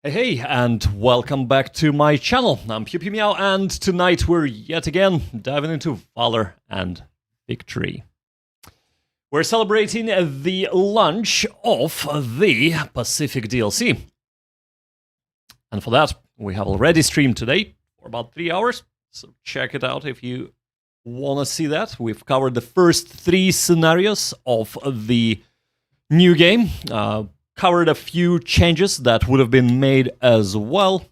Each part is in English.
Hey, and welcome back to my channel. I'm Meow, and tonight we're yet again diving into Valor and Victory. We're celebrating the launch of the Pacific DLC. And for that, we have already streamed today for about 3 hours, so check it out if you want to see that. We've covered the first 3 scenarios of the new game. Covered a few changes that would have been made as well.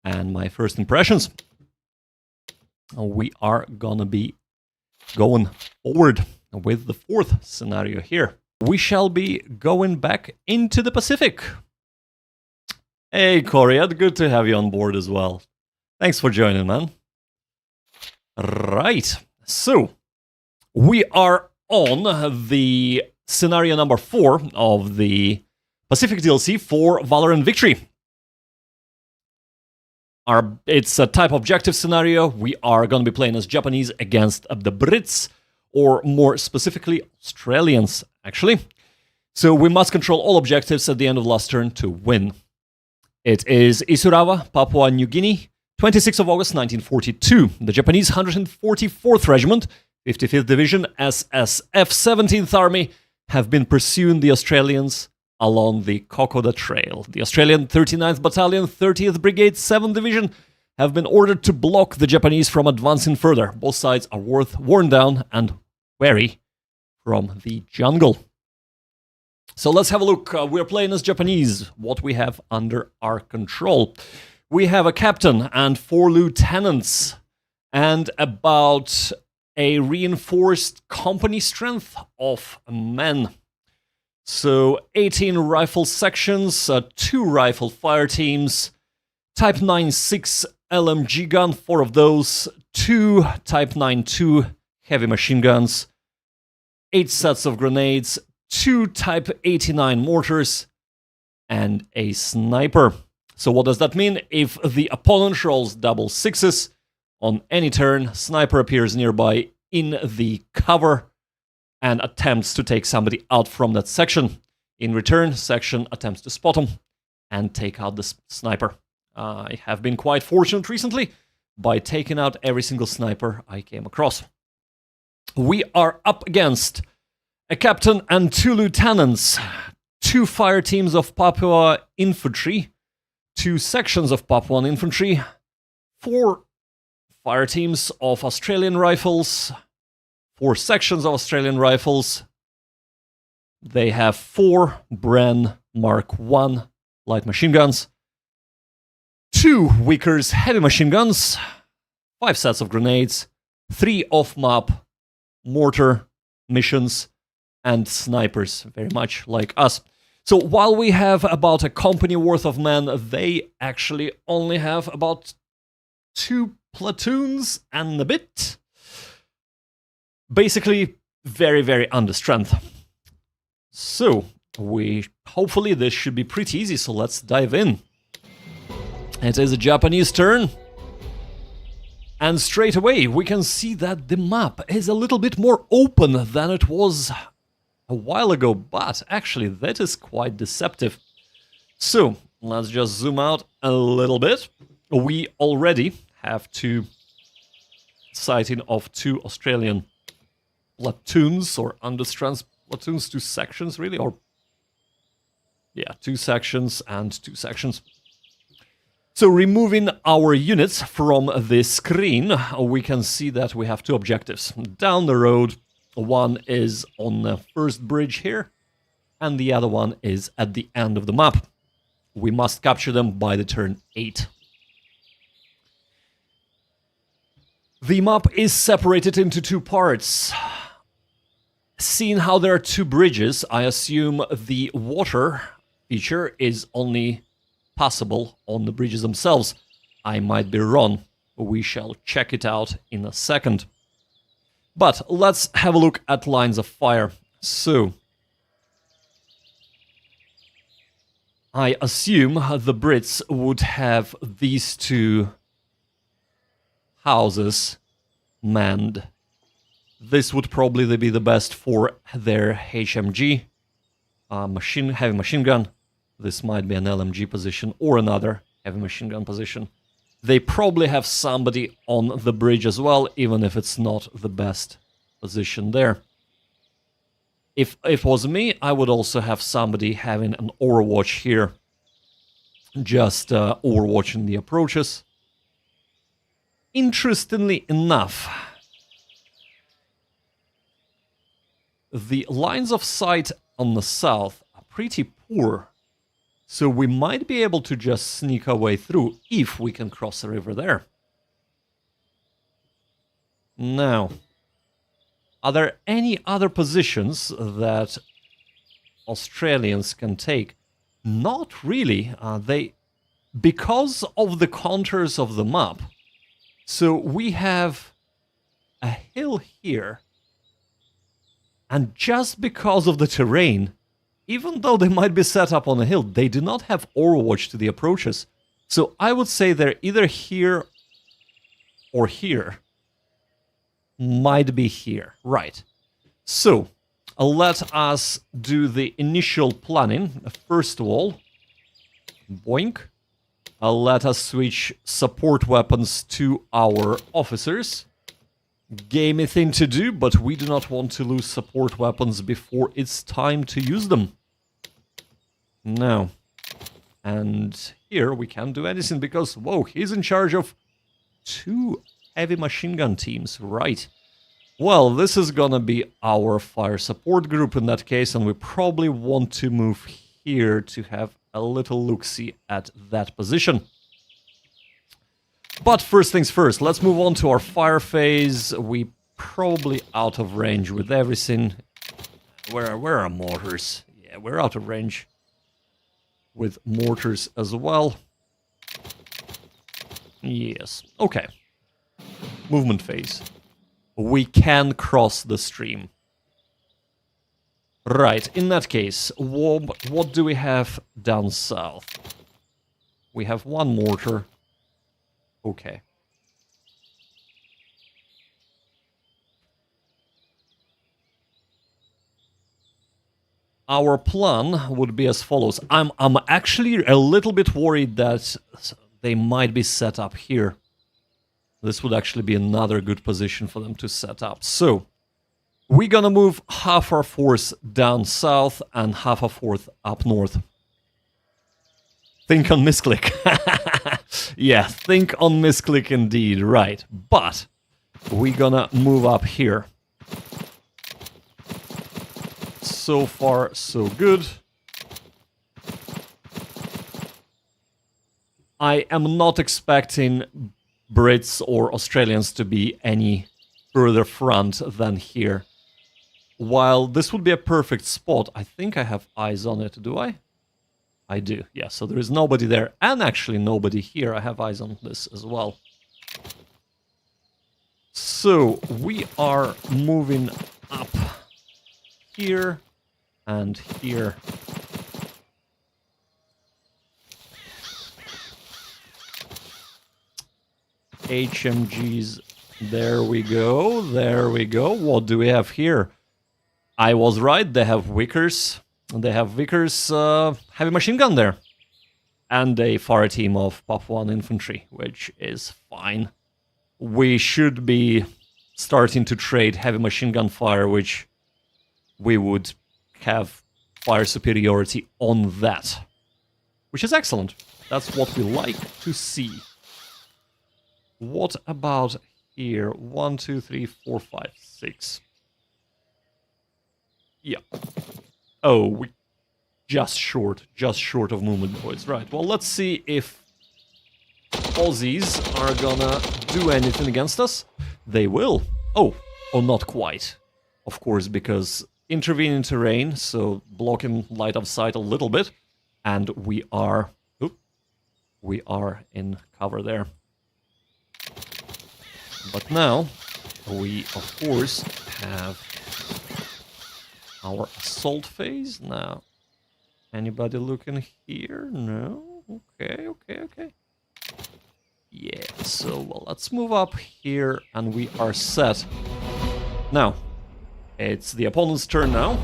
And my first impressions. We are gonna be going forward with the 4th scenario here. We shall be going back into the Pacific. Hey Korea, good to have you on board as well. Thanks for joining, man. Right, so we are on the scenario number 4 of the Pacific DLC for Valor and Victory. It's a type objective scenario. We are going to be playing as Japanese against the Brits, or more specifically, Australians, actually. So we must control all objectives at the end of last turn to win. It is Isurava, Papua New Guinea, 26th of August 1942. The Japanese 144th Regiment, 55th Division, SSF 17th Army, have been pursuing the Australians along the Kokoda Trail. The Australian 39th Battalion, 30th Brigade, 7th Division have been ordered to block the Japanese from advancing further. Both sides are worn down and wary from the jungle. So let's have a look. We're playing as Japanese. What we have under our control. We have a captain and 4 lieutenants and about a reinforced company strength of men. So 18 rifle sections, 2 rifle fire teams, Type 9.6 LMG gun, 4 of those, 2 Type 9.2 heavy machine guns, 8 sets of grenades, 2 Type 89 mortars, and a sniper. So what does that mean? If the opponent rolls double 6s, on any turn, sniper appears nearby in the cover and attempts to take somebody out from that section. In return, section attempts to spot him and take out the sniper. I have been quite fortunate recently by taking out every single sniper I came across. We are up against a captain and 2 lieutenants, 2 fire teams of Papua infantry, 2 sections of Papuan infantry, 4 fire teams of Australian rifles, 4 sections of Australian rifles. They have 4 Bren Mark 1 light machine guns, 2 Wickers heavy machine guns, 5 sets of grenades, 3 off-map mortar missions, and snipers, very much like us. So while we have about a company worth of men, they actually only have about 2 platoons and a bit. Basically, very, very under strength. So, hopefully this should be pretty easy, so let's dive in. It is a Japanese turn. And straight away, we can see that the map is a little bit more open than it was a while ago, but actually that is quite deceptive. So, let's just zoom out a little bit. We already have 2 sighting of 2 Australian platoons, or understrength platoons, 2 sections really, or yeah, 2 sections and 2 sections. So removing our units from the screen, we can see that we have 2 objectives. Down the road, one is on the first bridge here, and the other one is at the end of the map. We must capture them by the turn 8. The map is separated into 2 parts. Seeing how there are 2 bridges, I assume the water feature is only possible on the bridges themselves. I might be wrong. We shall check it out in a second. But let's have a look at lines of fire. So, I assume the Brits would have these 2 houses manned. This would probably be the best for their HMG, heavy machine gun, This might be an LMG position or another heavy machine gun position. They probably have somebody on the bridge as well, even if it's not the best position there. If it was me, I would also have somebody having an overwatch here. Just overwatching the approaches. Interestingly enough, the lines of sight on the south are pretty poor. So we might be able to just sneak our way through if we can cross the river there. Now, are there any other positions that Australians can take? Not really. Because of the contours of the map. So we have a hill here. And just because of the terrain, even though they might be set up on a hill, they do not have overwatch to the approaches. So I would say they're either here or here. Might be here. Right. So, let us do the initial planning. First of all, boink. Let us switch support weapons to our officers. Gamey thing to do, but we do not want to lose support weapons before it's time to use them. Now, and here we can't do anything because, whoa, he's in charge of 2 heavy machine gun teams, right? Well, this is gonna be our fire support group in that case, and we probably want to move here to have a little look-see at that position. But first things first, let's move on to our fire phase. We probably out of range with everything. Where are mortars? Yeah, we're out of range with mortars as well. Yes, okay. Movement phase. We can cross the stream. Right, in that case, what do we have down south? We have 1 mortar. Okay. Our plan would be as follows. I'm actually a little bit worried that they might be set up here. This would actually be another good position for them to set up. So, we're gonna move half our force down south and half our force up north. Think on misclick. Yeah, think on misclick indeed, right. But we're gonna move up here. So far, so good. I am not expecting Brits or Australians to be any further front than here. While this would be a perfect spot, I think I have eyes on it, do I? I do, yeah, so there is nobody there, and actually nobody here. I have eyes on this as well. So, we are moving up here and here. HMGs, there we go, there we go. What do we have here? I was right, they have Vickers. They have Vickers heavy machine gun there. And a fire team of Papuan infantry, which is fine. We should be starting to trade heavy machine gun fire, which we would have fire superiority on that. Which is excellent. That's what we like to see. What about here? 1, 2, 3, 4, 5, 6. Yeah. Oh, we just short of movement points. Right, well, let's see if Aussies are gonna do anything against us. They will. Oh, not quite. Of course, because intervening terrain, so blocking light of sight a little bit, and we are in cover there. But now, we, of course, have our assault phase. Now, anybody looking here? No? Okay. Yeah, so, well, let's move up here, and we are set. Now, it's the opponent's turn now.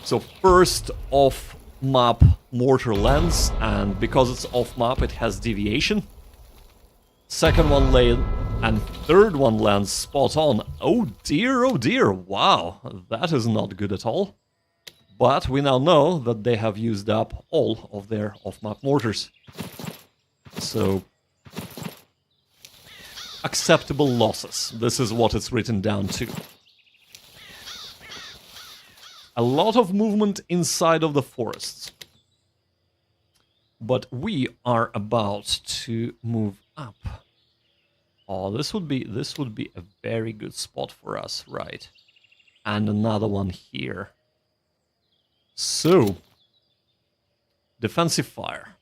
So, first off off-map mortar lands, and because it's off-map, it has deviation. Second one laid, and third one lands spot on. Oh dear, wow, that is not good at all. But we now know that they have used up all of their off-map mortars. So, acceptable losses. This is what it's written down to. A lot of movement inside of the forests. But we are about to move up. Oh, this would be a very good spot for us, right? And another one here. So, defensive fire.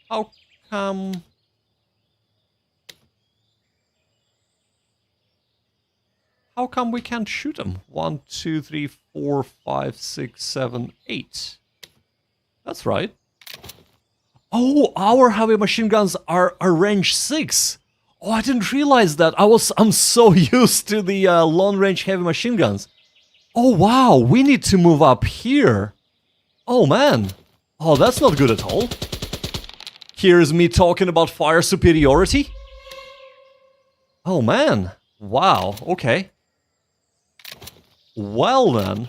How come... How come we can't shoot them? 1, 2, 3, 4, 5, 6, 7, 8. That's right. Oh, our heavy machine guns are range 6. Oh, I didn't realize that. I'm so used to the long range heavy machine guns. Oh wow, we need to move up here. Oh man. Oh, that's not good at all. Here's me talking about fire superiority. Oh man. Wow, okay. Well then.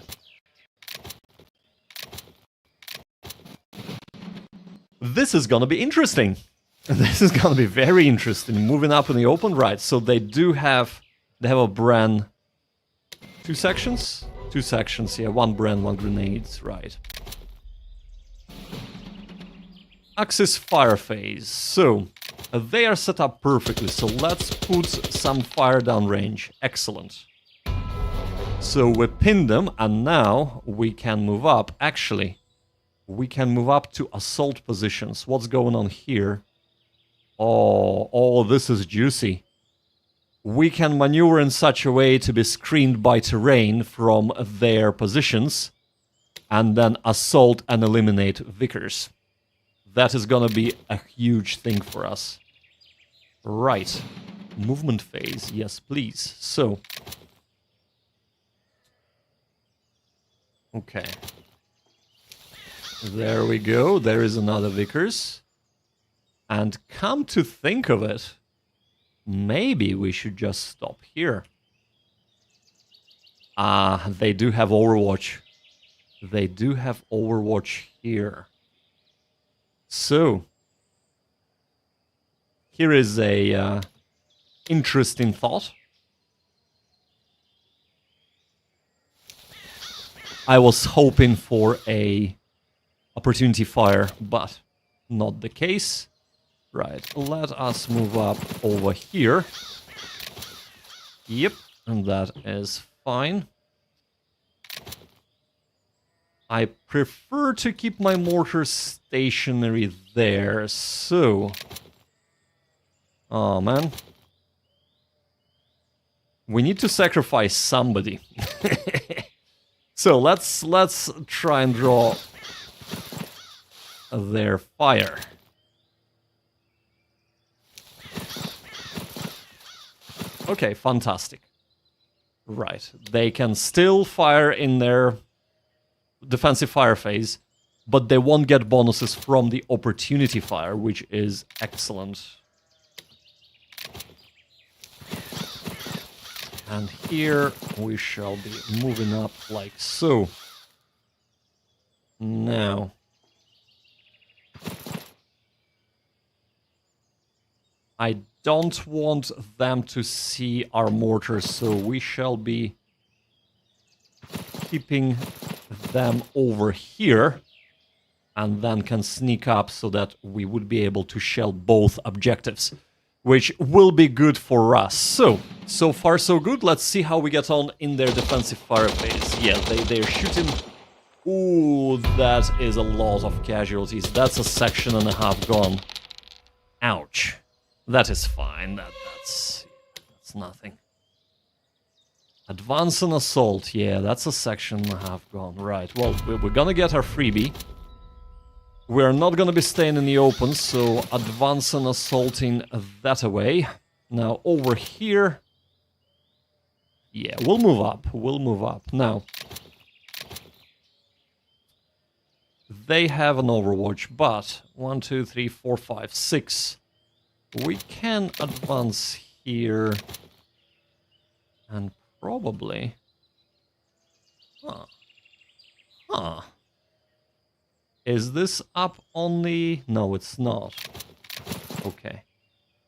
This is gonna be interesting. This is gonna be very interesting. Moving up in the open, right? So they have a Bren. 2 sections? 2 sections, yeah. 1 Bren, 1 grenades, right. Axis fire phase. So they are set up perfectly. So let's put some fire downrange. Excellent. So we pinned them, and now we can move up. Actually, we can move up to assault positions. What's going on here? Oh, this is juicy. We can maneuver in such a way to be screened by terrain from their positions, and then assault and eliminate Vickers. That is gonna be a huge thing for us. Right. Movement phase, yes please. So... Okay. There we go, there is another Vickers. And come to think of it, maybe we should just stop here. They do have Overwatch. They do have Overwatch here. So, here is a interesting thought. I was hoping for a opportunity fire, but not the case. Right, let us move up over here. Yep, and that is fine. I prefer to keep my mortar stationary there, so... Oh, man. We need to sacrifice somebody. So let's try and draw their fire. Okay, fantastic. Right, they can still fire in their defensive fire phase, but they won't get bonuses from the opportunity fire, which is excellent. And here we shall be moving up like so. Now, I don't want them to see our mortars, so we shall be keeping them over here, and then can sneak up so that we would be able to shell both objectives, which will be good for us. So far so good. Let's see how we get on in their defensive fire phase. Yeah, they're shooting. Ooh, that is a lot of casualties. That's a section and a half gone. Ouch. That is fine. That's nothing. Advance and assault. Yeah, that's a section and a half gone. Right. Well, we're gonna get our freebie. We're not gonna be staying in the open, so advance and assaulting that away. Now over here. Yeah, we'll move up. We'll move up. Now, they have an overwatch, but 1, 2, 3, 4, 5, 6. We can advance here. And probably... Huh. Is this up only? No, it's not. Okay.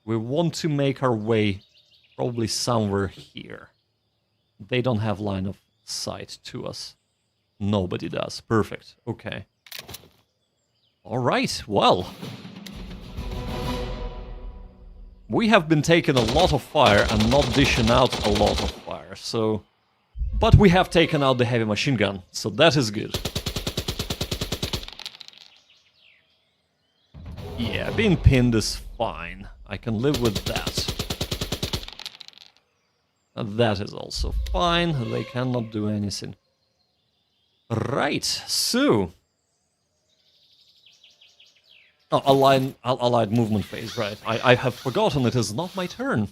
We want to make our way probably somewhere here. They don't have line of sight to us. Nobody does. Perfect. Okay. Alright, well. We have been taking a lot of fire and not dishing out a lot of fire, so... But we have taken out the heavy machine gun, so that is good. Yeah, being pinned is fine. I can live with that. That is also fine. They cannot do anything. Right, so... Oh, allied movement phase, right. I have forgotten it is not my turn.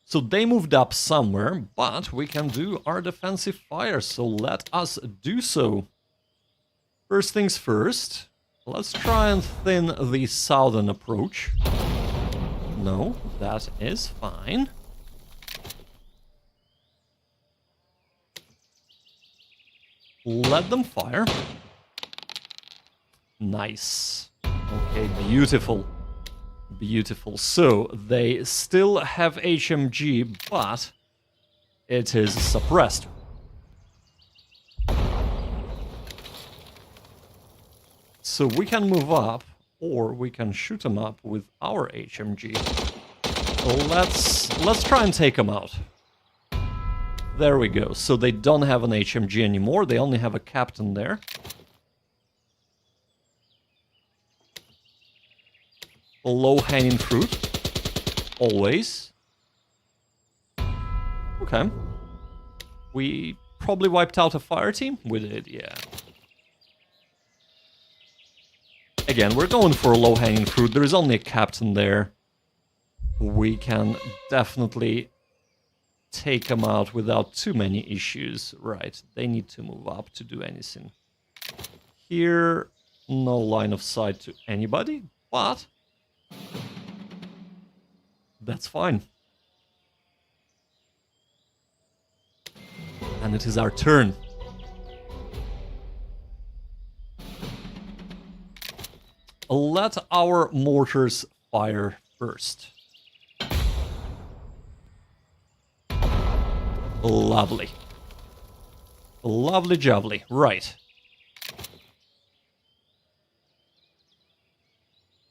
So they moved up somewhere, but we can do our defensive fire, so let us do so. First things first, let's try and thin the southern approach. No, that is fine. Let them fire. Nice. Okay, beautiful. Beautiful. So, they still have HMG, but it is suppressed. So we can move up, or we can shoot them up with our HMG. Let's try and take them out. There we go. So they don't have an HMG anymore, they only have a captain there. Low-hanging fruit. Always. Okay. We probably wiped out a fire team? We did, yeah. Again, we're going for a low-hanging fruit. There is only a captain there. We can definitely take them out without too many issues. Right, they need to move up to do anything. Here, no line of sight to anybody, but... that's fine. And it is our turn. Let our mortars fire first. Lovely. Lovely jubbly. Right.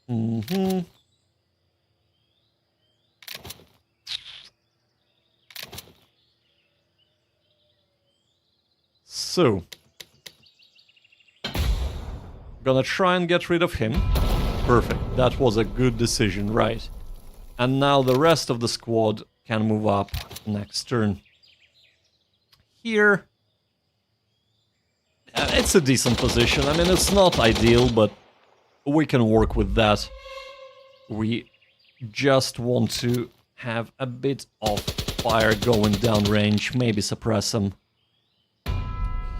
Mm-hmm. So, gonna try and get rid of him. Perfect, that was a good decision, right. And now the rest of the squad can move up next turn. Here, it's a decent position. I mean, it's not ideal, but we can work with that. We just want to have a bit of fire going downrange, maybe suppress them.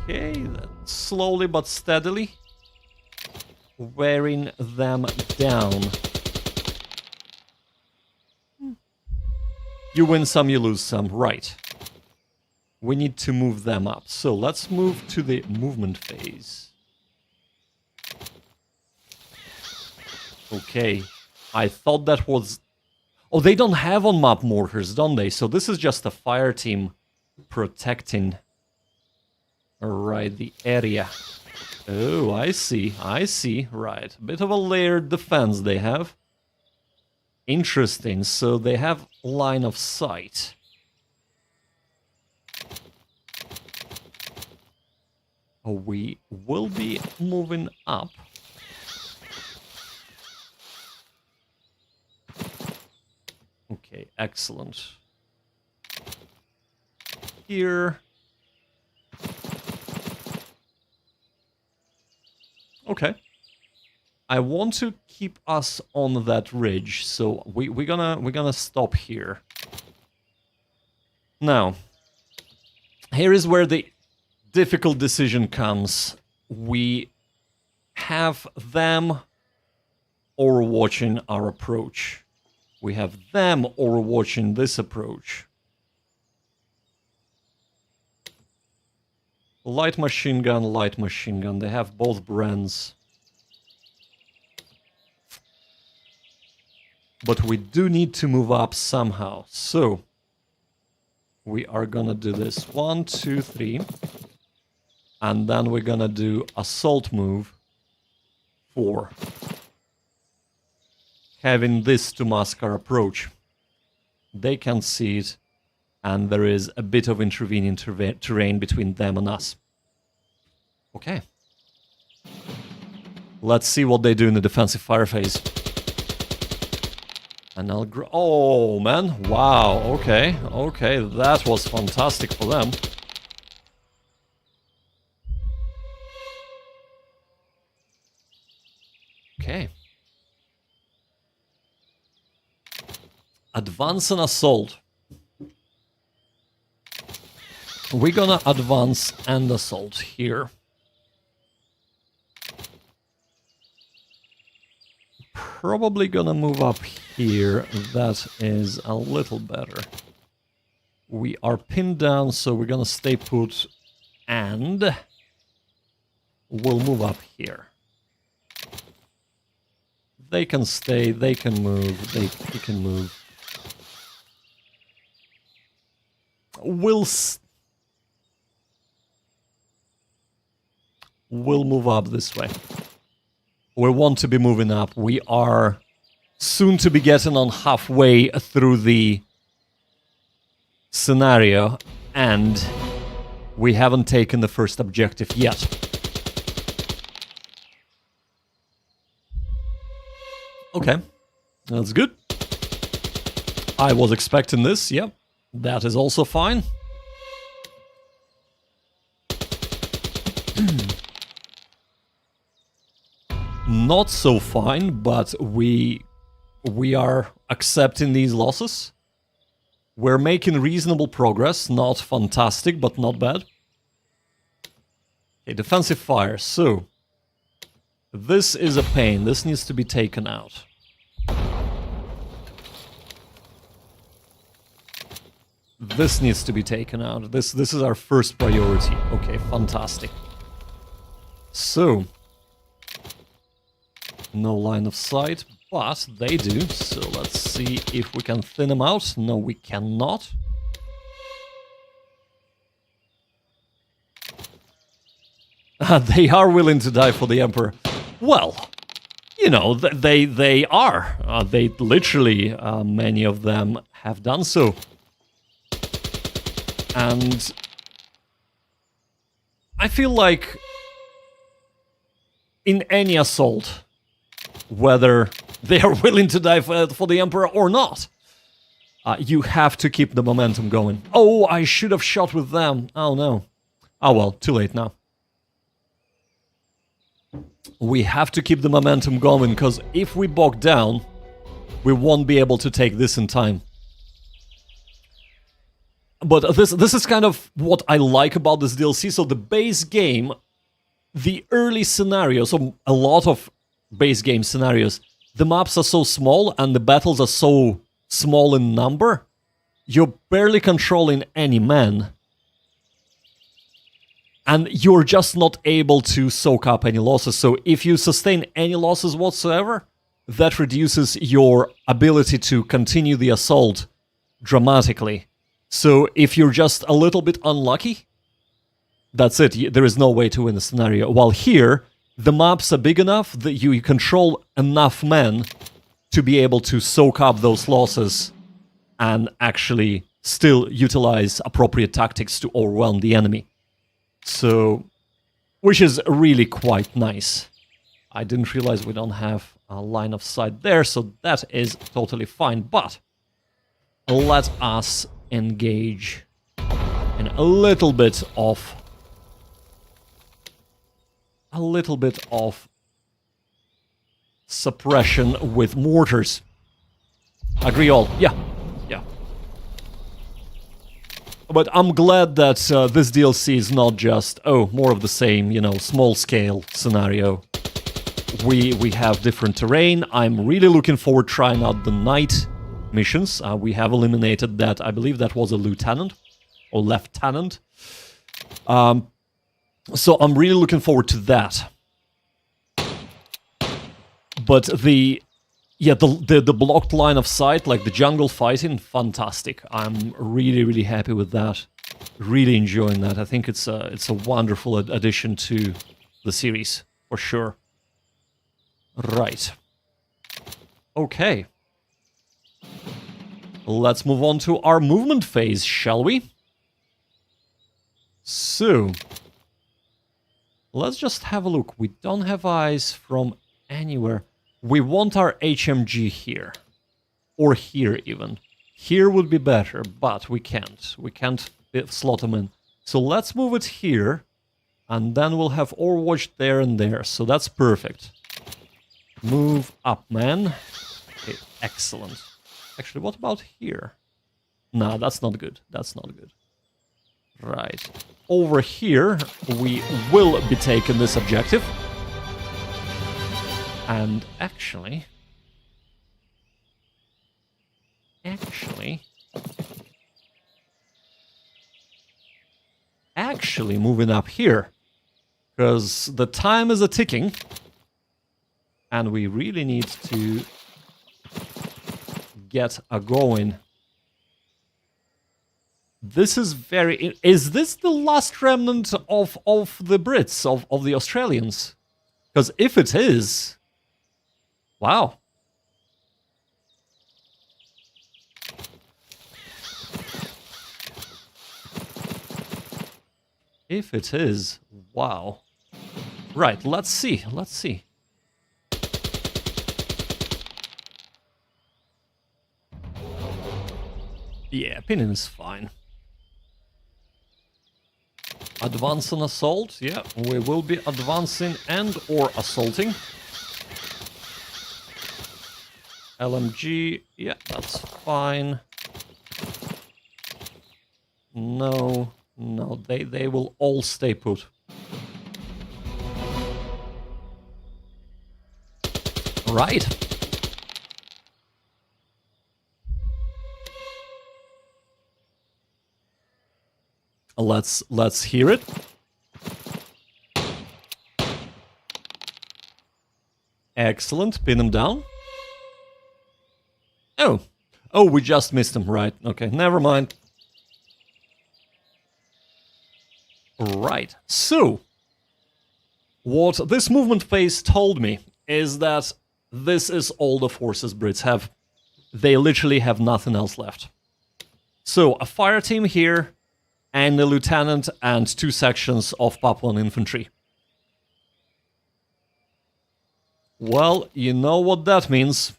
Okay, slowly but steadily wearing them down. You win some, you lose some, right. We need to move them up. So let's move to the movement phase. Okay, I thought that was... Oh, they don't have on-map mortars, don't they? So this is just a fire team protecting... Right, the area. Oh, I see, right. A bit of a layered defense they have. Interesting, so they have line of sight. Oh, we will be moving up. Okay, excellent. Here... Okay. I want to keep us on that ridge, so we're gonna stop here. Now, here is where the difficult decision comes. we have them overwatching our approach. We have them overwatching this approach. Light machine gun, light machine gun. They have both brands. But we do need to move up somehow. So we are gonna do this 1, 2, 3. And then we're gonna do assault move 4. Having this to mask our approach. They can see it, and there is a bit of intervening terrain between them and us. Okay. Let's see what they do in the defensive fire phase. And I'll oh, man. Wow. Okay. Okay. That was fantastic for them. Okay. Advance and assault. We're gonna advance and assault here. Probably gonna move up here. That is a little better. We are pinned down, so we're gonna stay put, and we'll move up here. They can stay, they can move, they can move. We'll move up this way. We want to be moving up. We are soon to be getting on halfway through the scenario, and we haven't taken the first objective yet. Okay, that's good. I was expecting this, yep. That is also fine. Not so fine, but we are accepting these losses. We're making reasonable progress, not fantastic, but not bad. Okay, defensive fire, so this is a pain, this needs to be taken out. This needs to be taken out. This is our first priority. Okay, fantastic. So, no line of sight, but they do. So let's see if we can thin them out. No, we cannot. They are willing to die for the Emperor. Well, you know, they are. They literally, many of them have done so. And I feel like in any assault, whether they are willing to die for the Emperor or not, you have to keep the momentum going. Oh, I should have shot with them. Oh, no. Oh, well, too late now. We have to keep the momentum going, because if we bog down, we won't be able to take this in time. But this is kind of what I like about this DLC. So the base game, the early scenarios, so a lot of base game scenarios, the maps are so small and the battles are so small in number, you're barely controlling any man. And you're just not able to soak up any losses. So if you sustain any losses whatsoever, that reduces your ability to continue the assault dramatically. So if you're just a little bit unlucky, that's it. There is no way to win the scenario. While here, the maps are big enough that you control enough men to be able to soak up those losses and actually still utilize appropriate tactics to overwhelm the enemy. So, which is really quite nice. I didn't realize we don't have a line of sight there, so that is totally fine. But let us engage in a little bit of suppression with mortars. Agree all? Yeah. But I'm glad that this DLC is not just, oh, more of the same, you know, small-scale scenario. We have different terrain. I'm really looking forward to trying out the night missions. We have eliminated that. I believe that was a lieutenant or lieutenant. So I'm really looking forward to that. But the blocked line of sight, like the jungle fighting, fantastic. I'm really, really happy with that. Really enjoying that. I think it's a wonderful addition to the series, for sure. Right. Okay. Let's move on to our movement phase, shall we? So, let's just have a look. We don't have eyes from anywhere. We want our HMG here. Or here, even. Here would be better, but we can't. We can't slot them in. So let's move it here. And then we'll have Overwatch there and there. So that's perfect. Move up, man. Okay, excellent. Actually, what about here? No, that's not good. That's not good. Right. Over here, we will be taking this objective. And actually... Actually moving up here. Because the time is a-ticking. And we really need to get a-going. This is very... Is this the last remnant of the Brits, of the Australians? Because if it is... Wow. If it is... Wow. Right, let's see. Let's see. Yeah, pinning is fine. Advance on assault. Yeah, we will be advancing and or assaulting. LMG. Yeah, that's fine. No, no, they will all stay put. Right. Let's hear it. Excellent. Pin him down. Oh. Oh, we just missed him. Right. Okay, never mind. Right. So, what this movement phase told me is that this is all the forces Brits have. They literally have nothing else left. So, a fire team here, and a lieutenant and 2 sections of Papuan infantry. Well, you know what that means.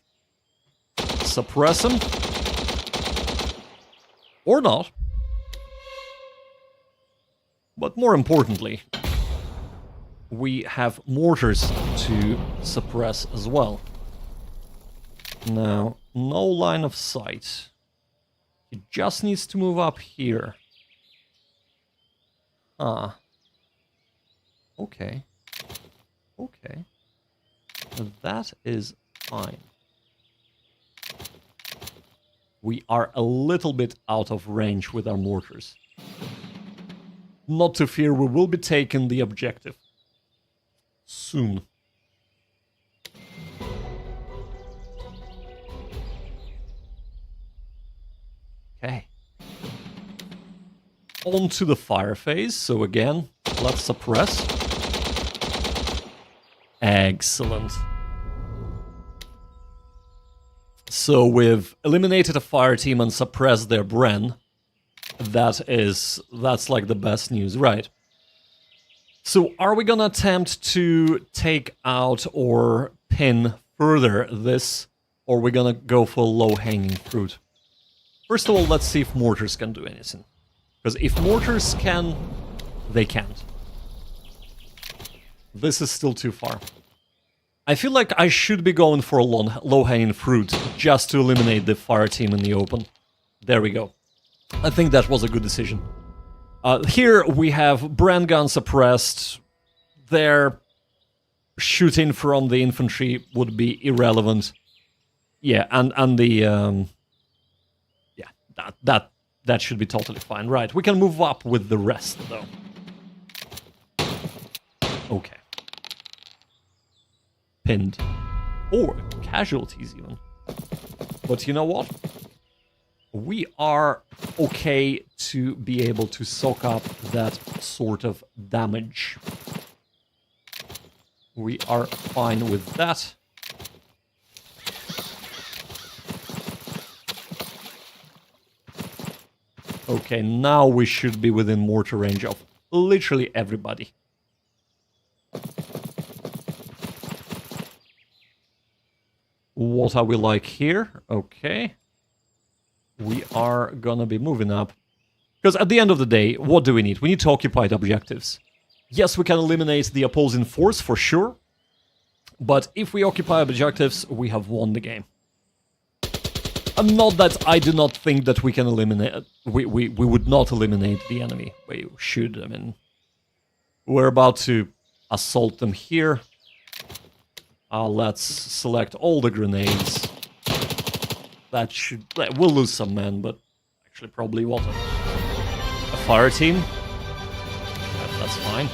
Suppress them. Or not. But more importantly, we have mortars to suppress as well. Now, no line of sight. He just needs to move up here. Ah. Okay. Okay. That is fine. We are a little bit out of range with our mortars. Not to fear, we will be taking the objective. Soon. Okay. On to the fire phase, so again, let's suppress. Excellent. So we've eliminated a fire team and suppressed their Bren. That's like the best news, right? So are we gonna attempt to take out or pin further this, or are we gonna go for low-hanging fruit? First of all, let's see if mortars can do anything. Because if mortars can, they can't. This is still too far. I feel like I should be going for a low-hanging fruit just to eliminate the fire team in the open. There we go. I think that was a good decision. Here we have brand gun suppressed. Their shooting from the infantry would be irrelevant. Yeah, and the that should be totally fine. Right, we can move up with the rest though. Okay. Pinned. Or casualties even. But you know what? We are okay to be able to soak up that sort of damage. We are fine with that. Okay, now we should be within mortar range of literally everybody. What are we like here? Okay. We are gonna be moving up. Because at the end of the day, what do we need? We need to occupy the objectives. Yes, we can eliminate the opposing force for sure. But if we occupy objectives, we have won the game. And not that I do not think that we can eliminate... We would not eliminate the enemy. We should, I mean... We're about to assault them here. Let's select all the grenades. That should... We'll lose some men, but... Actually, probably what? A fire team? That's fine.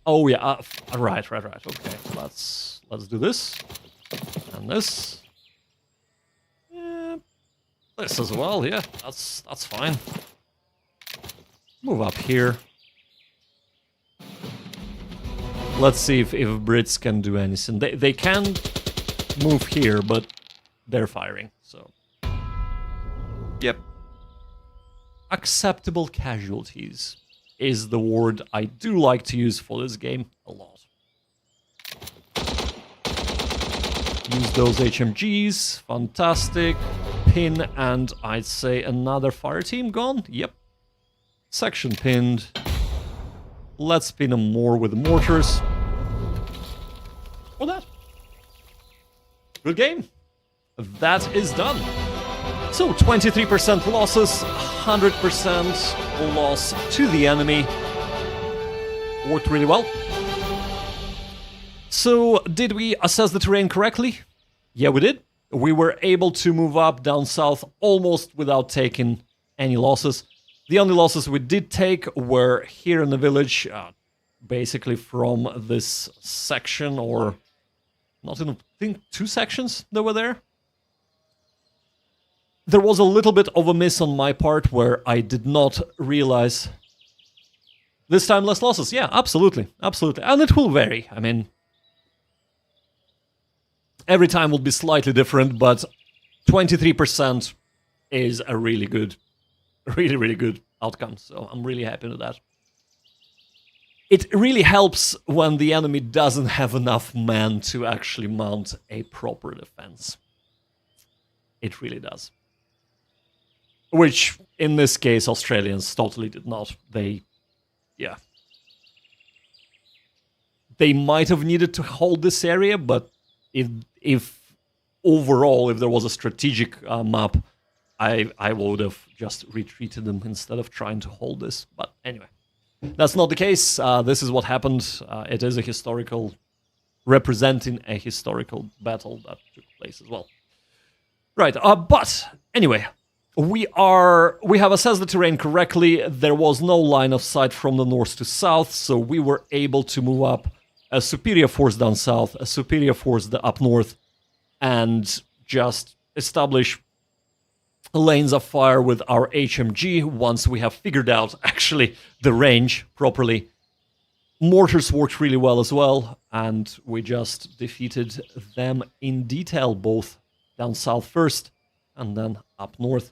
Oh yeah, right. Okay, let's do this. And this. This as well, yeah, that's fine. Move up here. Let's see if Brits can do anything. They can move here, but they're firing, so... Yep. Acceptable casualties is the word I do like to use for this game a lot. Use those HMGs, fantastic. Pin, and I'd say another fire team gone? Yep. Section pinned. Let's pin them more with the mortars. For that. Good game. That is done. So 23% losses, 100% loss to the enemy. Worked really well. So did we assess the terrain correctly? Yeah, we did. We were able to move up down south almost without taking any losses. The only losses we did take were here in the village, basically from this section, or not in, I think, 2 sections that were there. There was a little bit of a miss on my part where I did not realize. This time less losses, yeah, absolutely, absolutely. And it will vary, I mean... Every time will be slightly different, but 23% is a really good, really good outcome. So I'm really happy with that. It really helps when the enemy doesn't have enough men to actually mount a proper defense. It really does. Which, in this case, Australians totally did not. They might have needed to hold this area, but if overall, if there was a strategic map, I would have just retreated them instead of trying to hold this. But anyway, that's not the case. This is what happened. It is a historical, representing a historical battle that took place as well. Right, but anyway, we have assessed the terrain correctly. There was no line of sight from the north to south, so we were able to move up a superior force down south, a superior force up north, and just establish lanes of fire with our HMG once we have figured out actually the range properly. Mortars worked really well as well, and we just defeated them in detail, both down south first and then up north.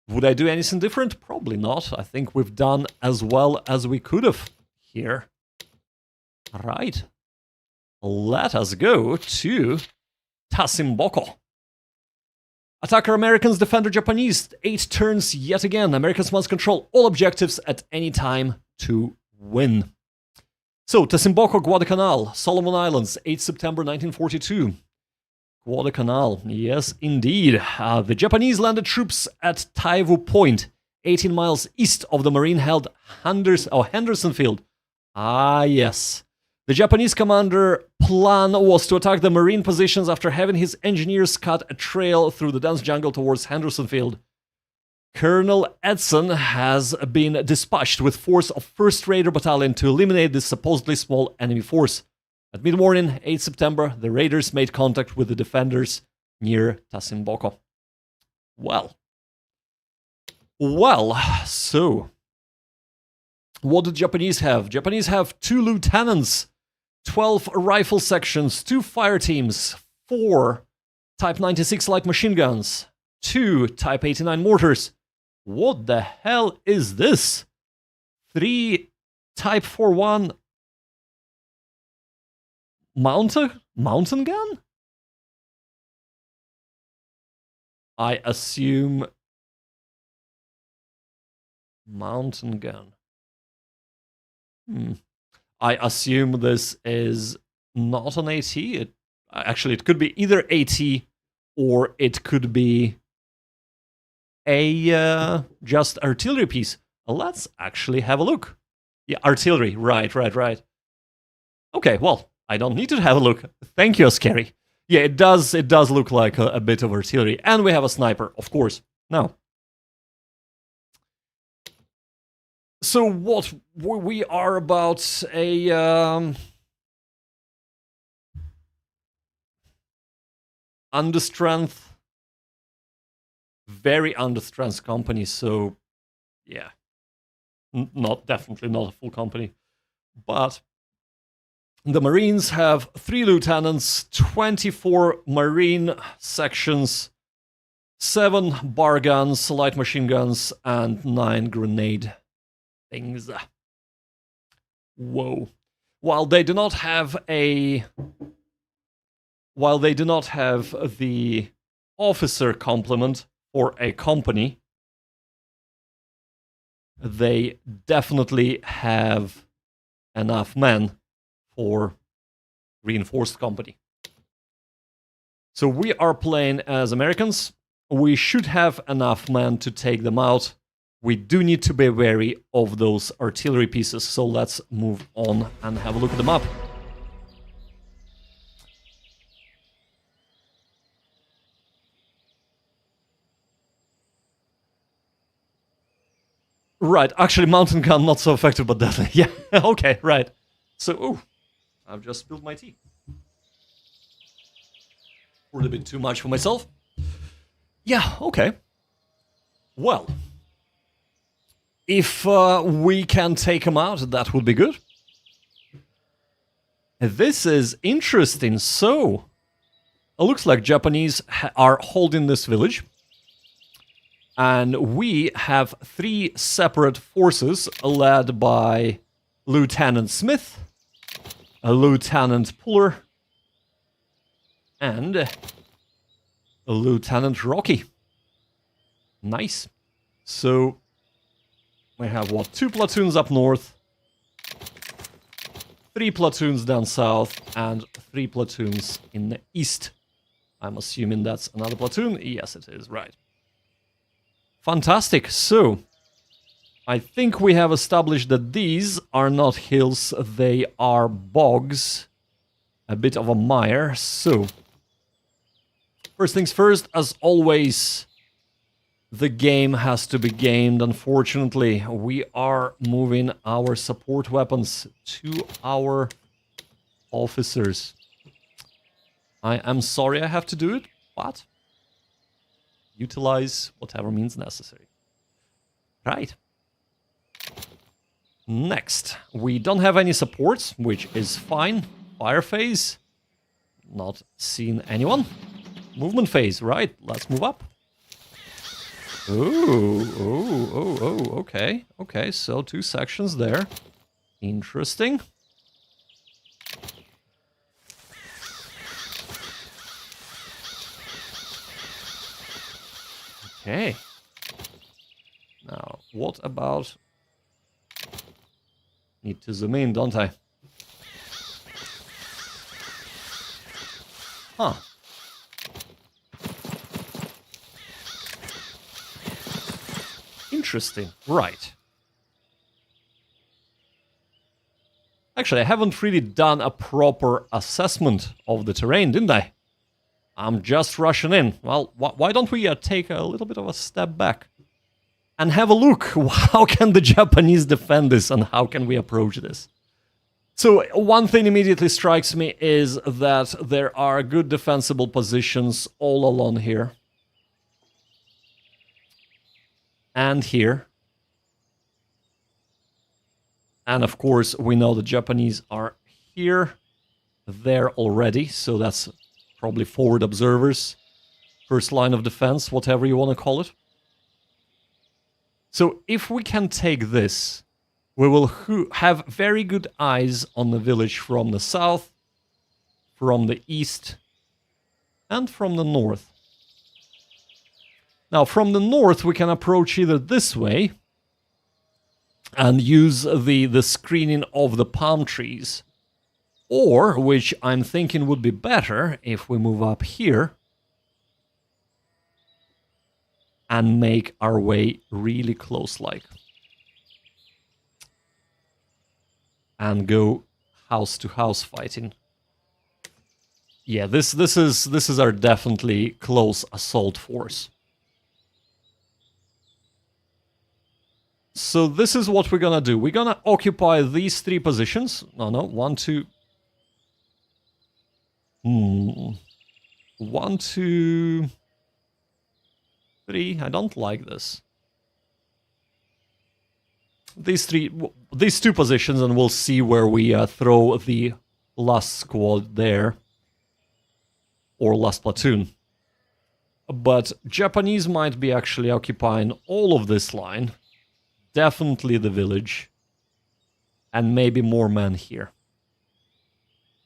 Would I do anything different? Probably not. I think we've done as well as we could have here. Right. Let us go to Tasimboko. Attacker Americans, Defender Japanese. 8 turns yet again. Americans must control all objectives at any time to win. So, Tasimboko, Guadalcanal, Solomon Islands, 8 September 1942. Guadalcanal, yes, indeed. The Japanese landed troops at Taivu Point, 18 miles east of the Marine-held Henderson Field. Ah, yes. The Japanese commander plan was to attack the Marine positions after having his engineers cut a trail through the dense jungle towards Henderson Field. Colonel Edson has been dispatched with force of 1st Raider Battalion to eliminate this supposedly small enemy force. At mid-morning, 8 September, the raiders made contact with the defenders near Tasimboko. Well, so what did Japanese have? Japanese have 2 lieutenants, 12 rifle sections, 2 fire teams, 4 Type 96 light machine guns, 2 Type 89 mortars. What the hell is this? 3 Type 41 mountain gun? I assume mountain gun. I assume this is not an AT. Actually, it could be either AT or it could be a just artillery piece. Let's actually have a look. Yeah, artillery. Right. Okay, well, I don't need to have a look. Thank you, Scary. Yeah, it does look like a bit of artillery. And we have a sniper, of course. Now, so what we are about a understrength, very understrength company. So yeah, definitely not a full company, but the Marines have 3 lieutenants, 24 Marine sections, 7 bar guns, light machine guns, and 9 grenade things. Whoa. While they do not have the officer complement for a company, they definitely have enough men for reinforced company. So we are playing as Americans. We should have enough men to take them out. We do need to be wary of those artillery pieces, so let's move on and have a look at the map. Right, actually mountain gun not so effective, but definitely, yeah, okay, right. So, ooh, I've just spilled my tea. Poured a bit too much for myself. Yeah, okay. Well, if we can take him out, that would be good. This is interesting. So, it looks like Japanese are holding this village. And we have 3 separate forces led by Lieutenant Smith, a Lieutenant Puller, and a Lieutenant Rocky. Nice. So we have, what, 2 platoons up north, 3 platoons down south, and 3 platoons in the east. I'm assuming that's another platoon. Yes, it is, right. Fantastic. So I think we have established that these are not hills, they are bogs. A bit of a mire. So, first things first, as always, the game has to be gamed, unfortunately. We are moving our support weapons to our officers. I am sorry I have to do it, but utilize whatever means necessary. Right. Next, we don't have any supports, which is fine. Fire phase. Not seeing anyone. Movement phase, right. Let's move up. Oh, okay. Okay, so 2 sections there. Interesting. Okay. Now, what about... Need to zoom in, don't I? Huh. Interesting. Right. Actually, I haven't really done a proper assessment of the terrain, didn't I? I'm just rushing in. Well, why don't we take a little bit of a step back and have a look? How can the Japanese defend this and how can we approach this? So one thing immediately strikes me is that there are good defensible positions all along here. And here. And of course, we know the Japanese are here, there already, so that's probably forward observers, first line of defense, whatever you want to call it. So if we can take this, we will have very good eyes on the village from the south, from the east, and from the north. Now, from the north, we can approach either this way and use the screening of the palm trees, or, which I'm thinking would be better, if we move up here and make our way really close-like. And go house-to-house fighting. Yeah, this is our definitely close assault force. So this is what we're gonna do. We're gonna occupy these three positions. No, 1, 2... 1, 2... 3. I don't like this. These two positions, and we'll see where we throw the last squad there. Or last platoon. But Japanese might be actually occupying all of this line. Definitely the village. And maybe more men here.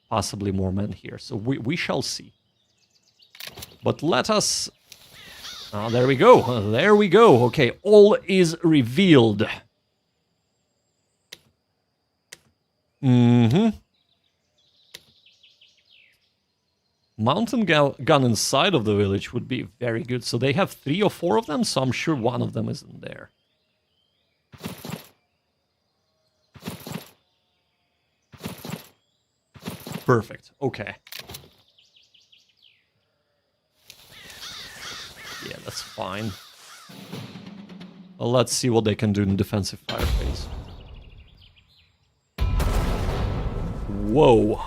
Possibly more men here. So we shall see. But let us... Ah, there we go. There we go. Okay, all is revealed. Mountain gun inside of the village would be very good. So they have 3 or 4 of them, so I'm sure one of them isn't there. Perfect. Okay. Yeah, that's fine. Well, let's see what they can do in defensive fire phase. Whoa.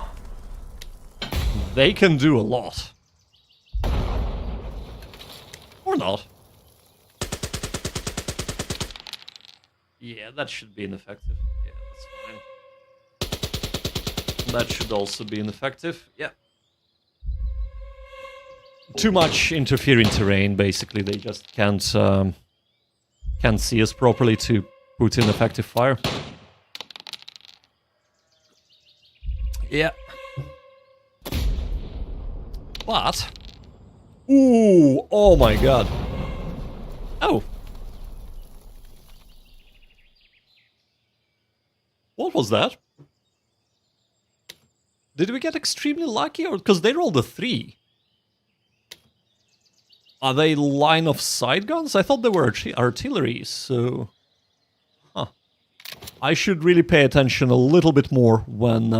They can do a lot. Or not. Yeah, that should be ineffective. Yeah, that's fine. That should also be ineffective. Yeah. Too much interfering terrain, basically. They just can't see us properly to put in effective fire. Yeah. But... Ooh! Oh my god. Oh. What was that? Did we get extremely lucky, or because they rolled a 3? Are they line of sight guns? I thought they were artillery, so... Huh. I should really pay attention a little bit more when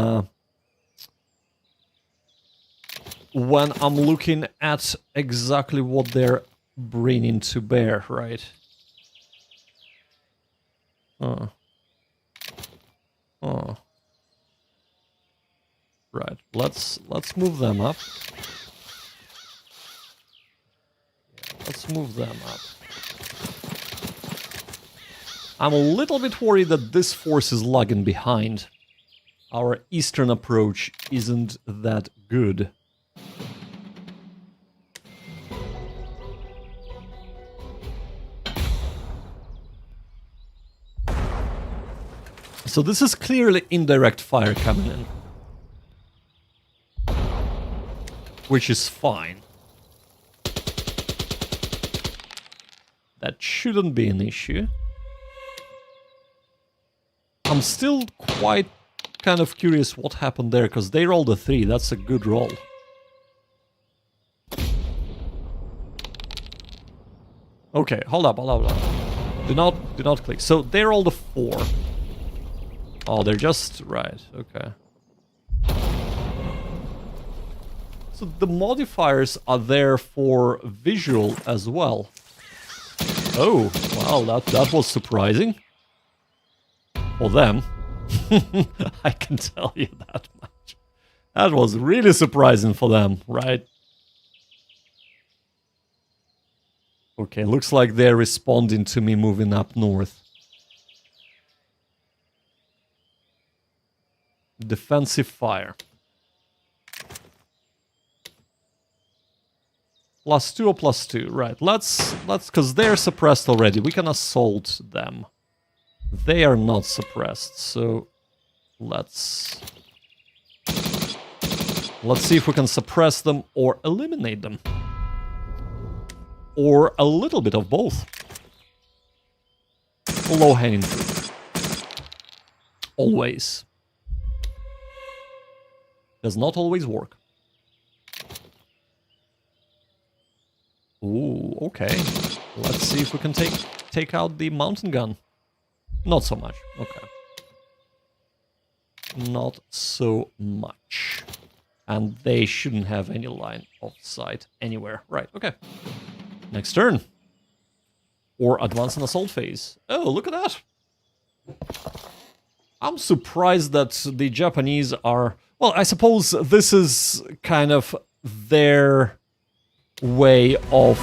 I'm looking at exactly what they're bringing to bear, right? Oh. Right, let's move them up. Yeah, let's move them up. I'm a little bit worried that this force is lagging behind. Our eastern approach isn't that good. So this is clearly indirect fire coming in. Which is fine. That shouldn't be an issue. I'm still quite kind of curious what happened there, because they rolled a 3. That's a good roll. Okay, hold up. do not click. So they're all the 4. Oh, they're just... right, okay. So the modifiers are there for visual as well. Oh, wow, that was surprising. For them. I can tell you that much. That was really surprising for them, right? Okay, looks like they're responding to me moving up north. Defensive fire. +2 or +2, right. Let's, because they're suppressed already. We can assault them. They are not suppressed, so let's see if we can suppress them or eliminate them. Or a little bit of both. Low-hanging fruit. Always. Does not always work. Ooh, okay. Let's see if we can take out the mountain gun. Not so much. Okay. Not so much. And they shouldn't have any line of sight anywhere. Right, okay. Next turn. Or advance an assault phase. Oh, look at that. I'm surprised that the Japanese are... Well, I suppose this is kind of their way of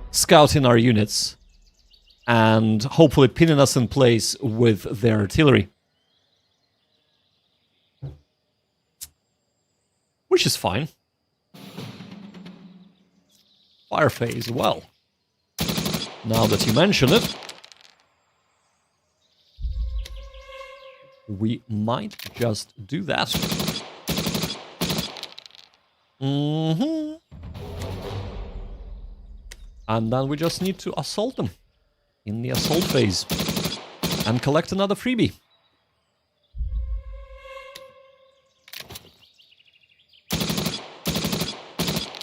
scouting our units and hopefully pinning us in place with their artillery. Which is fine. Fire phase, well. Now that you mention it, we might just do that. And then we just need to assault them in the assault phase and collect another freebie.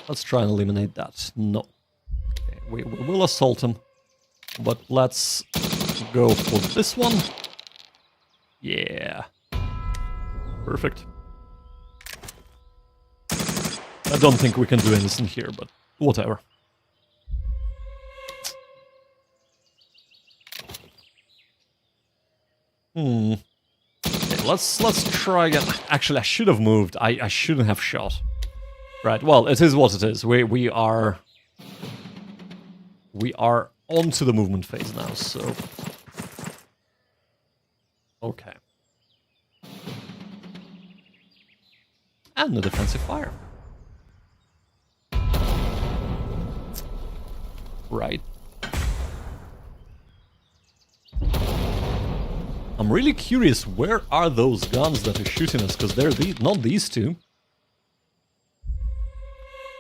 Let's try and eliminate that. No. Okay, we will assault them, but let's go for this one. Yeah. Perfect. I don't think we can do anything here, but whatever. Okay, let's try again. Actually, I should have moved. I shouldn't have shot. Right, well, it is what it is. We are onto the movement phase now, so... Okay. And the defensive fire. Right. I'm really curious, where are those guns that are shooting us? Because they're not these two.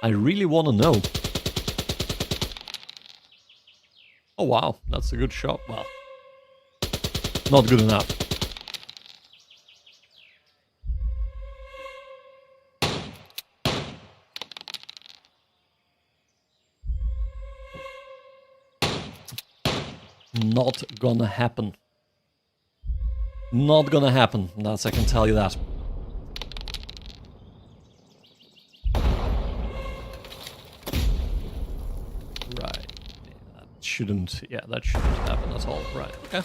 I really want to know. Oh wow, that's a good shot. Well, not good enough. Not gonna happen. Not gonna happen, that's I can tell you that. Right. Yeah, that shouldn't happen at all. Right, okay.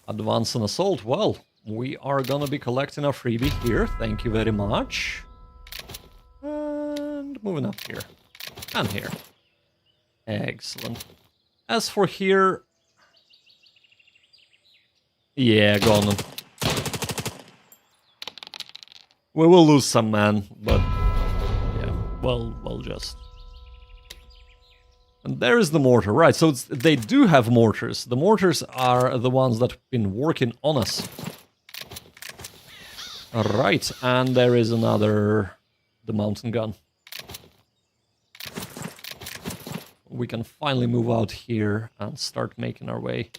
Advance and assault. Well, we are gonna be collecting our freebie here. Thank you very much. And moving up here. And here. Excellent. As for here... Yeah, go on then. We will lose some men, but... Yeah, well, just... And there is the mortar, right, so they do have mortars. The mortars are the ones that have been working on us. Right, and there is another... the mountain gun. We can finally move out here and start making our way.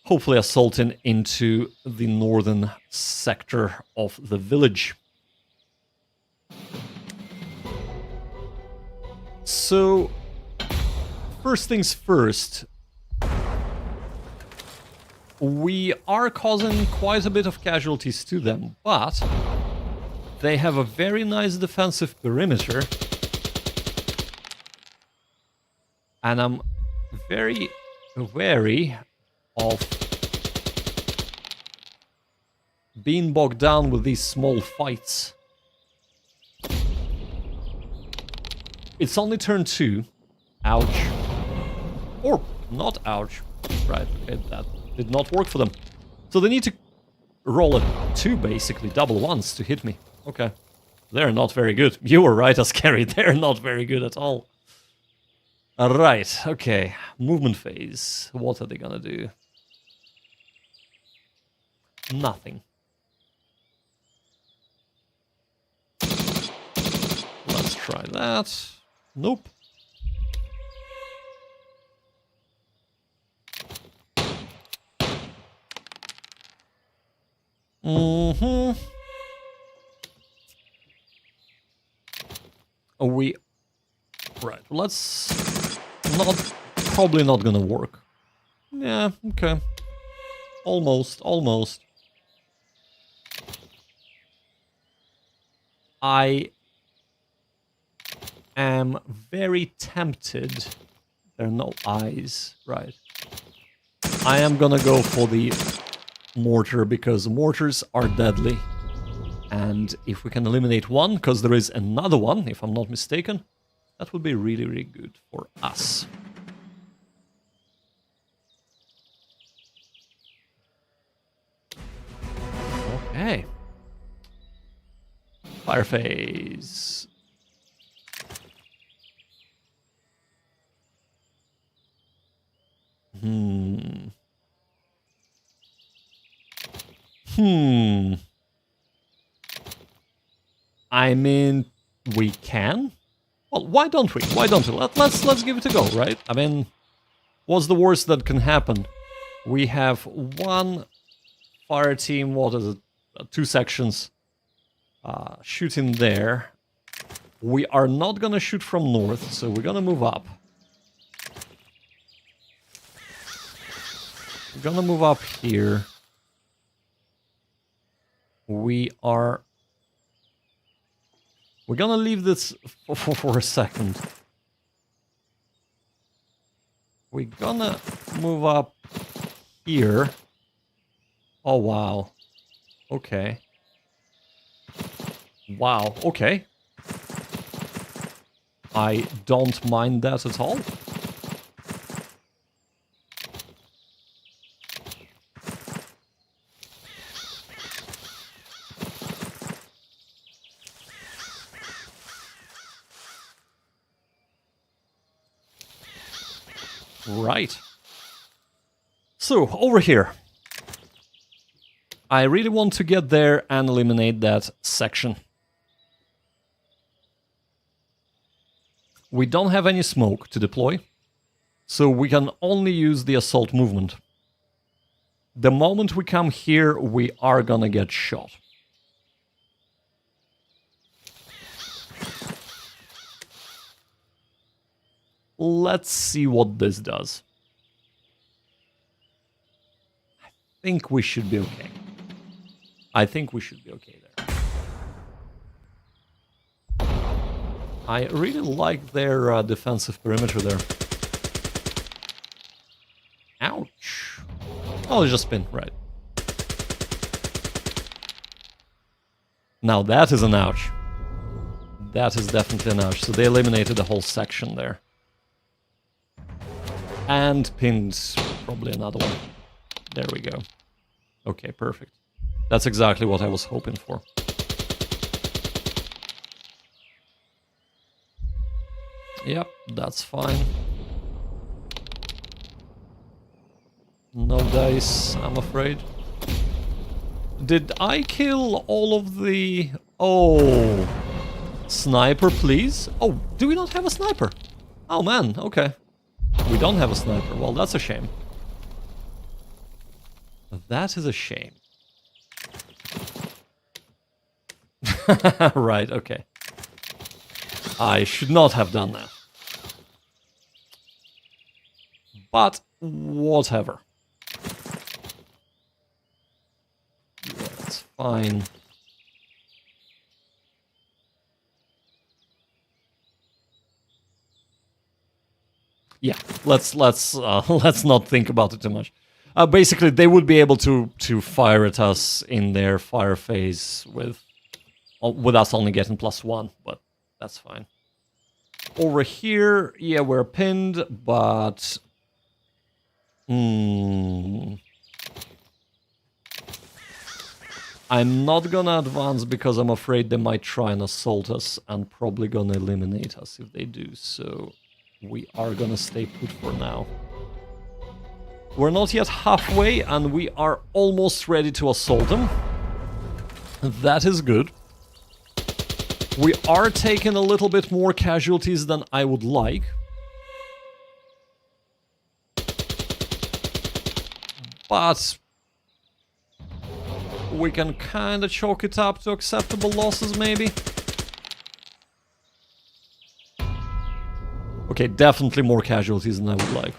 Hopefully assaulting into the northern sector of the village. So, first things first. We are causing quite a bit of casualties to them, but they have a very nice defensive perimeter. And I'm very wary of being bogged down with these small fights. It's only turn 2. Ouch. Or not ouch. Right, okay, that did not work for them. So they need to roll a 2, basically, double ones to hit me. Okay. They're not very good. You were right, Ascari. They're not very good at all. Alright, okay. Movement phase. What are they gonna do? Nothing. Let's try that. Nope. Right, let's probably not gonna work. Yeah, okay. Almost. I am very tempted. There are no eyes, right. I am gonna go for the mortar because mortars are deadly. And if we can eliminate one, because there is another one, if I'm not mistaken, that would be really, really good for us. Okay. Fire phase. I mean, we can. Well, why don't we? Why don't we? Let's give it a go, right? I mean, what's the worst that can happen? We have one fire team. What is it? 2 sections. Shooting there. We are not gonna shoot from north, so we're gonna move up. We're gonna move up here. We're gonna leave this for a second. We're gonna move up here. Oh, wow. Okay. Wow, okay. I don't mind that at all. Right. So, over here. I really want to get there and eliminate that section. We don't have any smoke to deploy, so we can only use the assault movement. The moment we come here, we are gonna get shot. Let's see what this does. I think we should be okay. I think we should be okay there. I really like their defensive perimeter there. Ouch. Oh, it's just spin, right. Now that is an ouch. That is definitely an ouch. So they eliminated the whole section there. And pinned probably another one. There we go. Okay, perfect. That's exactly what I was hoping for. Yep, that's fine. No dice, I'm afraid. Did I kill all of the... Oh... Sniper, please? Oh, do we not have a sniper? Oh man, okay. We don't have a sniper. Well, that's a shame. That is a shame. Right, okay. I should not have done that. But whatever. Yeah, that's fine. Yeah, let's not think about it too much. Basically, they would be able to fire at us in their fire phase with us only getting +1, but that's fine. Over here, yeah, we're pinned, but I'm not gonna advance because I'm afraid they might try and assault us and probably gonna eliminate us if they do, so we are gonna stay put for now. We're not yet halfway and we are almost ready to assault them. That is good. We are taking a little bit more casualties than I would like. But we can kind of chalk it up to acceptable losses, maybe. Okay, definitely more casualties than I would like.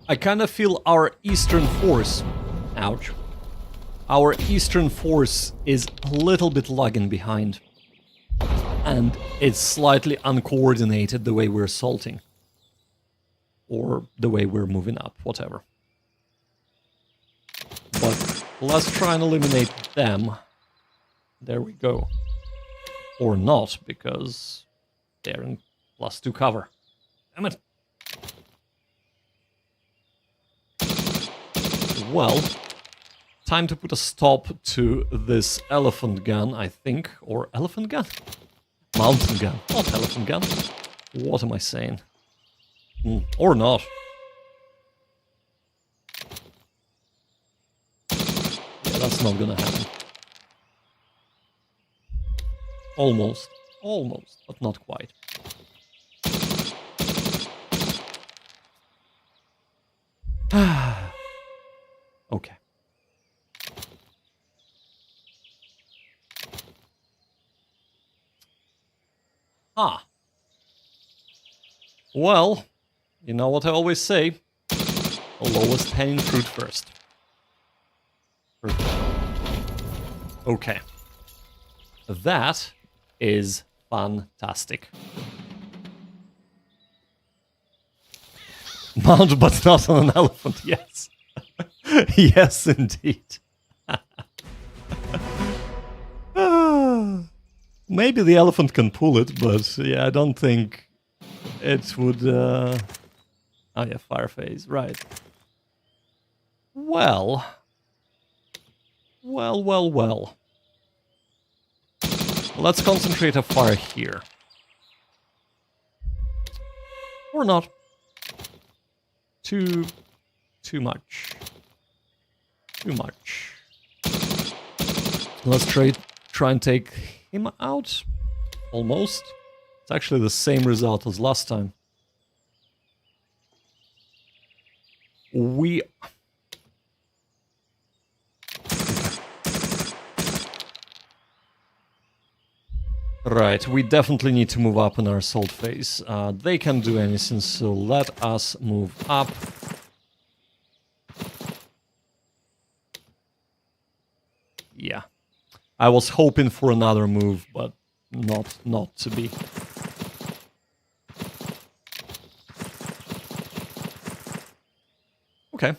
I kind of feel our eastern force, ouch, our eastern force is a little bit lagging behind. And it's slightly uncoordinated the way we're assaulting. Or the way we're moving up, whatever. But let's try and eliminate them. There we go. Or not, because they're in +2 cover. Damn it. Well, time to put a stop to this elephant gun, I think. Or elephant gun? Mountain gun, not elephant gun. What am I saying? Or not. Yeah, that's not gonna happen. Almost, but not quite. Okay. Well, you know what I always say. The lowest hanging fruit first. Okay. That is fantastic. Mount but not on an elephant, yes. Yes, indeed. Maybe the elephant can pull it, but yeah, I don't think it would... Oh yeah, fire phase, right. Well. Let's concentrate a fire here. Or not. Too much. Too much. Let's try and take him out. Almost. It's actually the same result as last time. Right, we definitely need to move up in our assault phase. They can do anything, so let us move up. Yeah. I was hoping for another move, but not to be. Okay.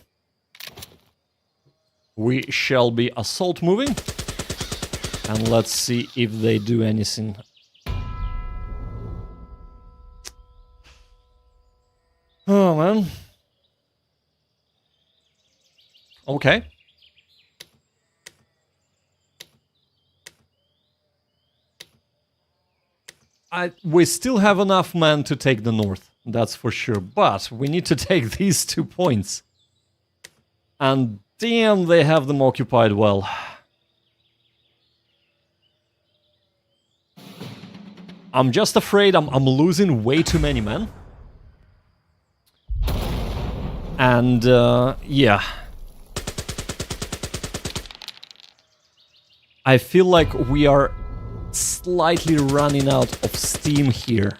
We shall be assault moving. And let's see if they do anything. Oh, man. Okay. We still have enough men to take the north, that's for sure. But we need to take these 2 points. And damn, they have them occupied well. I'm just afraid I'm losing way too many men. And, yeah. I feel like we are slightly running out of steam here.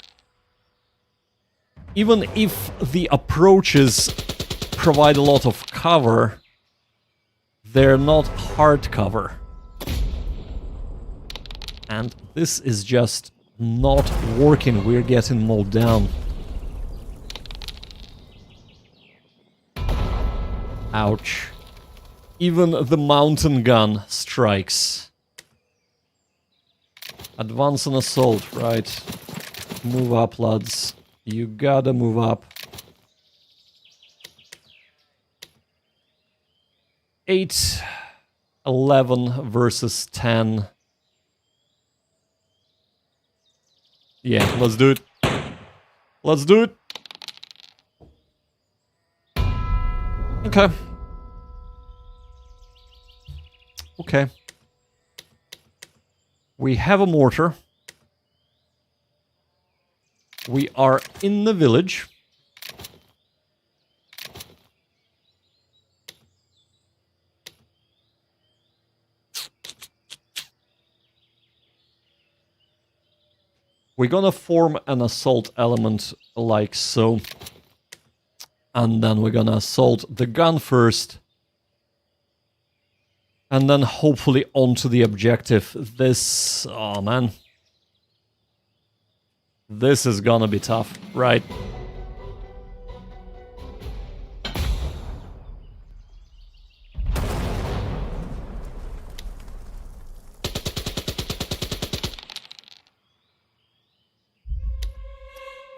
Even if the approaches provide a lot of cover, they're not hard cover. And this is just not working. We're getting mowed down. Ouch. Even the mountain gun strikes. Advance and assault, right. Move up, lads. You gotta move up. 8, 11 versus 10. Yeah, let's do it. Let's do it. Okay. Okay. We have a mortar. We are in the village. We're gonna form an assault element like so. And then we're gonna assault the gun first. And then hopefully onto the objective. This... oh man. This is gonna be tough, right?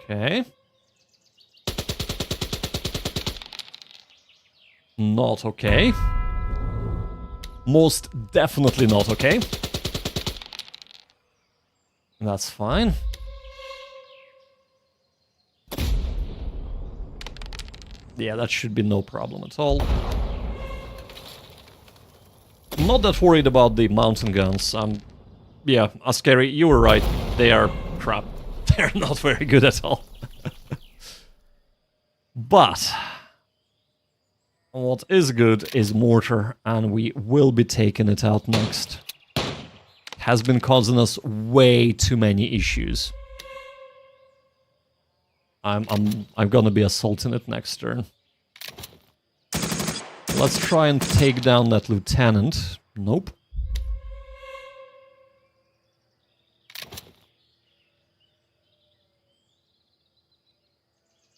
Okay. Not okay. Most definitely not okay. That's fine. Yeah, that should be no problem at all. I'm not that worried about the mountain guns. Yeah, Askeri, you were right. They are crap. They're not very good at all. But what is good is mortar, and we will be taking it out next. Has been causing us way too many issues. I'm gonna be assaulting it next turn. Let's try and take down that lieutenant. Nope.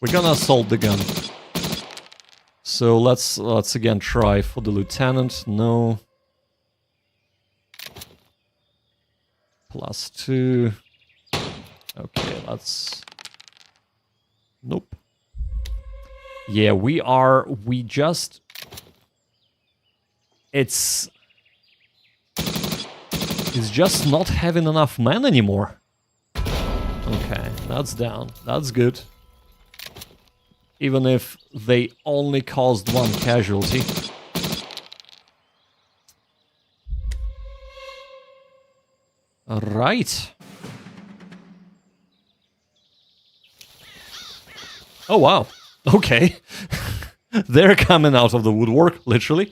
We're gonna assault the gun. So let's again try for the lieutenant. No. +2. Okay, let's... nope. Yeah, we just... It's just not having enough men anymore. Okay, that's down. That's good. Even if they only caused 1 casualty. Right. Oh, wow. Okay. They're coming out of the woodwork, literally.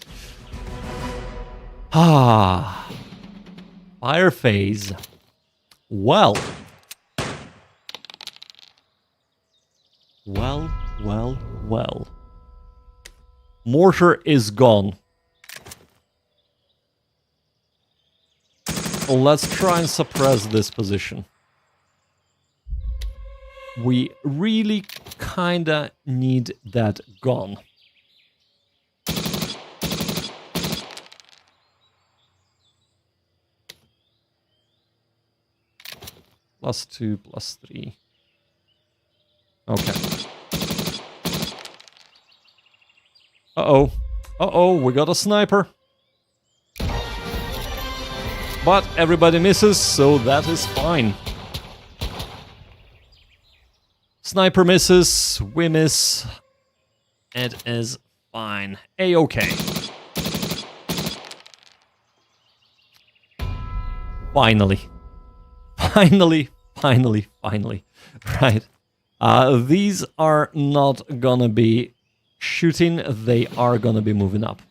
Ah. Fire phase. Well. Well. Mortar is gone. Let's try and suppress this position. We really kinda need that gone. +2, +3. Okay. Uh-oh. Uh-oh, we got a sniper. But everybody misses, so that is fine. Sniper misses, we miss. It is fine. A-okay. Finally. Finally. Right. These are not gonna be shooting, they are gonna be moving up.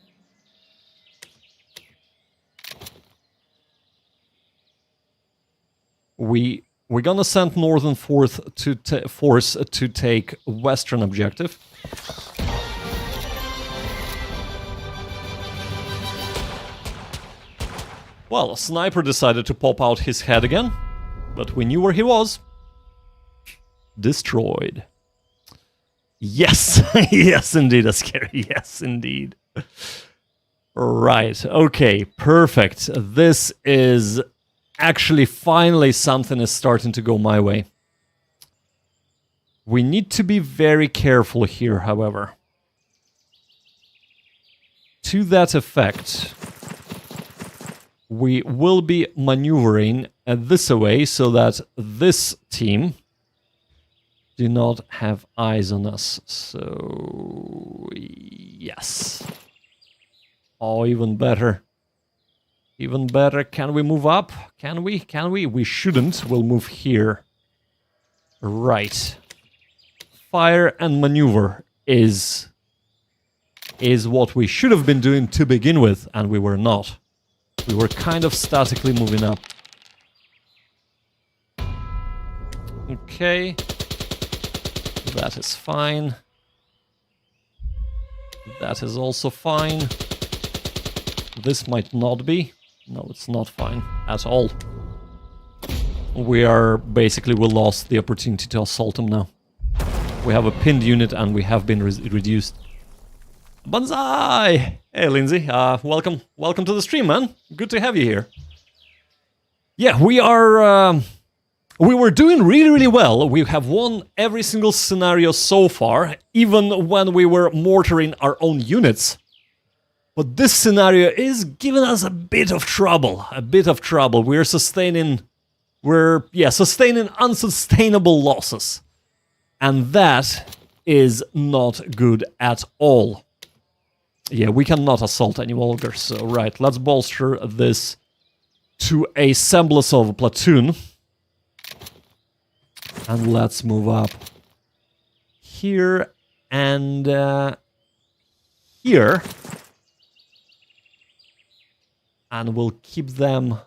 We're gonna send Northern Force to take Western objective. Well, Sniper decided to pop out his head again, but we knew where he was. Destroyed. Yes, yes indeed, Askeri, yes indeed. Right, okay, perfect. This is actually finally something is starting to go my way. We need to be very careful here, however. To that effect, we will be maneuvering this away so that this team do not have eyes on us. So, yes. Oh, even better. Even better. Can we move up? Can we? Can we? We shouldn't. We'll move here. Right. Fire and maneuver is what we should have been doing to begin with, and we were not. We were kind of statically moving up. Okay. That is fine. That is also fine. This might not be. No, it's not fine at all. We lost the opportunity to assault them now. We have a pinned unit and we have been reduced. Banzai! Hey, Lindsay. Welcome to the stream, man. Good to have you here. Yeah, we were doing really, really well. We have won every single scenario so far, even when we were mortaring our own units. But this scenario is giving us a bit of trouble. We're sustaining unsustainable losses. And that is not good at all. Yeah, we cannot assault any longer, so right, let's bolster this to a semblance of a platoon. And let's move up here and here. And we'll keep them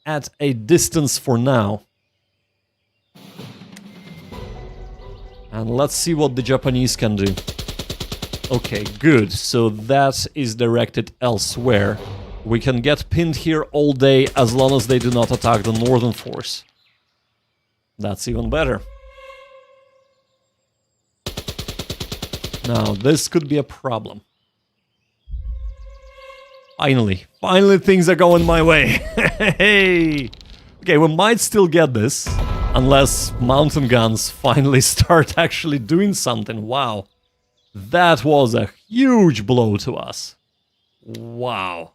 at a distance for now. And let's see what the Japanese can do. Okay, good. So that is directed elsewhere. We can get pinned here all day as long as they do not attack the northern force. That's even better. Now, this could be a problem. Finally things are going my way. Hey! Okay, we might still get this, unless mountain guns finally start actually doing something. Wow. That was a huge blow to us. Wow.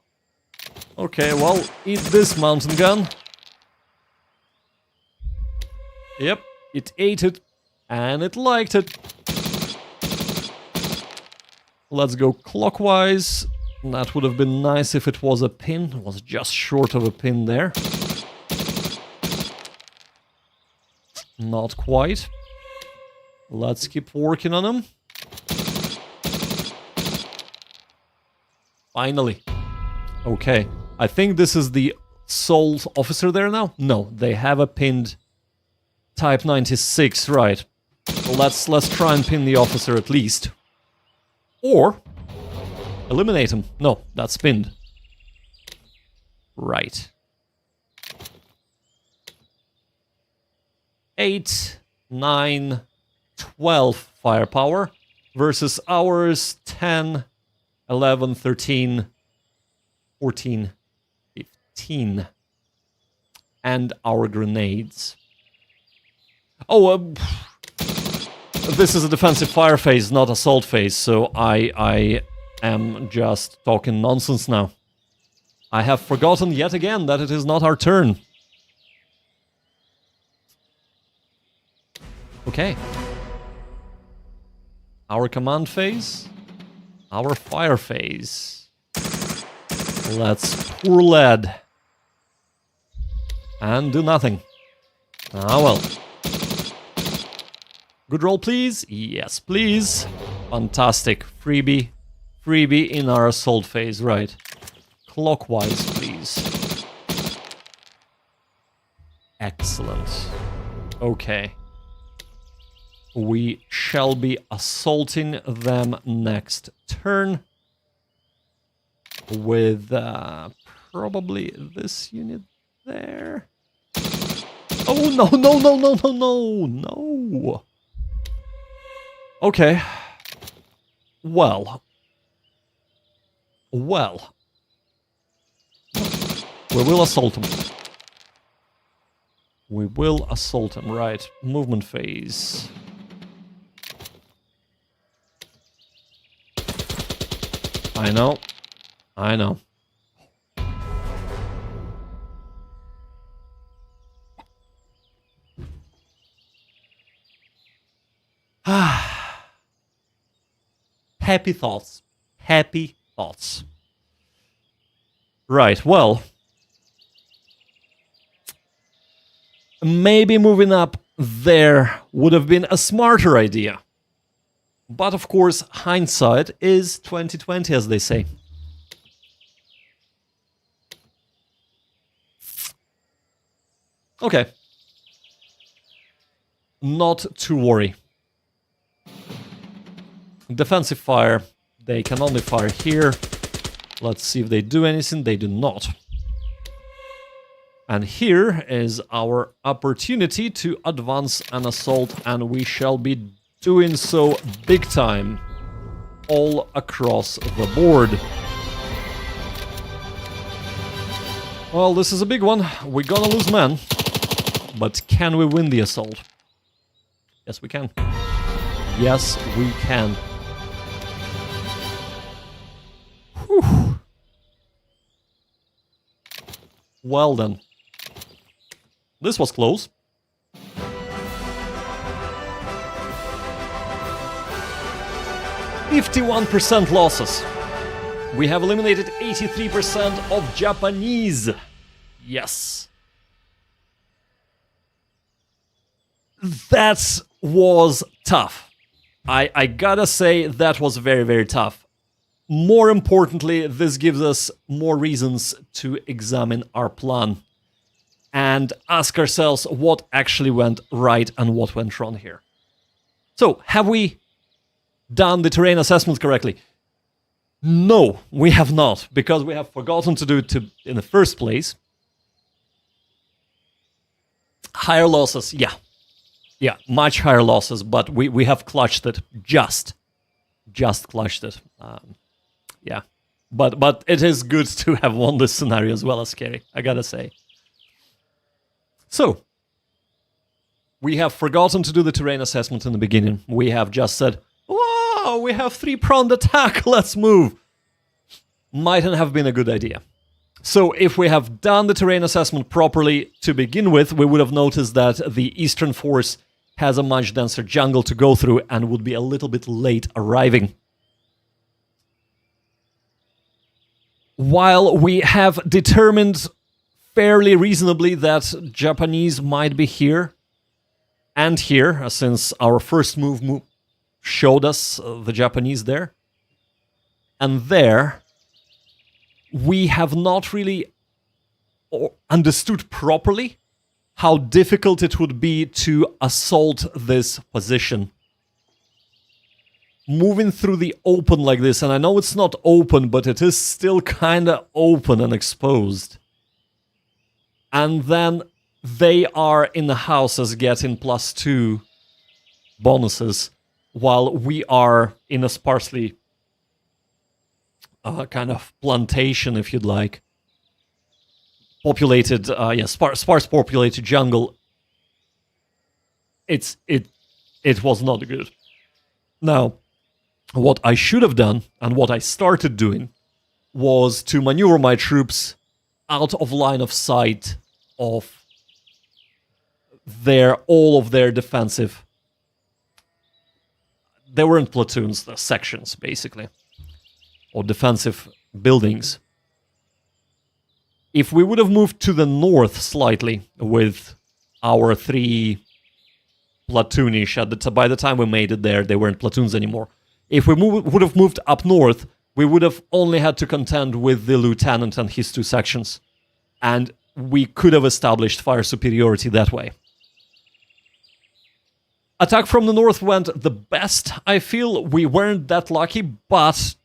Okay, well, eat this mountain gun. Yep, it ate it, and it liked it. Let's go clockwise. That would have been nice if it was a pin. It was just short of a pin there. Not quite. Let's keep working on them. Finally. Okay. I think this is the sole officer there now. No, they have a pinned Type 96, right. Let's try and pin the officer at least. Or eliminate him. No, that's pinned. Right. 8, 9, 12 firepower versus ours 10, 11, 13, 14, 15. And our grenades. Oh, this is a defensive fire phase, not assault phase, so I am just talking nonsense now. I have forgotten yet again that it is not our turn. Okay. Our command phase. Our fire phase. Let's pour lead. And do nothing. Ah well. Good roll, please. Yes, please. Fantastic. Freebie. Freebie in our assault phase, right. Clockwise, please. Excellent. Okay. We shall be assaulting them next turn. With probably this unit there. Oh, no, no, no, no, no, no, no. Okay. Well. Well. We will assault them. We will assault them, right. Movement phase. I know. I know. Happy thoughts. Happy thoughts. Right, well. Maybe moving up there would have been a smarter idea. But of course, hindsight is 20/20, as they say. Okay. Not to worry. Defensive fire. They can only fire here. Let's see if they do anything. They do not. And here is our opportunity to advance an assault, and we shall be doing so big time all across the board. Well, this is a big one. We're gonna lose men. But can we win the assault? Yes, we can. Yes, we can. Whew. Well then. This was close. %51 losses. We have eliminated 83% of Japanese. Yes. That was tough. I gotta say, that was very, very tough. More importantly, this gives us more reasons to examine our plan and ask ourselves what actually went right and what went wrong here. So, have we done the terrain assessment correctly? No, we have not, because we have forgotten to do it in the first place. Higher losses, yeah. Yeah, much higher losses, but we have clutched it. Just clutched it. Yeah, but it is good to have won this scenario as well as scary, I gotta say. So, we have forgotten to do the terrain assessment in the beginning. We have just said, "Whoa, we have 3-pronged attack, let's move." Mightn't have been a good idea. So if we have done the terrain assessment properly to begin with, we would have noticed that the Eastern Force has a much denser jungle to go through and would be a little bit late arriving. While we have determined fairly reasonably that Japanese might be here and here, since our first move showed us the Japanese there, and there, we have not really understood properly how difficult it would be to assault this position. Moving through the open like this, and I know it's not open, but it is still kind of open and exposed. And then they are in the houses getting +2 bonuses, while we are in a sparsely kind of plantation, if you'd like. Populated, sparse populated jungle. It was not good. Now, what I should have done, and what I started doing, was to maneuver my troops out of line of sight of all of their defensive. They weren't platoons, they're sections, basically. Or defensive buildings. If we would have moved to the north slightly with our 3 platoonish, by the time we made it there, they weren't platoons anymore. If we would have moved up north, we would have only had to contend with the lieutenant and his 2 sections. And we could have established fire superiority that way. Attack from the north went the best, I feel. We weren't that lucky, but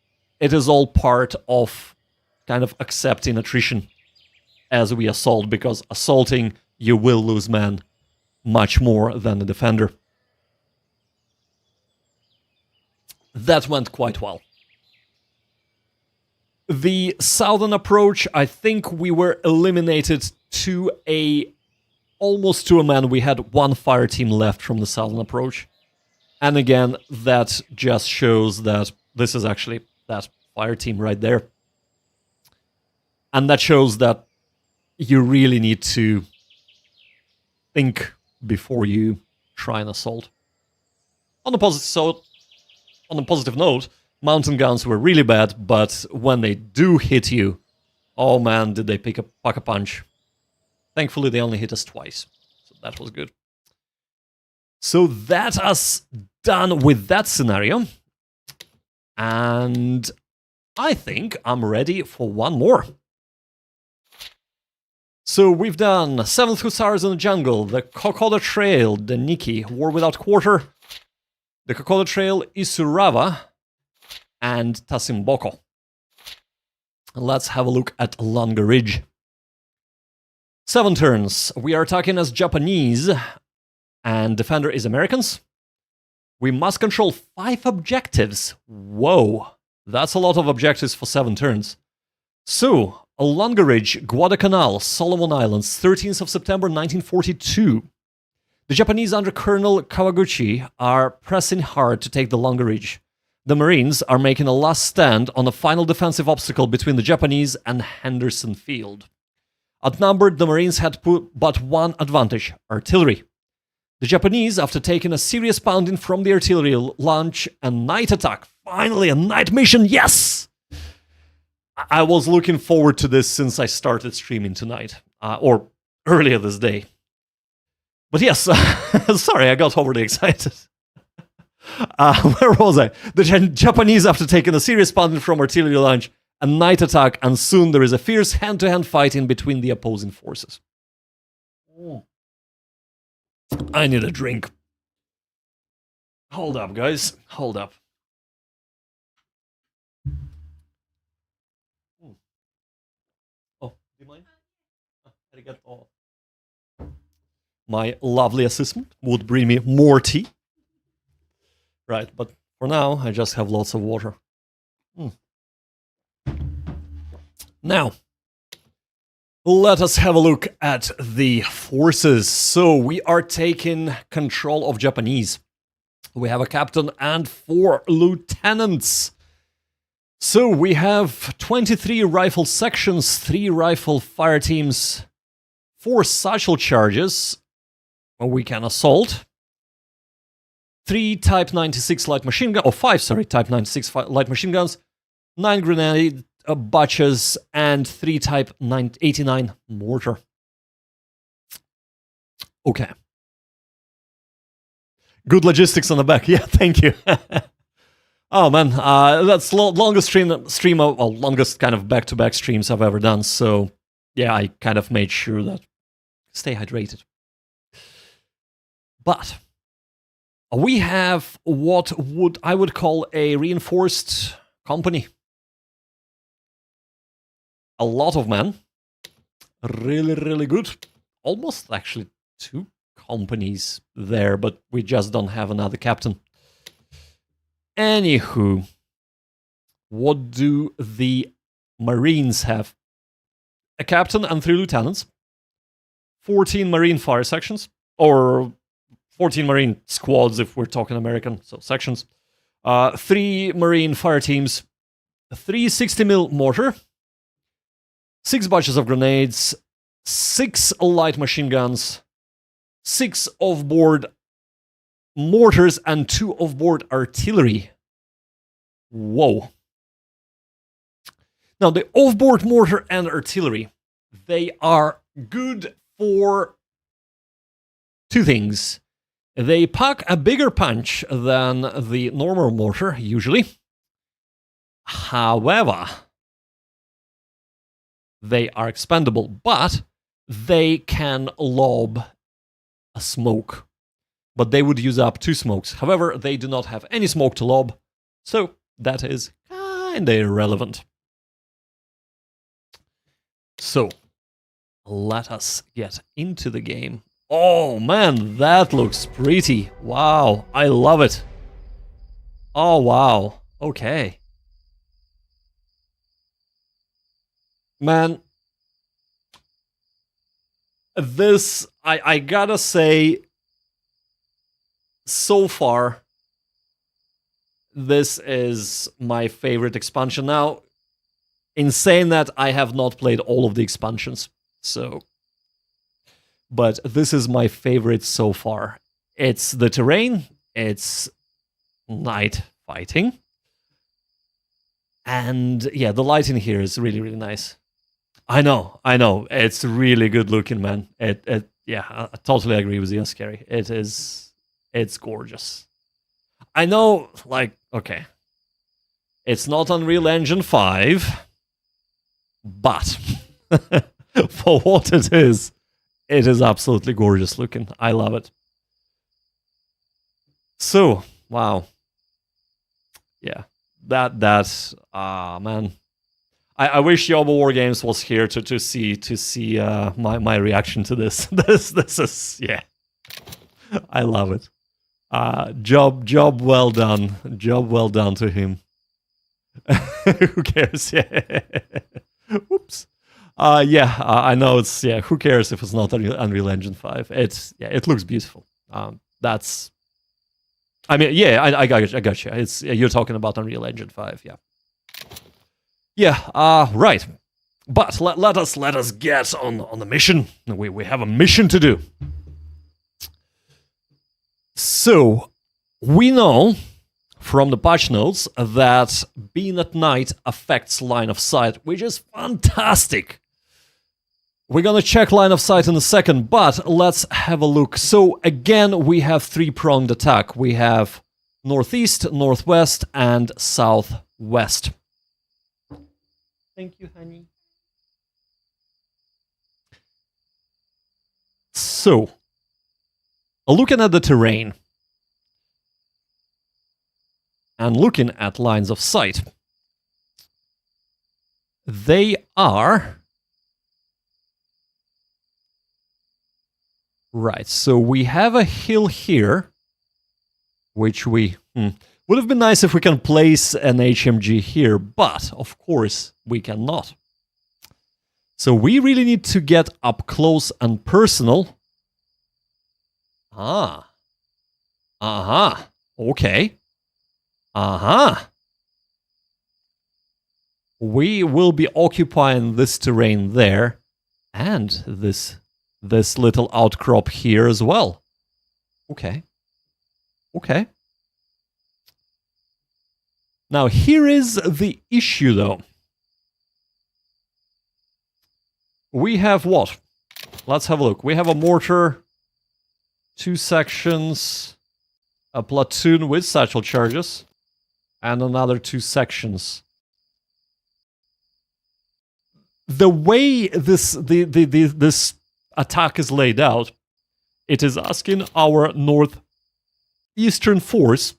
it is all part of kind of accepting attrition as we assault, because assaulting, you will lose men much more than the defender. That went quite well. The southern approach, I think we were eliminated to almost to a man. We had 1 fire team left from the southern approach. And again, that just shows that this is actually that fire team right there. And that shows that you really need to think before you try and assault. On the positive note, mountain guns were really bad, but when they do hit you, oh man, did they pack a punch. Thankfully, they only hit us twice, so that was good. So that us done with that scenario, and I think I'm ready for one more. So we've done 7th Hussars in the Jungle, the Kokoda Trail, the Nikki, War Without Quarter, the Kokoda Trail, Isurava, and Tasimboko. Let's have a look at Lunga Ridge. 7 turns. We are attacking as Japanese, and defender is Americans. We must control 5 objectives. Whoa, that's a lot of objectives for 7 turns. So, Lunga Ridge, Guadalcanal, Solomon Islands, 13th of September 1942. The Japanese under Colonel Kawaguchi are pressing hard to take the Lunga Ridge. The Marines are making a last stand on a final defensive obstacle between the Japanese and Henderson Field. Outnumbered, the Marines had but one advantage: artillery. The Japanese, after taking a serious pounding from the artillery, launch a night attack. Finally, a night mission, yes! I was looking forward to this since I started streaming tonight, or earlier this day. But yes, sorry, I got overly excited. Where was I? The Japanese, after taking a serious pounding from artillery launch, a night attack, and soon there is a fierce hand-to-hand fighting between the opposing forces. I need a drink. Hold up, guys. Hold up. Oh, do you mind? Arigato. My lovely assistant would bring me more tea. Right, but for now, I just have lots of water. Now, let us have a look at the forces. So, we are taking control of Japanese. We have a captain and 4 lieutenants. So, we have 23 rifle sections, 3 rifle fire teams, 4 satchel charges, where we can assault, 3 Type 96 light machine guns, 5, Type 96 light machine guns, 9 grenade batches, and 3 Type 89 mortar. Okay. Good logistics on the back. Yeah, thank you. Oh man, that's longest longest kind of back-to-back streams I've ever done. So yeah, I kind of made sure that stay hydrated. But we have what I would call a reinforced company. A lot of men. Really, really good. Almost actually 2 companies there, but we just don't have another captain. Anywho, what do the Marines have? A captain and 3 lieutenants. 14 Marine fire sections, or 14 Marine squads if we're talking American, so sections. 3 Marine fire teams, 3 60mm mortar, 6 batches of grenades, 6 light machine guns, 6 off-board mortars, and 2 off-board artillery. Whoa. Now, the off-board mortar and artillery, they are good for 2 things. They pack a bigger punch than the normal mortar, usually. However, they are expendable, but they can lob a smoke. But they would use up 2 smokes. However, they do not have any smoke to lob, so that is kinda irrelevant. So, let us get into the game. Oh man, that looks pretty. Wow, I love it. Oh wow, okay. Man, this, I gotta say, so far, this is my favorite expansion. Now, in saying that, I have not played all of the expansions, so... But this is my favorite so far. It's the terrain, it's night fighting, and yeah, the lighting here is really, really nice. I know, it's really good looking, man. Yeah, I totally agree with you, Scary. It's gorgeous. I know, like, okay, it's not Unreal Engine 5, but for what it is absolutely gorgeous looking. I love it. So, wow. Yeah, that's man. I wish Yobo Wargames was here to see my reaction to this. This is, yeah. I love it. Job well done. Job well done to him. Who cares? Yeah. Oops. I know it's, yeah, who cares if it's not Unreal Engine 5? It looks beautiful. That's, I mean, yeah, I got you. It's, you're talking about Unreal Engine 5, yeah. Yeah, right. But let us get on the mission. We have a mission to do. So, we know from the patch notes that being at night affects line of sight, which is fantastic. We're gonna check line of sight in a second, but let's have a look. So again, we have 3-pronged attack. We have northeast, northwest, and southwest. Thank you, honey. So, looking at the terrain and looking at lines of sight, they are... Right, so we have a hill here, which we... Would have been nice if we can place an HMG here, but of course we cannot. So we really need to get up close and personal. Okay. We will be occupying this terrain there, and this little outcrop here as well. Okay. Now, here is the issue, though. We have what? Let's have a look. We have a mortar, 2 sections, a platoon with satchel charges, and another 2 sections. The way this attack is laid out, it is asking our northeastern force,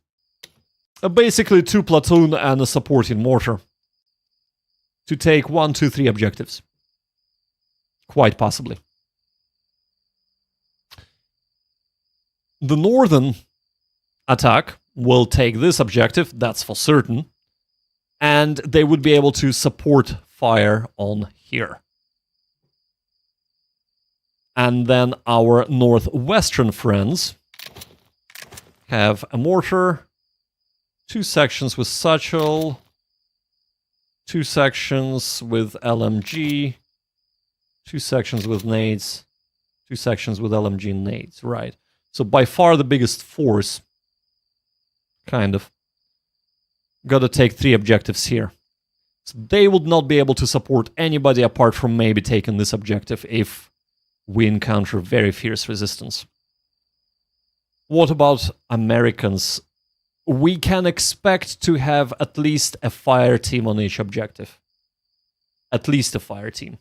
basically 2 platoon and a supporting mortar, to take 1, 2, 3 objectives. Quite possibly. The northern attack will take this objective, that's for certain, and they would be able to support fire on here. And then our northwestern friends have a mortar, 2 sections with satchel, 2 sections with LMG, 2 sections with nades, 2 sections with LMG and nades, right. So by far the biggest force, kind of. Gotta take 3 objectives here. So they would not be able to support anybody apart from maybe taking this objective if we encounter very fierce resistance. What about Americans? We can expect to have at least a fire team on each objective. At least a fire team.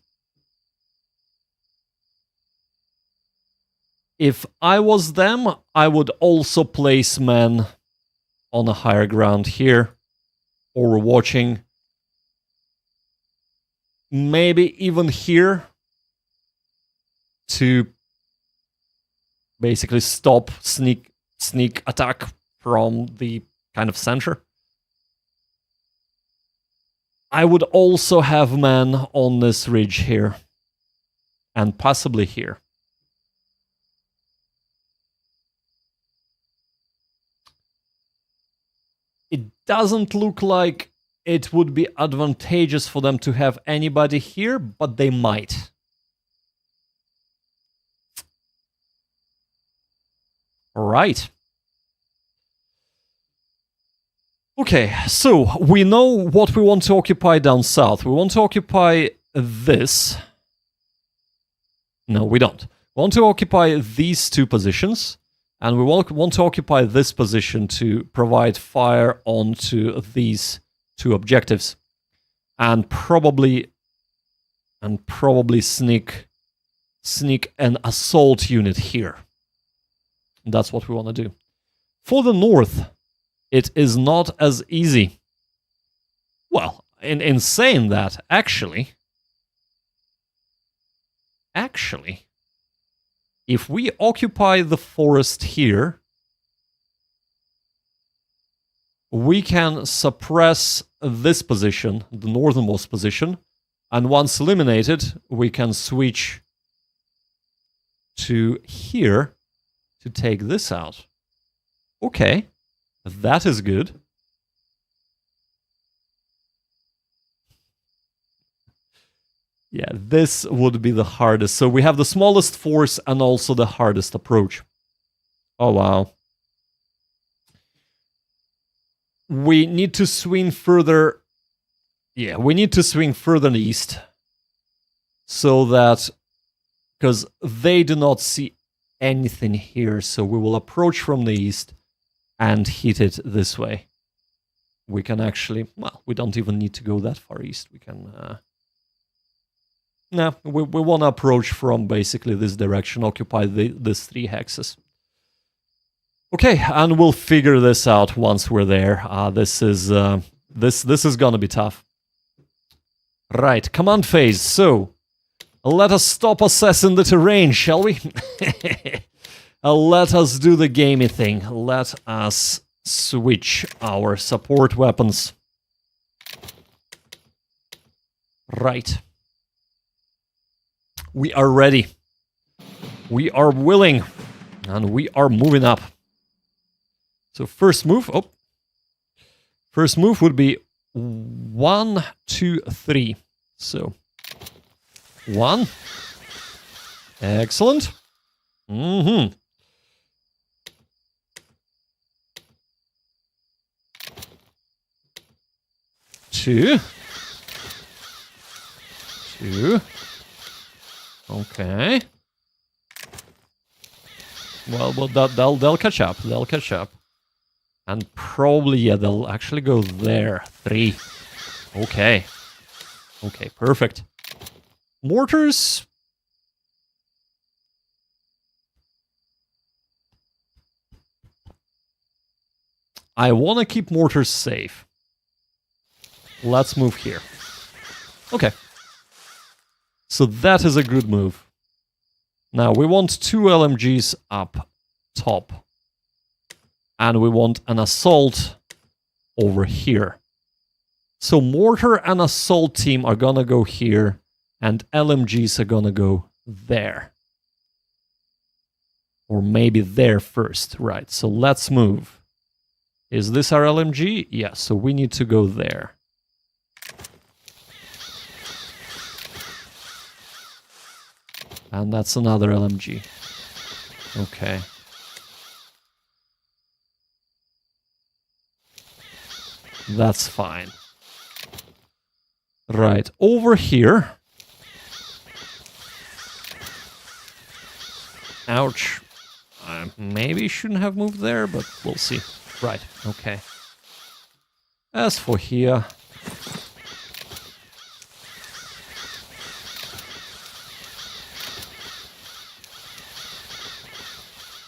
If I was them, I would also place men on a higher ground here. Overwatching. Maybe even here. To basically stop sneak attack from the kind of center. I would also have men on this ridge here. And possibly here. It doesn't look like it would be advantageous for them to have anybody here, but they might. Right. Okay, so we know what we want to occupy down south. We want to occupy this. No, we don't. We want to occupy these two positions. And we want to occupy this position to provide fire onto these two objectives. And probably sneak an assault unit here. That's what we want to do. For the north, it is not as easy. Well, in saying that, actually, if we occupy the forest here, we can suppress this position, the northernmost position, and once eliminated, we can switch to here to take this out. Okay, that is good. Yeah, this would be the hardest. So we have the smallest force and also the hardest approach. Oh, wow. We need to swing further. Yeah, we need to swing further east. So that, because they do not see anything here. So we will approach from the east and hit it this way. We can actually, well, we don't even need to go that far east. We can... No, we want to approach from basically this direction, occupy these 3 hexes. Okay, and we'll figure this out once we're there. This is gonna be tough. Right, command phase. So, let us stop assessing the terrain, shall we? Let us do the gamey thing. Let us switch our support weapons. Right. We are ready. We are willing. And we are moving up. So first move. Oh. First move would be 1, 2, 3. So 1. Excellent. 2. 2. Okay. Well, they'll catch up. They'll catch up. And probably, yeah, they'll actually go there. 3. Okay. Okay, perfect. Mortars. I want to keep mortars safe. Let's move here. Okay. So that is a good move. Now we want 2 LMGs up top. And we want an assault over here. So mortar and assault team are gonna go here. And LMGs are gonna go there. Or maybe there first. Right, so let's move. Is this our LMG? Yeah, so we need to go there. And that's another LMG. Okay. That's fine. Right, over here. Ouch. Maybe shouldn't have moved there, but we'll see. Right, okay. As for here...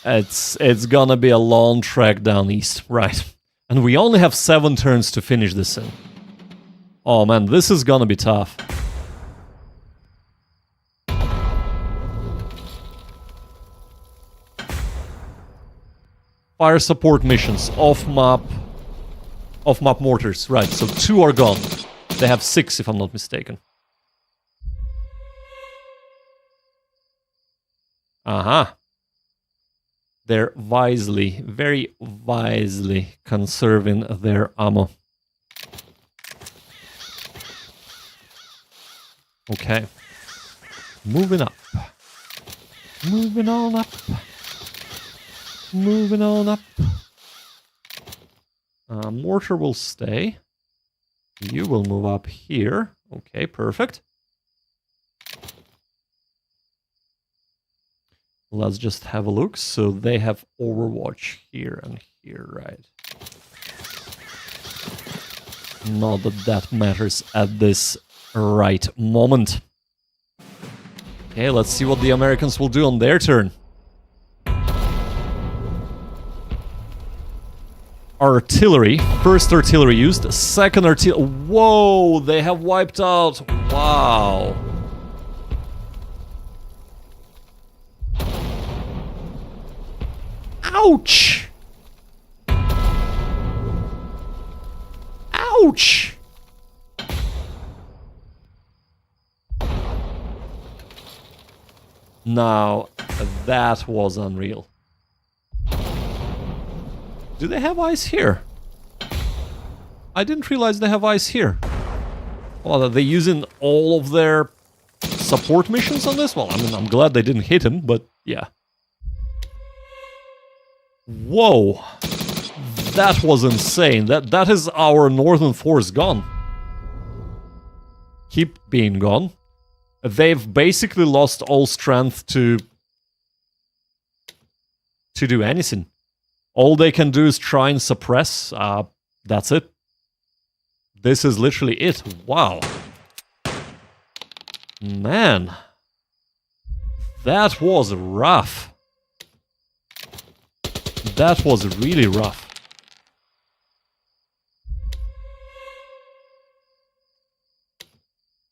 It's gonna be a long trek down east, right. And we only have 7 turns to finish this in. Oh man, this is gonna be tough. Fire support missions, off-map mortars, right, so 2 are gone. They have 6 if I'm not mistaken. Aha. They're wisely, very wisely conserving their ammo. Okay. Moving up. Moving on up. Moving on up. Mortar will stay. You will move up here. Okay, perfect. Let's just have a look. So they have Overwatch here and here, right? Not that that matters at this right moment. Okay, let's see what the Americans will do on their turn. Artillery. First artillery used. Second artillery. Whoa, they have wiped out. Wow. Ouch! Ouch! Now, that was unreal. Do they have ice here? I didn't realize they have ice here. Well, are they using all of their support missions on this? Well, I mean, I'm glad they didn't hit him, but yeah. Whoa, that was insane. That is our northern force gone. Keep being gone. They've basically lost all strength to do anything. All they can do is try and suppress. That's it. This is literally it. Wow. Man. That was rough. That was really rough.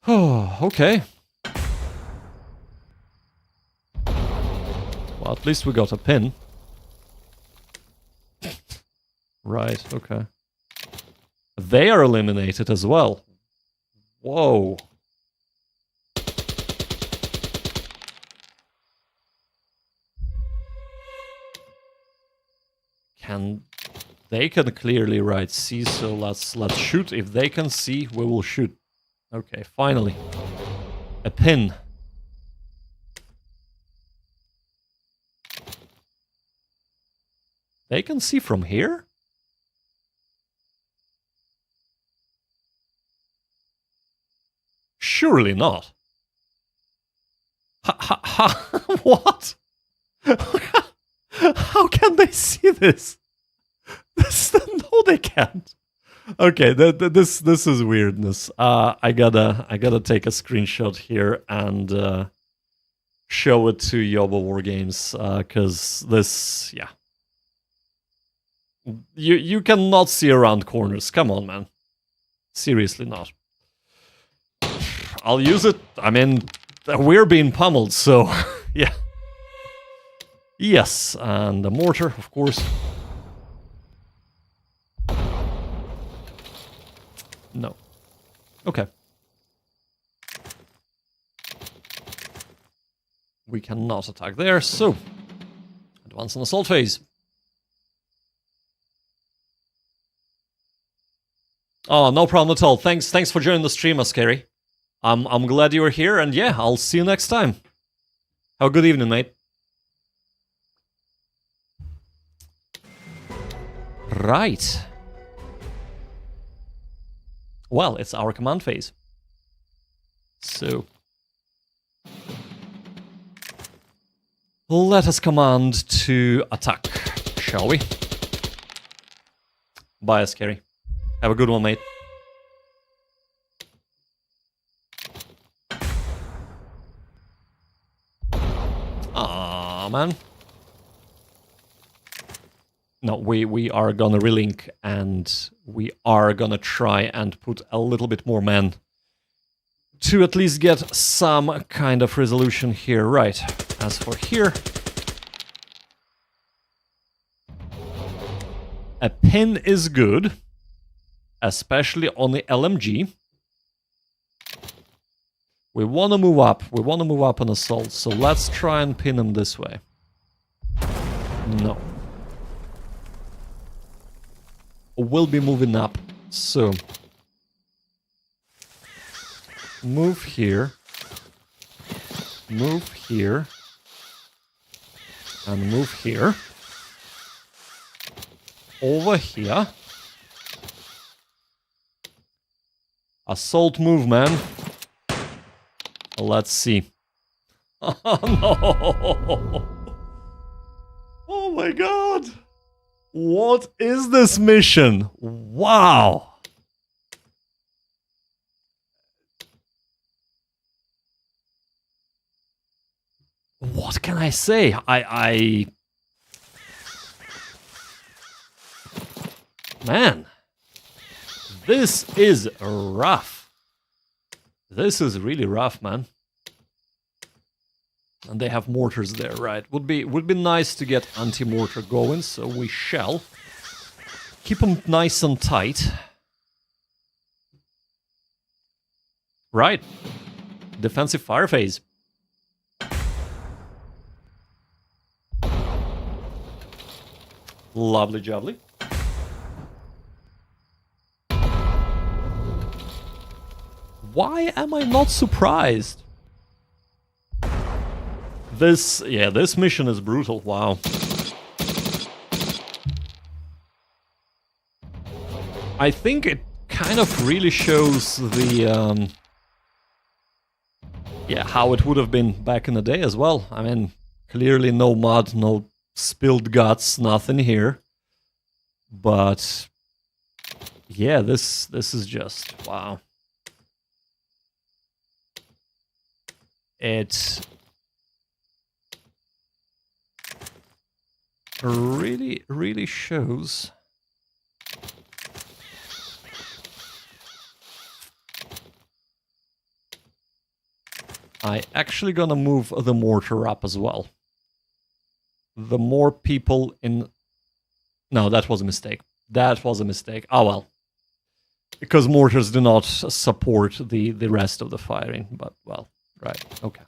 Oh, okay. Well, at least we got a pin. Right, okay. They are eliminated as well. Whoa. They can clearly right see, so let's shoot. If they can see, we will shoot. Okay, finally. A pin. They can see from here? Surely not. What? How can they see this? No, they can't. Okay, this is weirdness. I gotta take a screenshot here and show it to Yoba Wargames, because this, yeah. You cannot see around corners. Come on, man. Seriously not. I'll use it. I mean, we're being pummeled, so yeah. Yes, and the mortar, of course. No. Okay. We cannot attack there, so advance an assault phase. Oh, no problem at all. Thanks for joining the stream, Askeri. I'm glad you were here, and yeah, I'll see you next time. Have a good evening, mate. Right. Well, it's our command phase. So. Let us command to attack, shall we? Bye, Scary. Have a good one, mate. Ah, man. No, we are gonna relink, and we are gonna try and put a little bit more men to at least get some kind of resolution here. Right, as for here, a pin is good, especially on the LMG. We want to move up. We want to move up on assault, so let's try and pin him this way. No. We'll be moving up, so move here, and move here. Over here. Assault move, man. Let's see. Oh no! Oh my god! What is this mission? Wow! What can I say? Man, this is rough. This is really rough, man. And they have mortars there, right? Would be nice to get anti-mortar going, so we shall. Keep them nice and tight. Right. Defensive fire phase. Lovely jubbly. Why am I not surprised? This mission is brutal, wow. I think it kind of really shows the, how it would have been back in the day as well. I mean, clearly no mud, no spilled guts, nothing here. But, yeah, this is just, wow. It really shows. I actually gonna move the mortar up as well. The more people in... No, that was a mistake. That was a mistake. Oh well. Because mortars do not support the rest of the firing, but well, right, okay.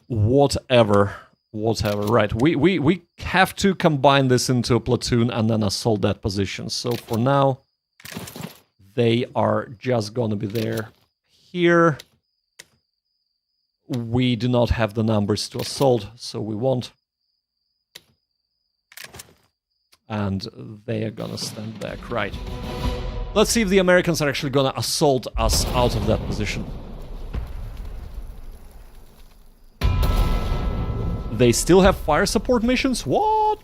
Whatever. Right, we have to combine this into a platoon and then assault that position. So for now, they are just gonna be there. Here, we do not have the numbers to assault, so we won't. And they are gonna stand back, right. Let's see if the Americans are actually gonna assault us out of that position. They still have fire support missions? What?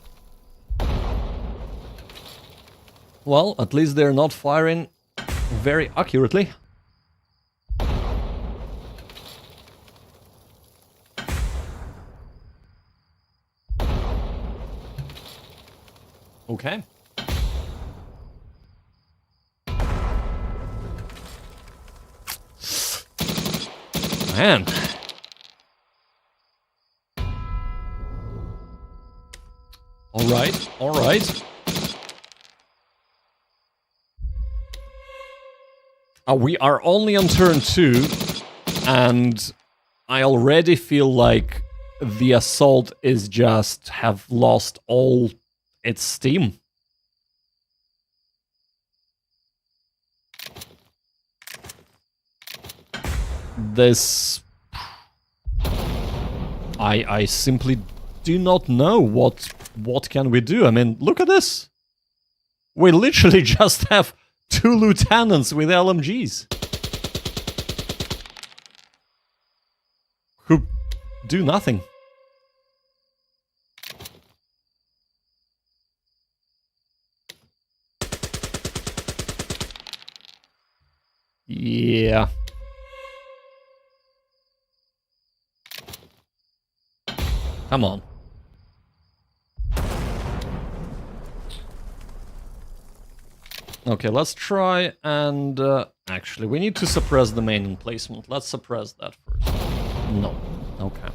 Well, at least they're not firing very accurately. Okay. Man. All right. We are only on turn 2, and I already feel like the assault is just have lost all its steam. This... I simply do not know what can we do. I mean, look at this. We literally just have 2 lieutenants with LMGs. Who do nothing. Come on. Okay, let's try and... actually, we need to suppress the main emplacement. Let's suppress that first. No. Okay.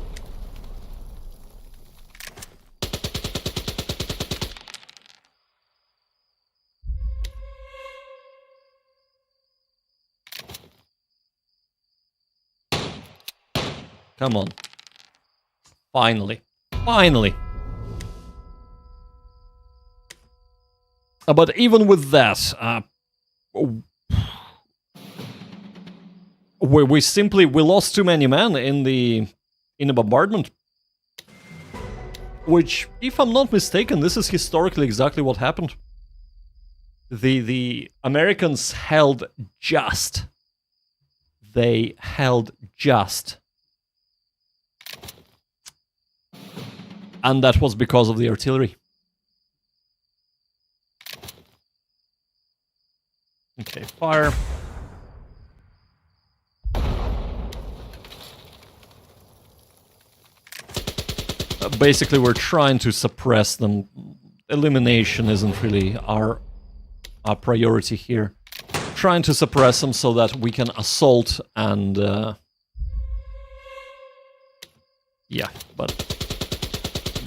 Come on. Finally. Finally. But even with that, we lost too many men in the bombardment. Which, if I'm not mistaken, this is historically exactly what happened. The Americans held just. They held just. And that was because of the artillery. Okay, fire. Basically, we're trying to suppress them. Elimination isn't really our priority here. Trying to suppress them so that we can assault and... yeah, but...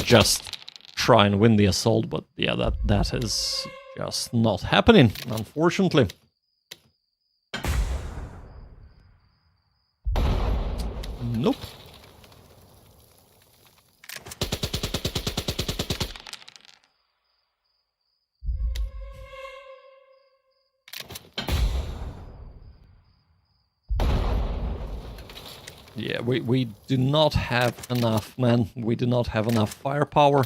just try and win the assault, but yeah, that is just not happening, unfortunately. Nope. Yeah, we do not have enough, man. We do not have enough firepower.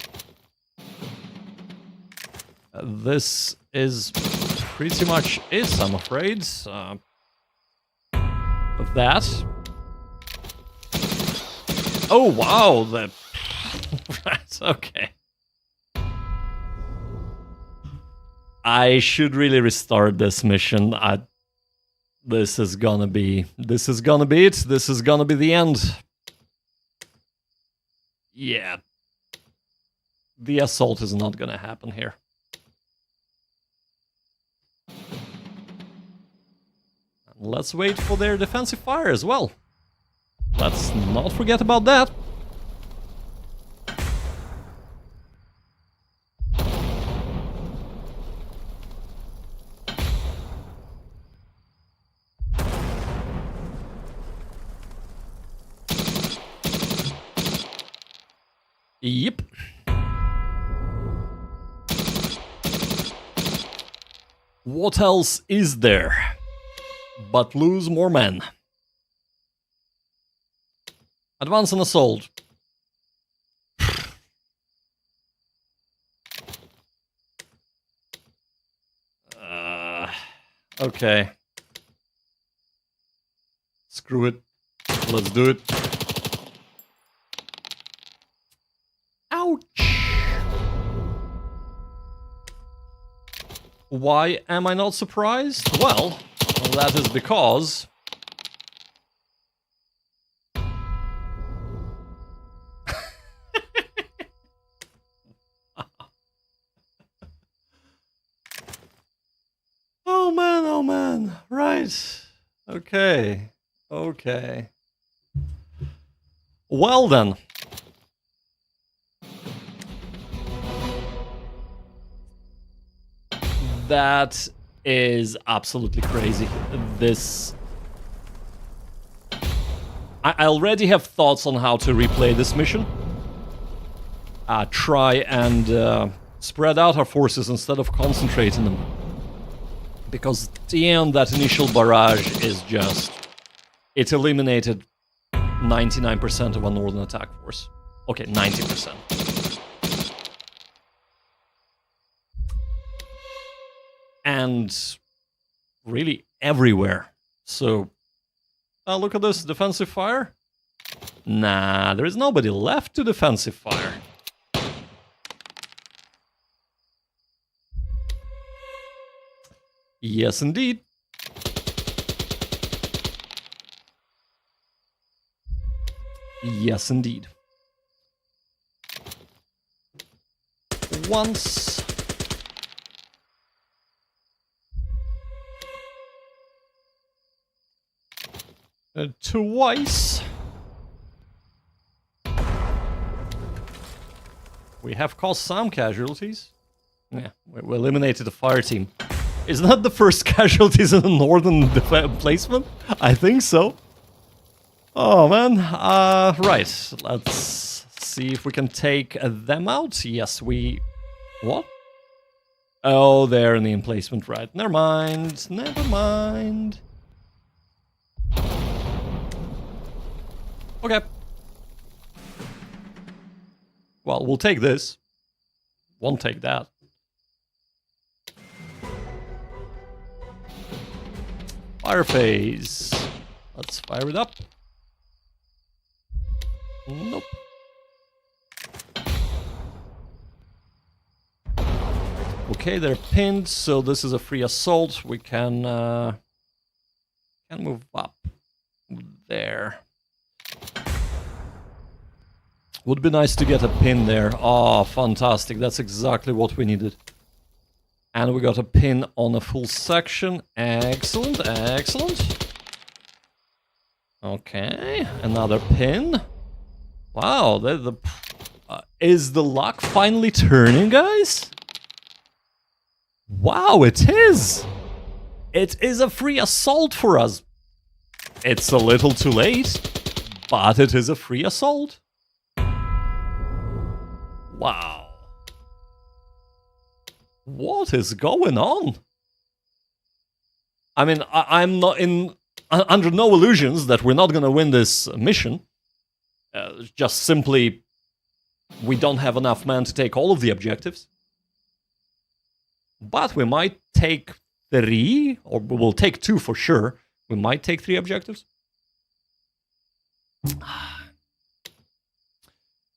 This is pretty much it, I'm afraid. That. Oh, wow. That. Right, okay. I should really restart this mission. This is gonna be it. This is gonna be the end. Yeah. The assault is not gonna happen here. Let's wait for their defensive fire as well. Let's not forget about that. Yep. What else is there but lose more men? Advance and assault. Okay. Screw it. Let's do it. Ouch! Why am I not surprised? Well, that is because... Oh man, right. Okay, okay. Well then. That is absolutely crazy. This... I already have thoughts on how to replay this mission. Try and spread out our forces instead of concentrating them. Because damn, that initial barrage is just... It eliminated 99% of our northern attack force. Okay, 90%. And really everywhere. So, look at this defensive fire. Nah, there is nobody left to defensive fire. Yes, indeed. Yes, indeed. once. Twice. We have caused some casualties. Yeah, we eliminated the fire team. Is that the first casualties in the northern emplacement? I think so. Oh man, right, let's see if we can take them out. Yes, we... What? Oh, they're in the emplacement, right. Never mind, never mind. Okay. Well, we'll take this. Won't take that. Fire phase. Let's fire it up. Nope. Okay, they're pinned, so this is a free assault. We can move up there. Would be nice to get a pin there. Oh, fantastic. That's exactly what we needed. And we got a pin on a full section. Excellent, excellent. Okay, another pin. Wow, is the luck finally turning, guys? Wow, it is! It is a free assault for us. It's a little too late, but it is a free assault. Wow. What is going on? I mean, I'm not under no illusions that we're not gonna win this mission. Just simply, we don't have enough men to take all of the objectives. But we might take 3, or we'll take 2 for sure. We might take 3 objectives.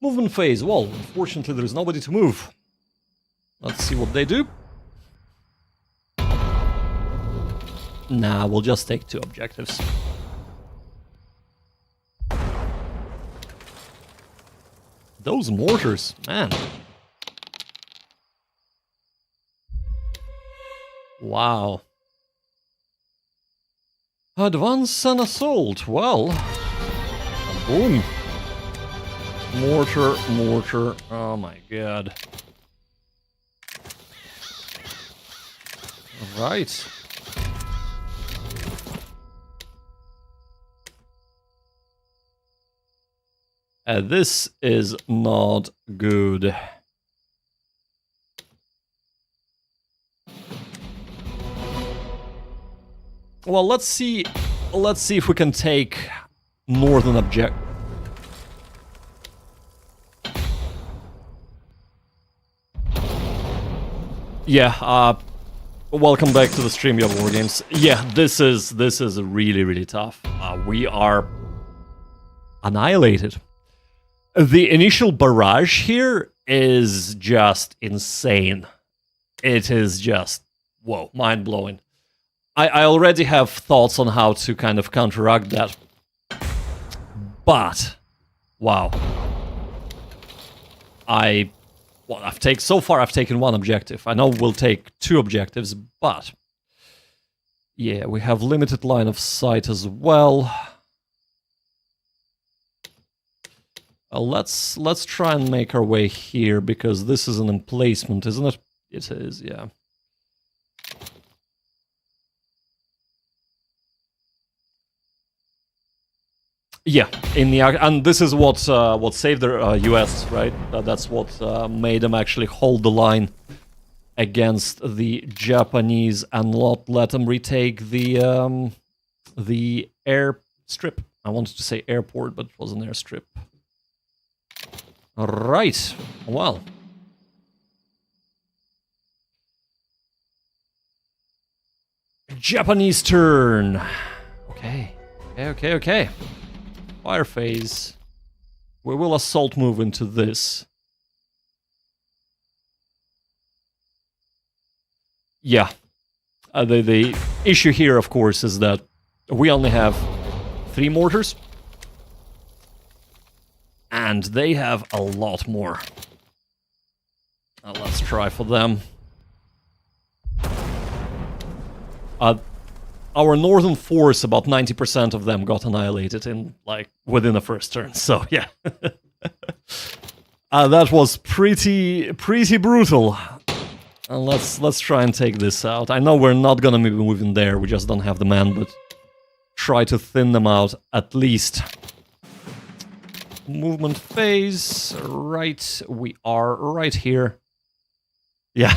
Movement phase. Well, unfortunately, there is nobody to move. Let's see what they do. Nah, we'll just take 2 objectives. Those mortars, man. Wow. Advance and assault. Well, boom. Mortar, mortar. Oh my god. Right. This is not good. Well, let's see if we can take northern object. Yeah, welcome back to the stream of wargames. Yeah, this is really tough. We are annihilated. The initial barrage here is just insane. It is just, whoa, mind-blowing. I already have thoughts on how to kind of counteract that. But, wow. So far I've taken 1 objective. I know we'll take 2 objectives, but... yeah, we have limited line of sight as well. Let's try and make our way here, because this is an emplacement, isn't it? It is, yeah. Yeah, and this is what saved the US, right? That's what made them actually hold the line against the Japanese and not let them retake the airstrip. I wanted to say airport, but it was an airstrip. Right. Well. Japanese turn. Okay. Okay. Fire phase. We will assault move into this. Yeah. The issue here, of course, is that we only have 3 mortars. And they have a lot more. Let's try for them. Our northern force, about 90% of them got annihilated in, like, within the first turn, so yeah. That was pretty brutal. Let's try and take this out. I know we're not gonna be moving there, we just don't have the man, but try to thin them out at least. Movement phase, right, we are right here. Yeah.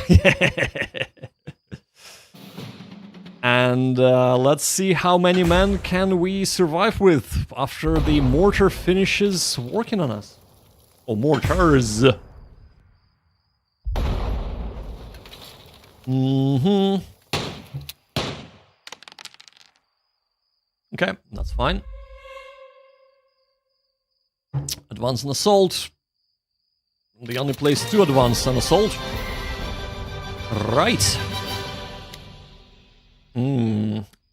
And let's see how many men can we survive with after the mortar finishes working on us. Oh, mortars. Okay, that's fine. Advance and assault. The only place to advance and assault. Right.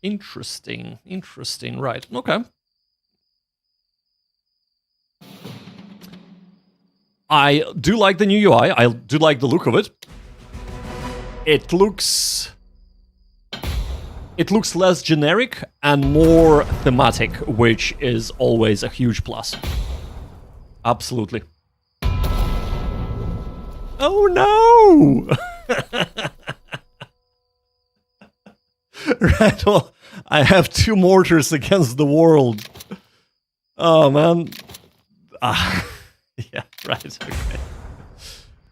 Interesting. Right, okay. I do like the new UI. I do like the look of it. It looks less generic and more thematic, which is always a huge plus. Absolutely. Oh no! Right, well, I have 2 mortars against the world. Oh, man. Yeah, right, okay.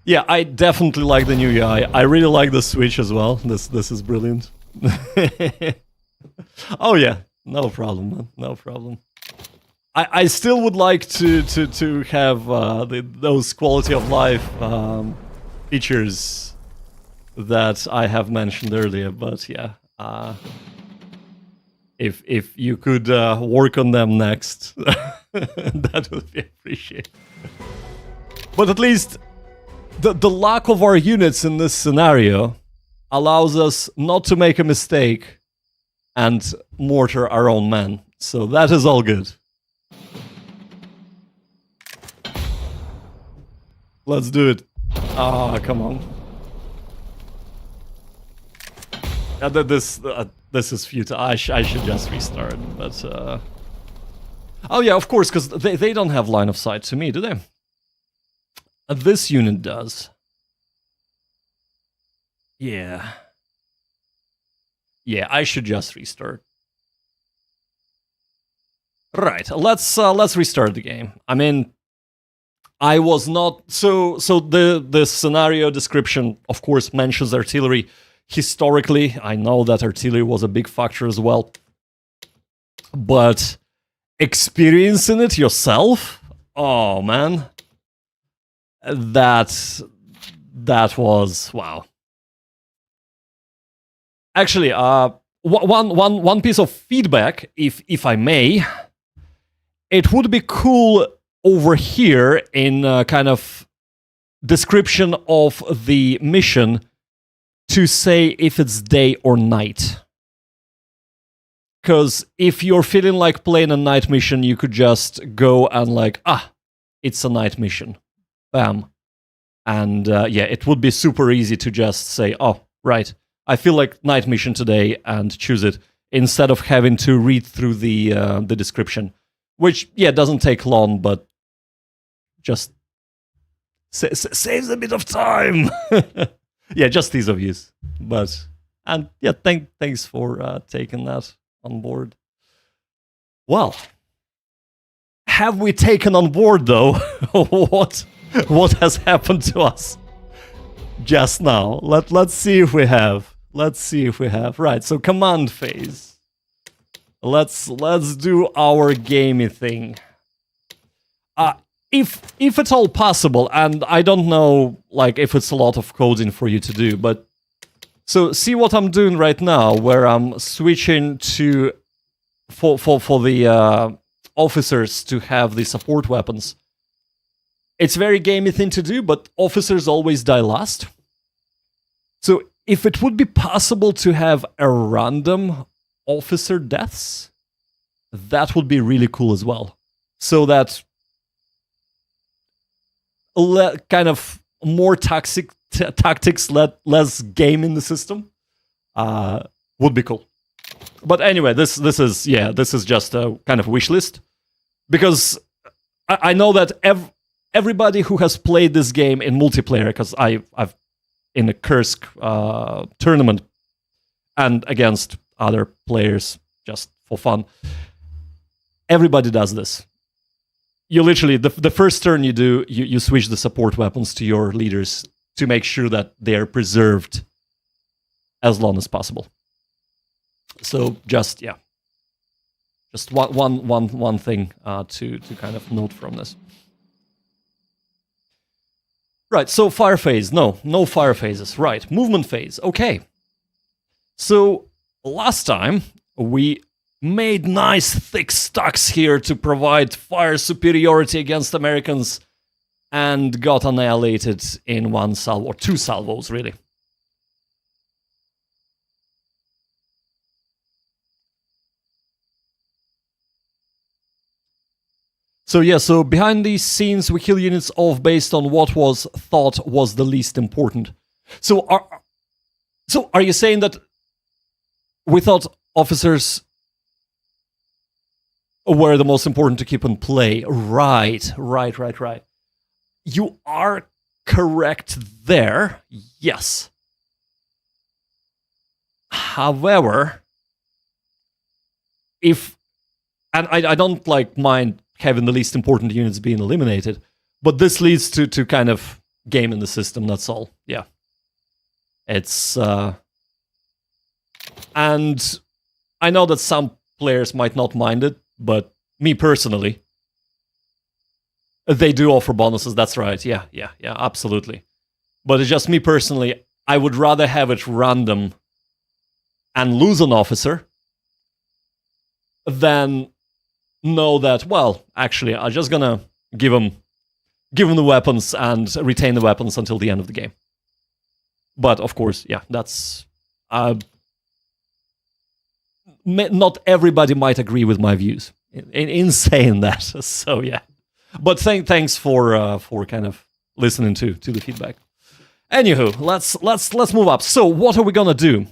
Yeah, I definitely like the new UI. I really like the switch as well. This is brilliant. Oh yeah, no problem, man. No problem. I still would like to have those quality of life features that I have mentioned earlier, but yeah. If you could work on them next, that would be appreciated. But at least the lack of our units in this scenario allows us not to make a mistake and mortar our own men. So that is all good. Let's do it. Ah, come on. This is futile. I should just restart, but oh yeah, of course, because they don't have line of sight to me, do they? This unit does. Yeah. Yeah, I should just restart. Right, let's restart the game. I mean, I was not so the scenario description, of course, mentions artillery. Historically, I know that artillery was a big factor as well, but experiencing it yourself, oh man, that was wow. Actually, one piece of feedback, if I may, it would be cool over here in kind of description of the mission to say if it's day or night. Because if you're feeling like playing a night mission, you could just go and like, it's a night mission. Bam. And yeah, it would be super easy to just say, oh, right, I feel like night mission today and choose it, instead of having to read through the description. Which, yeah, doesn't take long, but just saves a bit of time. Yeah, just ease of use. But, and yeah, thanks for taking that on board. Well, have we taken on board, though, what has happened to us just now? Let's see if we have. Let's see if we have. Right, so command phase. Let's do our gamey thing. If at all possible, and I don't know, like, if it's a lot of coding for you to do, but so see what I'm doing right now, where I'm switching to for the officers to have the support weapons. It's a very gamey thing to do, but officers always die last. So if it would be possible to have a random officer deaths, that would be really cool as well. So that kind of more tactics, less game in the system would be cool. But anyway, this is just a kind of wish list, because I know that everybody who has played this game in multiplayer, because I've in a Kursk tournament and against other players just for fun, everybody does this. You literally, the first turn you do, you switch the support weapons to your leaders to make sure that they are preserved as long as possible. So just one thing to kind of note from this. Right, so fire phase. No fire phases. Right, movement phase. Okay. So last time we made nice thick stacks here to provide fire superiority against Americans and got annihilated in one salvo, or two salvos, really. So yeah, so behind these scenes, we kill units off based on what was thought was the least important. So are you saying that we thought officers were the most important to keep in play? Right. You are correct there, yes. However, and I don't mind having the least important units being eliminated, but this leads to kind of game in the system, that's all. Yeah. It's and I know that some players might not mind it, but me personally, they do offer bonuses, that's right. Yeah, absolutely. But it's just me personally, I would rather have it random and lose an officer than know that, well, actually, I'm just gonna give him the weapons and retain the weapons until the end of the game. But of course, yeah, that's not everybody might agree with my views in saying that. So yeah, but thanks for kind of listening to the feedback. Anywho, let's move up. So what are we gonna do?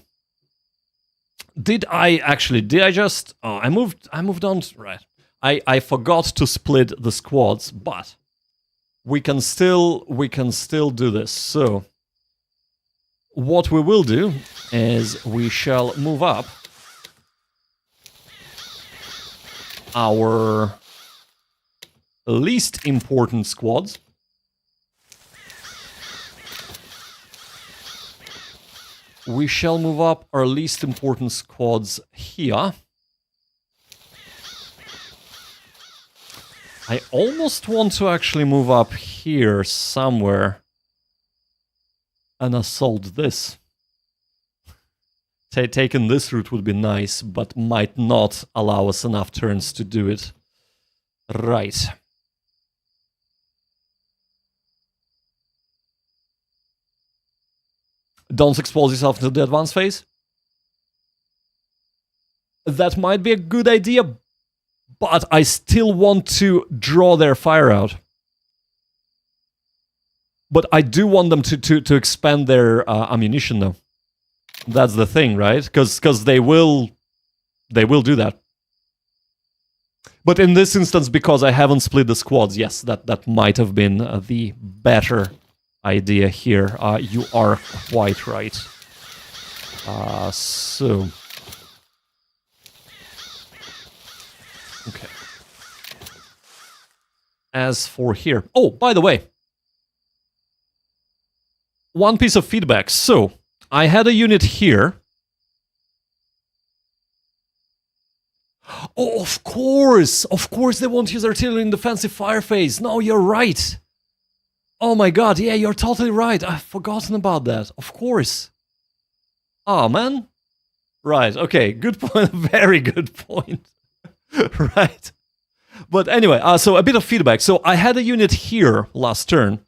Did I just? Oh, I moved on. Right. I forgot to split the squads, but we can still do this. So what we will do is we shall move up our least important squads. We shall move up our least important squads here. I almost want to actually move up here somewhere and assault this. Taking this route would be nice, but might not allow us enough turns to do it. Right. Don't expose yourself to the advanced phase. That might be a good idea, but I still want to draw their fire out. But I do want them to expand their ammunition, though. That's the thing, right? Because they will do that. But in this instance, because I haven't split the squads, yes, that might have been the better idea here. You are quite right. So... Okay. As for here... Oh, by the way. One piece of feedback. So, I had a unit here. Oh, of course! Of course they won't use artillery in defensive fire phase. No, you're right. Oh my god, yeah, you're totally right. I've forgotten about that. Of course. Oh, man. Right, okay, good point. Very good point. Right. But anyway, so a bit of feedback. So I had a unit here last turn,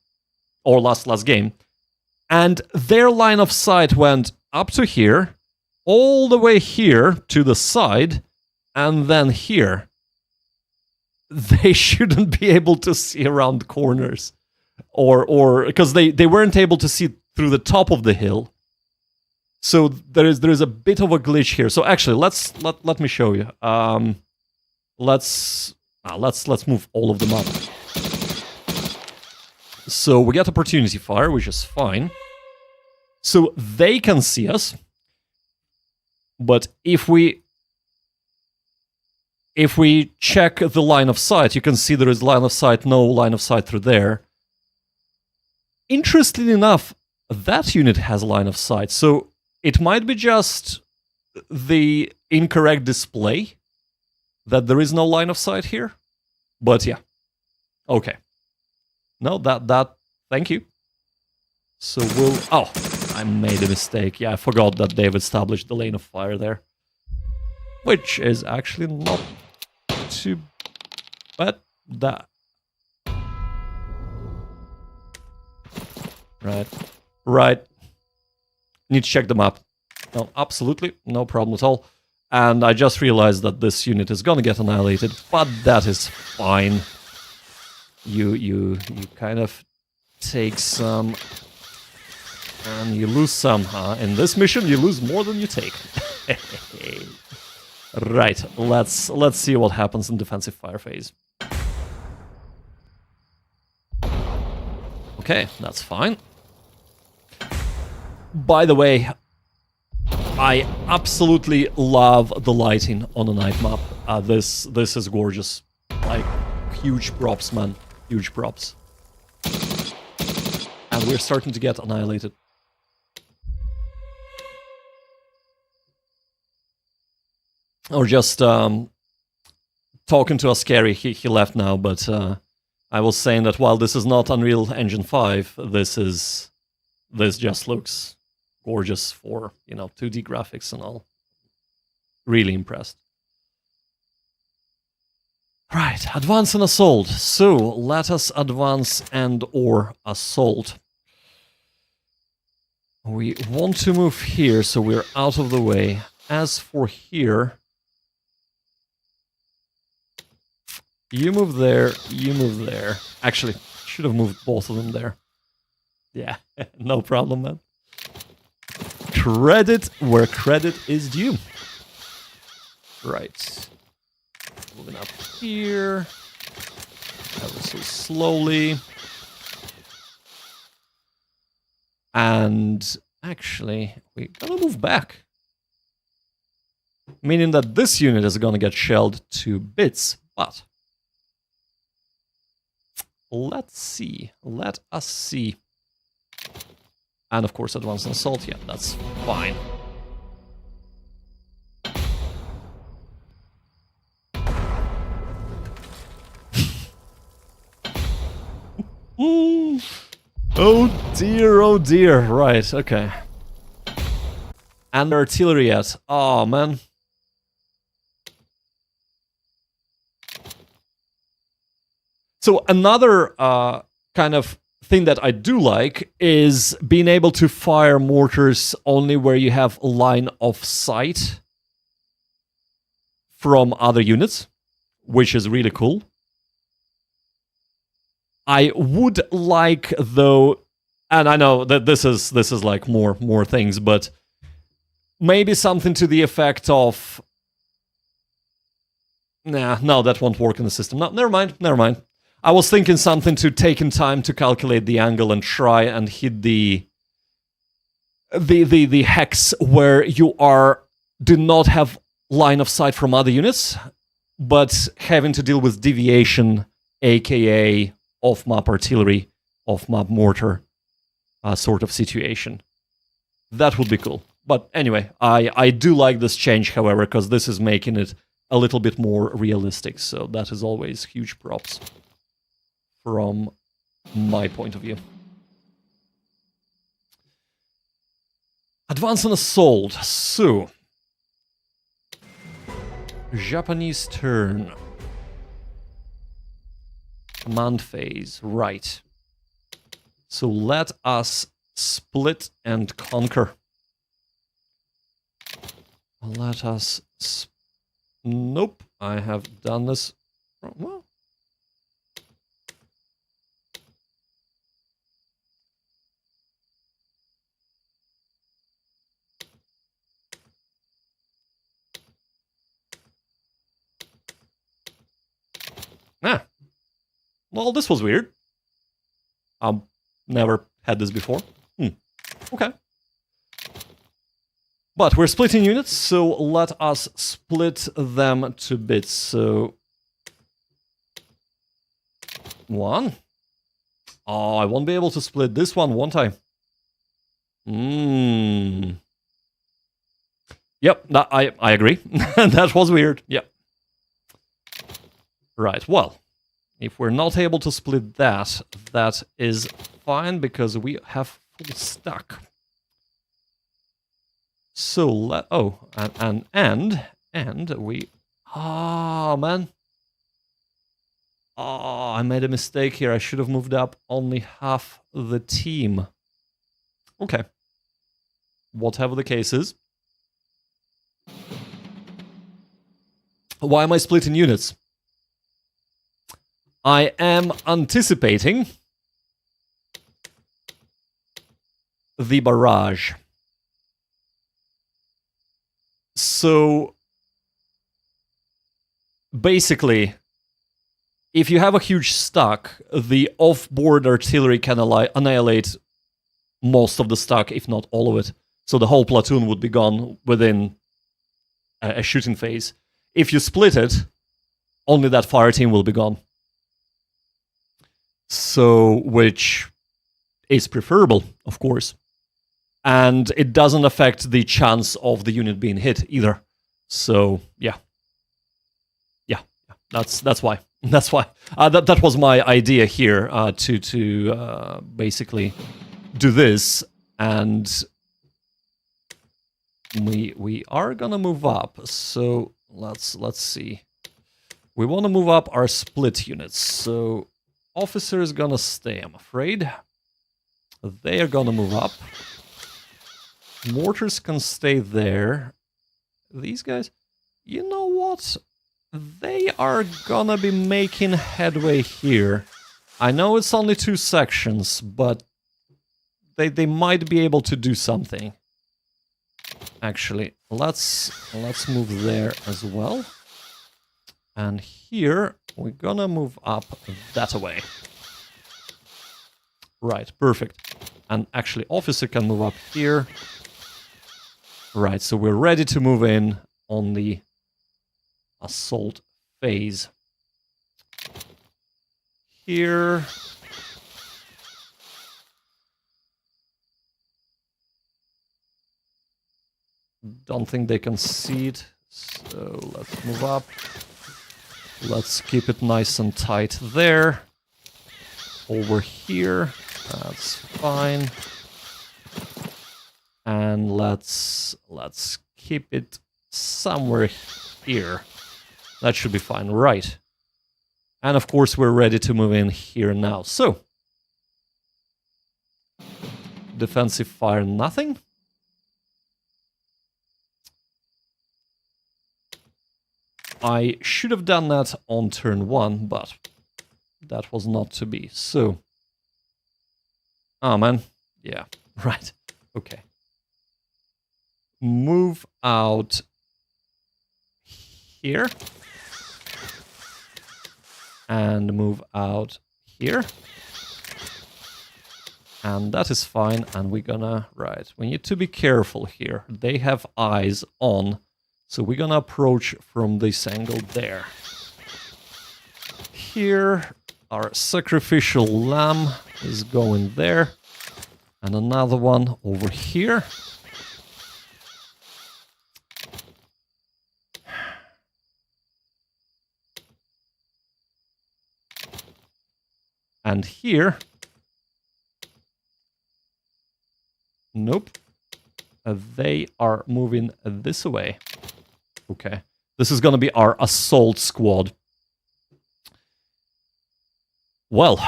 or last game, and their line of sight went up to here, all the way here to the side, and then here. They shouldn't be able to see around corners. or because they weren't able to see through the top of the hill. So there is a bit of a glitch here. So actually, let me show you. Let's move all of them up. So we get opportunity fire, which is fine. So they can see us. But if we check the line of sight, you can see there is line of sight, no line of sight through there. Interestingly enough, that unit has line of sight. So it might be just the incorrect display that there is no line of sight here. But yeah. Okay. No, thank you. So we'll... Oh, I made a mistake. Yeah, I forgot that they've established the lane of fire there. Which is actually not too bad. Right. Need to check the map. No, absolutely, no problem at all. And I just realized that this unit is gonna get annihilated, but that is fine. You kind of take some and you lose some, huh? In this mission, you lose more than you take. Right, let's see what happens in defensive fire phase. Okay, that's fine. By the way, I absolutely love the lighting on a night map. This is gorgeous. Like, huge props, man. Huge props. And we're starting to get annihilated. Or just talking to us, Scary. He left now, but I was saying that while this is not Unreal Engine 5, this just looks gorgeous for, 2D graphics and all. Really impressed. Right, advance and assault. So, let us advance and or assault. We want to move here, so we're out of the way. As for here... You move there, you move there. Actually, should have moved both of them there. Yeah, no problem, man. Credit where credit is due. Right. Moving up here. Ever so slowly. And actually, we gotta move back. Meaning that this unit is gonna get shelled to bits, but... Let's see. Let us see. And of course, advance and assault. Yeah, that's fine. Oh dear, oh dear. Right, okay. And artillery yet. Oh man. So another kind of thing that I do like is being able to fire mortars only where you have line of sight from other units, which is really cool. I would like, though, and I know that this is like more things, but maybe something to the effect of, no, that won't work in the system. No, never mind. I was thinking something to take in time to calculate the angle and try and hit the hex where you do not have line of sight from other units, but having to deal with deviation, aka off-map artillery, off-map mortar sort of situation. That would be cool. But anyway, I do like this change, however, because this is making it a little bit more realistic, so that is always huge props. From my point of view. Advance and assault. So, Japanese turn. Command phase. Right. So let us split and conquer. Let us... Nope. I have done this... Well... Well, this was weird. I've never had this before. Okay. But we're splitting units, so let us split them to bits. So... 1. Oh, I won't be able to split this one, won't I? Yep, I agree. That was weird. Yep. Right, well, if we're not able to split that, that is fine because we have full stack. So and we man. Oh, I made a mistake here. I should have moved up only half the team. Okay. Whatever the case is. Why am I splitting units? I am anticipating the barrage. So, basically, if you have a huge stack, the off-board artillery can annihilate most of the stack, if not all of it. So the whole platoon would be gone within a shooting phase. If you split it, only that fire team will be gone. So, which is preferable, of course. And it doesn't affect the chance of the unit being hit either. So, yeah. That's why. That's why. That was my idea here, to basically do this, and we are gonna move up. So let's see. We want to move up our split units. So officer is gonna stay, I'm afraid. They are gonna move up. Mortars can stay there. These guys, you know what? They are gonna be making headway here. I know it's only 2 sections, but they might be able to do something. Actually, let's move there as well. And here we're gonna move up that way. Right, perfect. And actually, officer can move up here. Right, so we're ready to move in on the assault phase. Here. Don't think they can see it, so let's move up. Let's keep it nice and tight there. Over here, that's fine. And let's keep it somewhere here. That should be fine, right? And of course, we're ready to move in here now. So, defensive fire, nothing. I should have done that on turn 1, but that was not to be. So, oh man, yeah, right, okay. Move out here. And move out here. And that is fine, and we're gonna, right, we need to be careful here. They have eyes on, so we're gonna approach from this angle there. Here, our sacrificial lamb is going there. And another one over here. And here, nope, they are moving this way. Okay, this is going to be our assault squad. Well,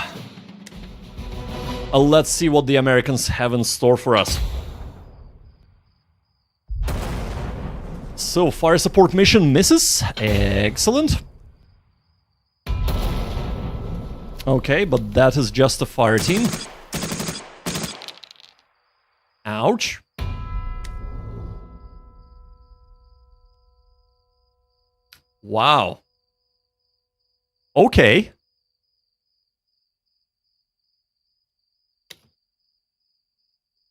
let's see what the Americans have in store for us. So, fire support mission misses. Excellent. Okay, but that is just a fire team. Ouch. Wow. Okay.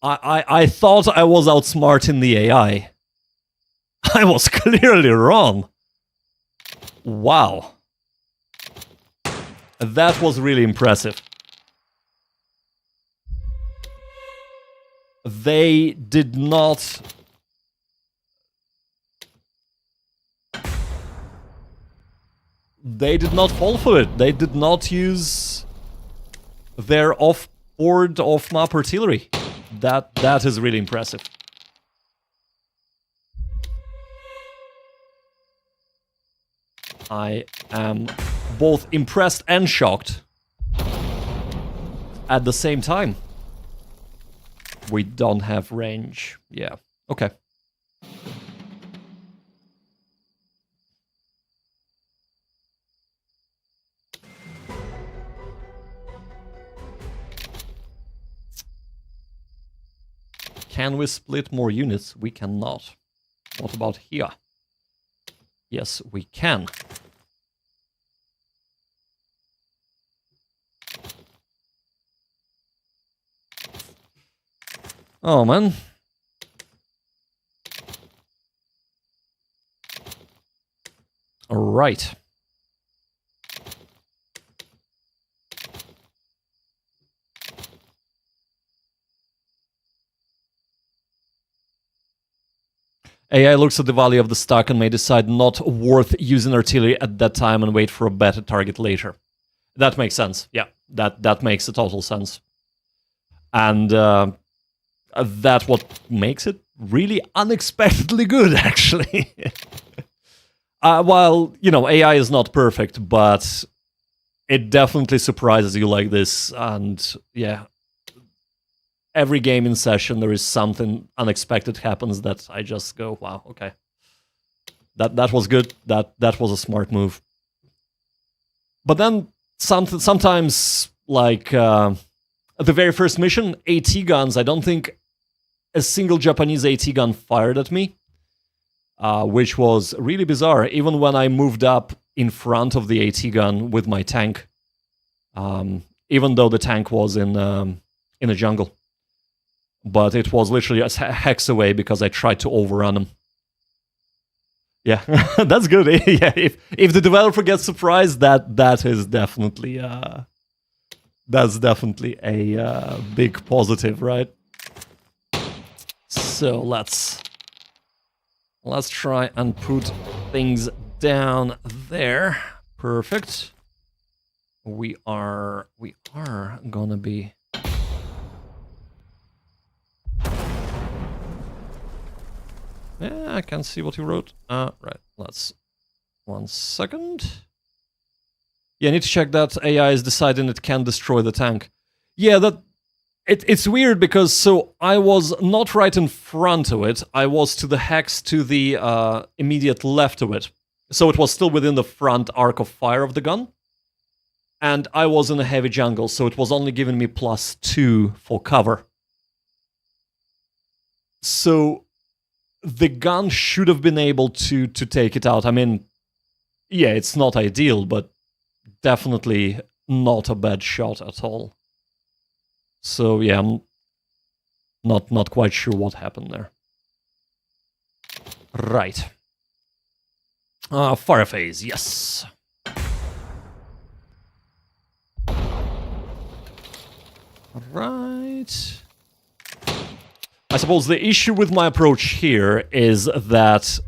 I thought I was outsmarting the AI. I was clearly wrong. Wow. That was really impressive. They did not... They did not fall for it. They did not use their off-board, off-map artillery. That is really impressive. I am both impressed and shocked at the same time. We don't have range. Yeah, okay. Can we split more units? We cannot. What about here? Yes, we can. Oh, man. All right. AI looks at the value of the stock and may decide not worth using artillery at that time and wait for a better target later. That makes sense. Yeah, that makes a total sense. And that's what makes it really unexpectedly good, actually. While, you know, AI is not perfect, but it definitely surprises you like this. And yeah, every game in session, there is something unexpected happens that I just go, wow, okay. That was good. That was a smart move. But then sometimes, like the very first mission, AT guns, I don't think a single Japanese AT gun fired at me, which was really bizarre. Even when I moved up in front of the AT gun with my tank, even though the tank was in a jungle. But it was literally a hex away because I tried to overrun him. Yeah, that's good. Yeah, if the developer gets surprised, that is definitely that's definitely a big positive, right? So let's try and put things down there. Perfect. We are gonna be. Yeah, I can see what you wrote. Right, let's... 1 second. Yeah, I need to check that AI is deciding it can destroy the tank. Yeah, it's weird because, so, I was not right in front of it. I was to the hex to the immediate left of it. So it was still within the front arc of fire of the gun. And I was in a heavy jungle, so it was only giving me +2 for cover. So... the gun should have been able to take it out. I mean, yeah, it's not ideal, but definitely not a bad shot at all. So yeah, I'm not quite sure what happened there. Right. Fire phase, yes. Right. I suppose the issue with my approach here is that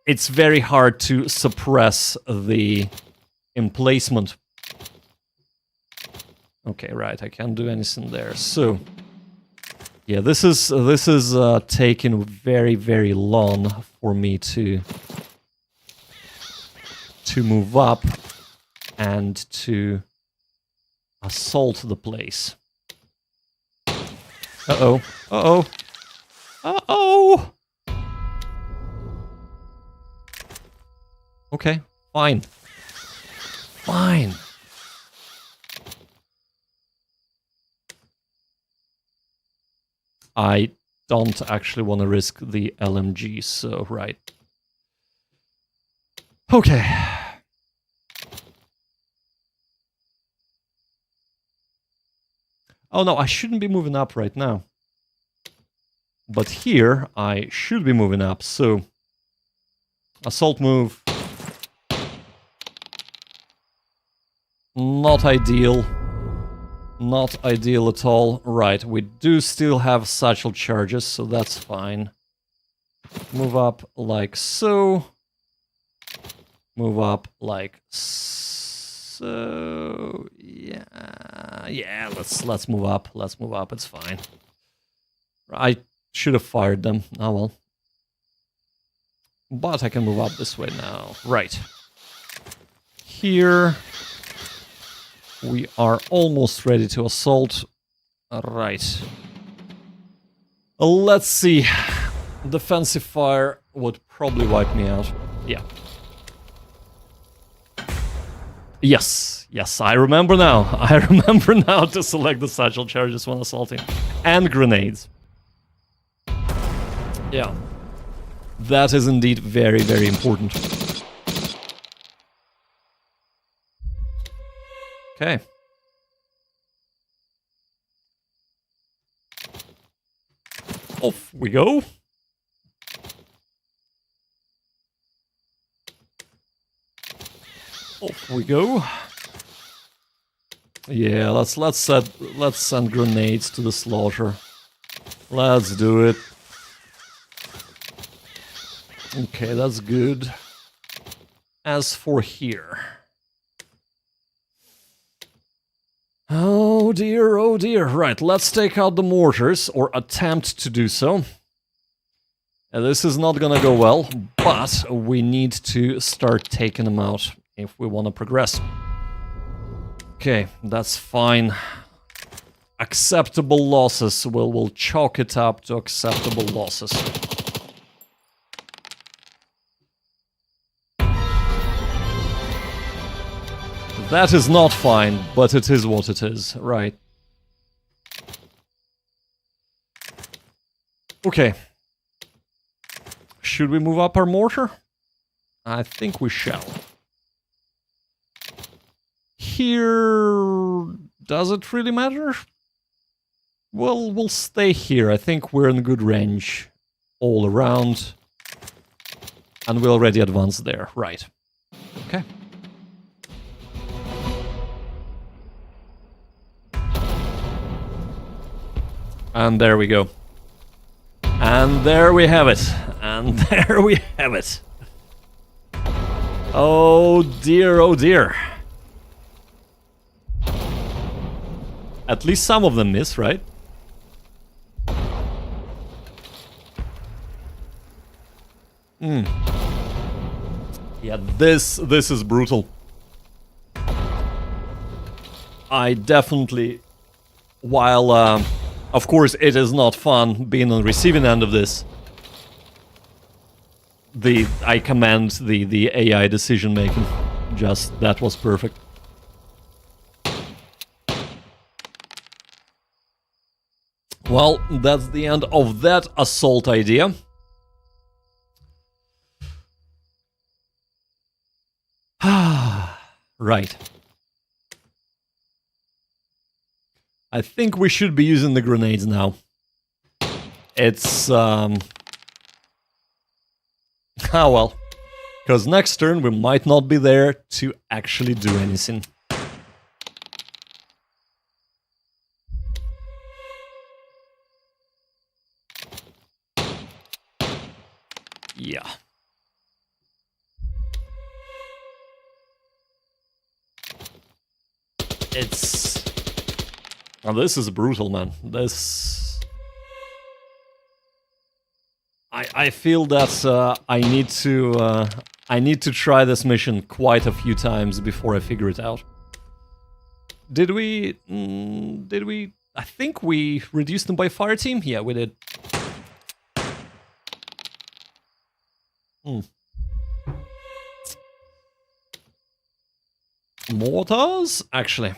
it's very hard to suppress the emplacement. Okay, right, I can't do anything there. So, yeah, this is taking very, very long for me to move up and to assault the place. Uh-oh. Uh-oh. Uh-oh! Okay, fine. Fine. I don't actually want to risk the LMG, so right. Okay. Oh no, I shouldn't be moving up right now. But here, I should be moving up, so... Assault move. Not ideal. Not ideal at all. Right, we do still have satchel charges, so that's fine. Move up like so. Move up like so. Yeah, let's move up. Let's move up, it's fine. I should have fired them. Oh well. But I can move up this way now. Right. Here... We are almost ready to assault. Right. Let's see. Defensive fire would probably wipe me out. Yeah. Yes. Yes, I remember now. I remember now to select the satchel charges when assaulting. And grenades. Yeah. That is indeed very, very important. Okay. Off we go. Off we go. Yeah, let's send grenades to the slaughter. Let's do it. Okay, that's good. As for here. Oh dear, oh dear. Right, let's take out the mortars, or attempt to do so. This is not gonna go well, but we need to start taking them out if we want to progress. Okay, that's fine. Acceptable losses. We'll chalk it up to acceptable losses. That is not fine, but it is what it is, right. Okay. Should we move up our mortar? I think we shall. Here... Does it really matter? Well, we'll stay here. I think we're in good range all around. And we already advanced there, right. Okay. And there we go. And there we have it. And there we have it. Oh dear, oh dear. At least some of them miss, right? Yeah, this is brutal. I definitely... While, of course, it is not fun being on the receiving end of this. I commend the AI decision making. Just, that was perfect. Well, that's the end of that assault idea. Right. I think we should be using the grenades now. It's, Ah well. Because next turn we might not be there to actually do anything. Yeah. It's... Oh, this is brutal, man. This... I feel that I need to try this mission quite a few times before I figure it out. Did we... I think we reduced them by fire team? Yeah, we did. Mortars? Actually,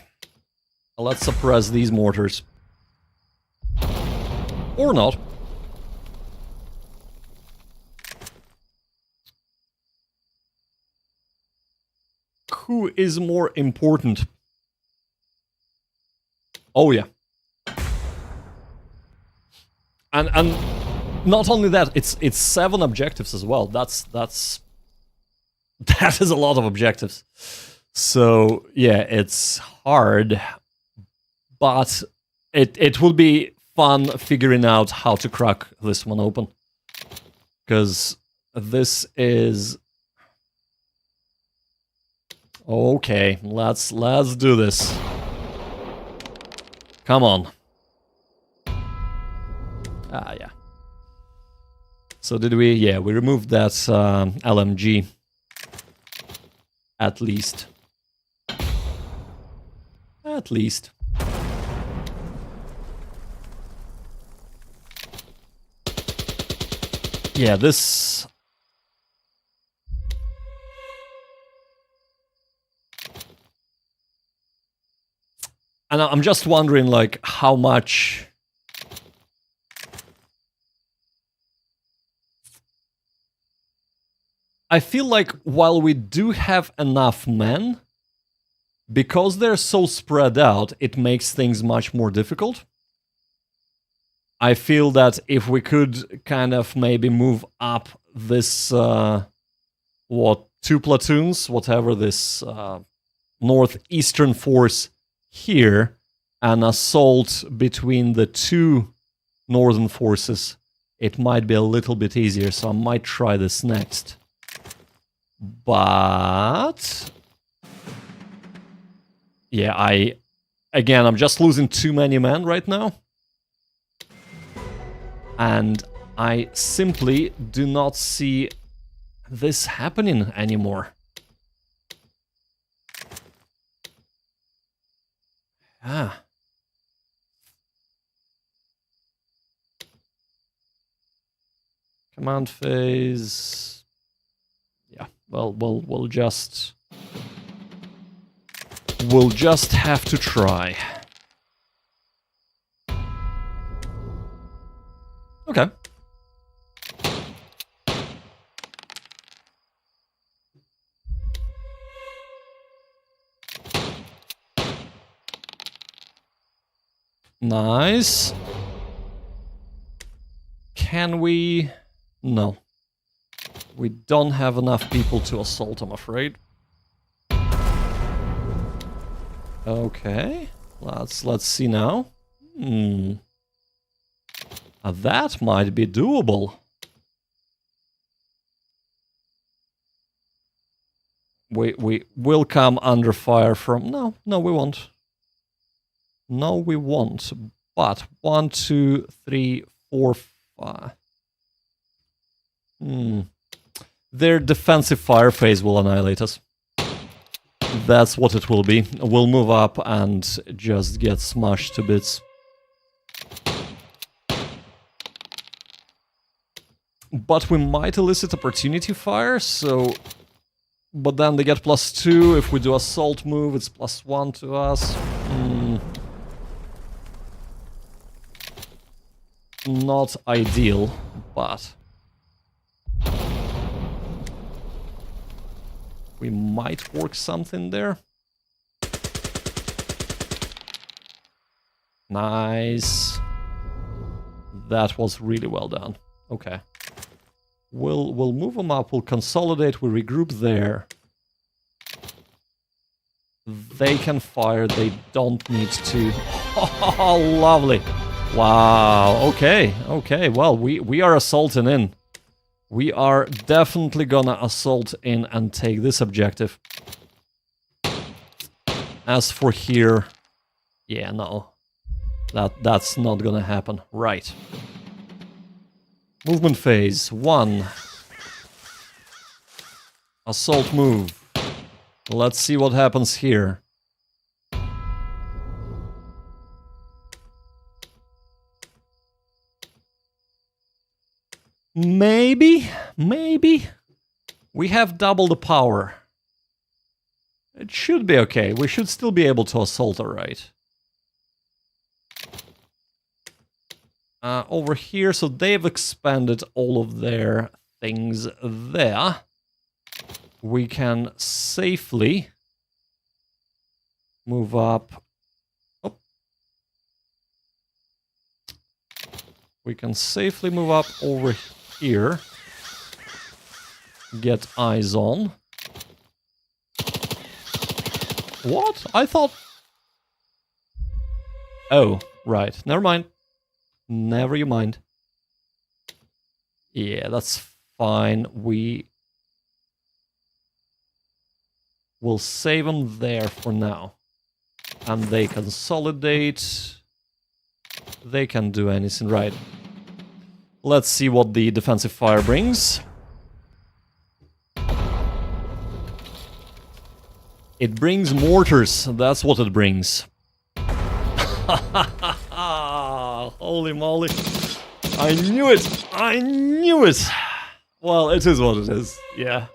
let's suppress these mortars. Or not. Who is more important? Oh yeah. And not only that, it's 7 objectives as well. That is a lot of objectives. So yeah, it's hard, but it will be fun figuring out how to crack this one open, because this is okay. Let's do this. Come on. Ah, yeah. So did we? Yeah, we removed that LMG. At least. At least. Yeah, this... And I'm just wondering, like, how much... I feel like while we do have enough men, because they're so spread out, it makes things much more difficult. I feel that if we could kind of maybe move up this, 2 platoons, whatever, this northeastern force here, and assault between the 2 northern forces, it might be a little bit easier, so I might try this next. But yeah, I'm just losing too many men right now. And I simply do not see this happening anymore. Ah. Command phase. Yeah, well, we'll just have to try. Okay. Nice. Can we? No. We don't have enough people to assault, I'm afraid. Okay. Let's see now. That might be doable. We will come under fire from... No, we won't. No, we won't. But 1, 2, 3, 4, 5. Their defensive fire phase will annihilate us. That's what it will be. We'll move up and just get smashed to bits. But we might elicit opportunity fire, so... But then they get +2. If we do assault move, it's +1 to us. Not ideal, but... we might work something there. Nice. That was really well done. Okay. We'll move them up, we'll consolidate, we'll regroup there. They can fire, they don't need to. Oh, lovely. Wow, okay, well, we are assaulting in. We are definitely gonna assault in and take this objective. As for here, yeah, no. That's not gonna happen. Right. Movement phase 1. Assault move. Let's see what happens here. Maybe. We have double the power. It should be okay. We should still be able to assault, alright. Over here, so they've expanded all of their things there. We can safely move up. Oh. We can safely move up over here. Get eyes on. What? I thought... Oh, right. Never mind. Never you mind. Yeah, that's fine. We will save them there for now. And they consolidate. They can do anything, right. Let's see what the defensive fire brings. It brings mortars, that's what it brings. Holy moly. I knew it! I knew it! Well, it is what it is, yeah.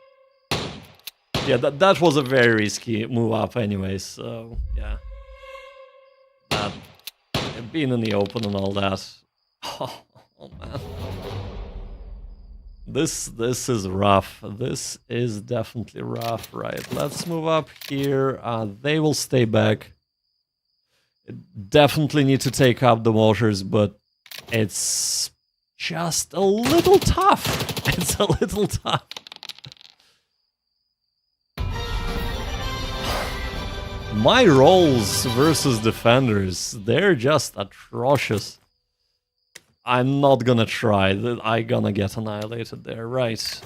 Yeah, that was a very risky move up anyway, so, yeah. That, being in the open and all that. Oh man. This is rough. This is definitely rough. Right, let's move up here. They will stay back. Definitely need to take up the mortars, but it's just a little tough. It's a little tough. My rolls versus defenders, they're just atrocious. I'm not gonna try. I'm gonna get annihilated there. Right.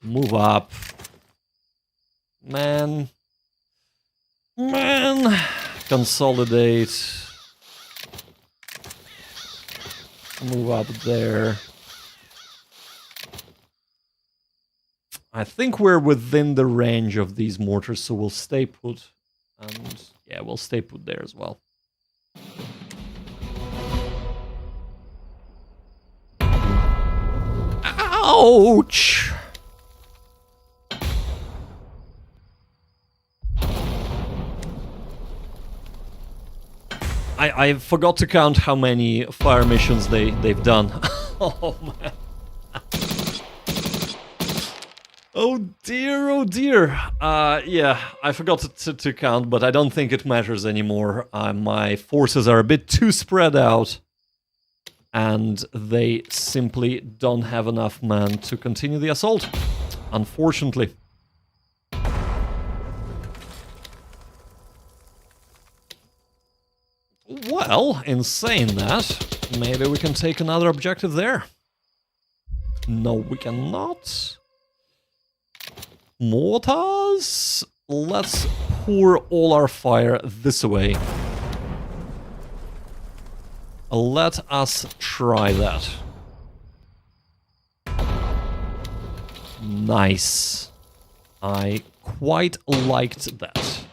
Move up. Man. Man. Consolidate. Move up there. I think we're within the range of these mortars, so we'll stay put. And yeah, we'll stay put there as well. Ouch! I forgot to count how many fire missions they've done. Oh man. Oh dear, oh dear. Yeah, I forgot to count, but I don't think it matters anymore. My forces are a bit too spread out. And they simply don't have enough men to continue the assault, unfortunately. Well, in saying that, maybe we can take another objective there. No, we cannot. Mortars? Let's pour all our fire this way. Let us try that. Nice. I quite liked that.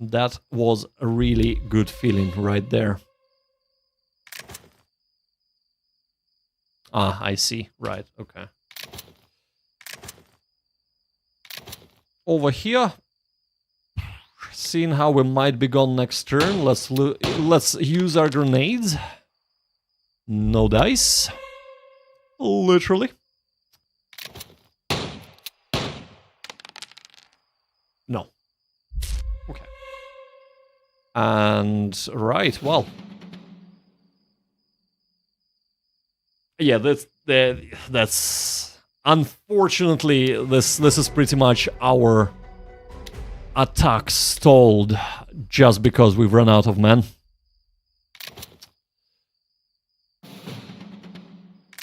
That was a really good feeling right there. Ah, I see. Right, okay. Over here. Seeing how we might be gone next turn, let's use our grenades. No dice. Literally. No. Okay. And right, well. Yeah, that's unfortunately this is pretty much our attack stalled just because we've run out of men.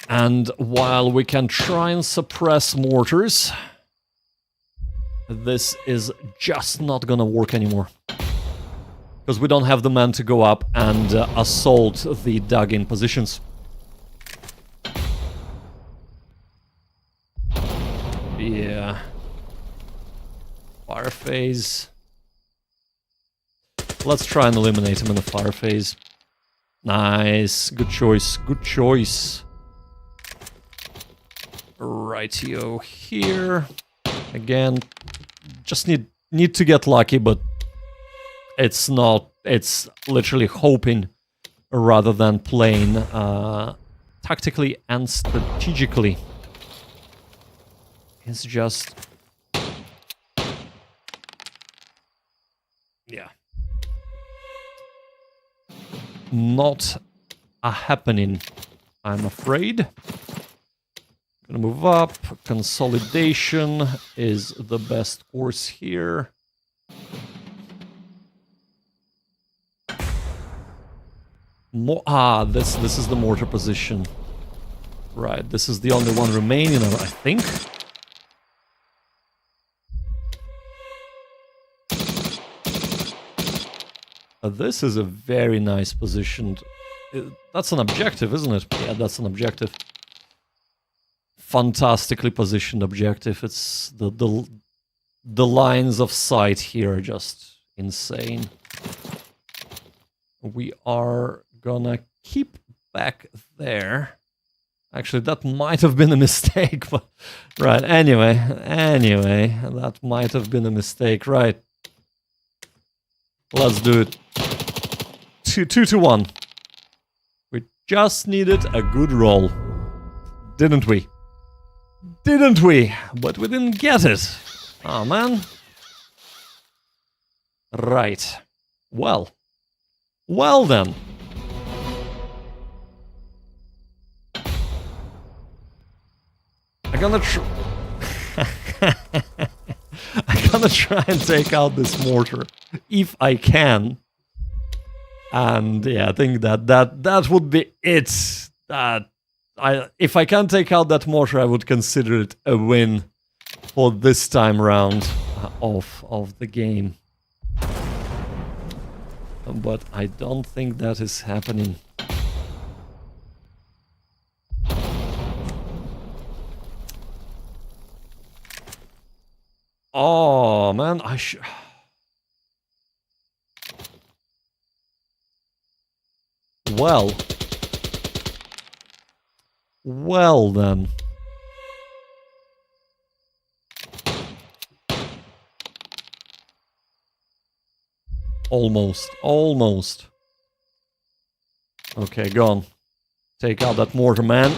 And while we can try and suppress mortars, this is just not gonna work anymore. Because we don't have the men to go up and assault the dug-in positions. Yeah. Fire phase. Let's try and eliminate him in the fire phase. Nice. Good choice. Good choice. Rightio here. Again, just need to get lucky, but it's not. It's literally hoping rather than playing tactically and strategically. It's just... yeah. Not happening, I'm afraid. Gonna move up. Consolidation is the best course here. This is the mortar position. Right, this is the only one remaining, I think. This is a very nice position. That's an objective, isn't it? Yeah, that's an objective. Fantastically positioned objective. It's the lines of sight here are just insane. We are gonna keep back there. Actually, that might have been a mistake, but right, anyway, that might have been a mistake, right? Let's do it. 2-1. We just needed a good roll. Didn't we? Didn't we? But we didn't get it. Oh, man. Right. Well. Well, then. I'm gonna try and take out this mortar if I can. And yeah, I think that would be it. If I can take out that mortar, I would consider it a win for this time round of the game. But I don't think that is happening. Oh man, Well then. Almost. Okay, go on. Take out that mortar, man.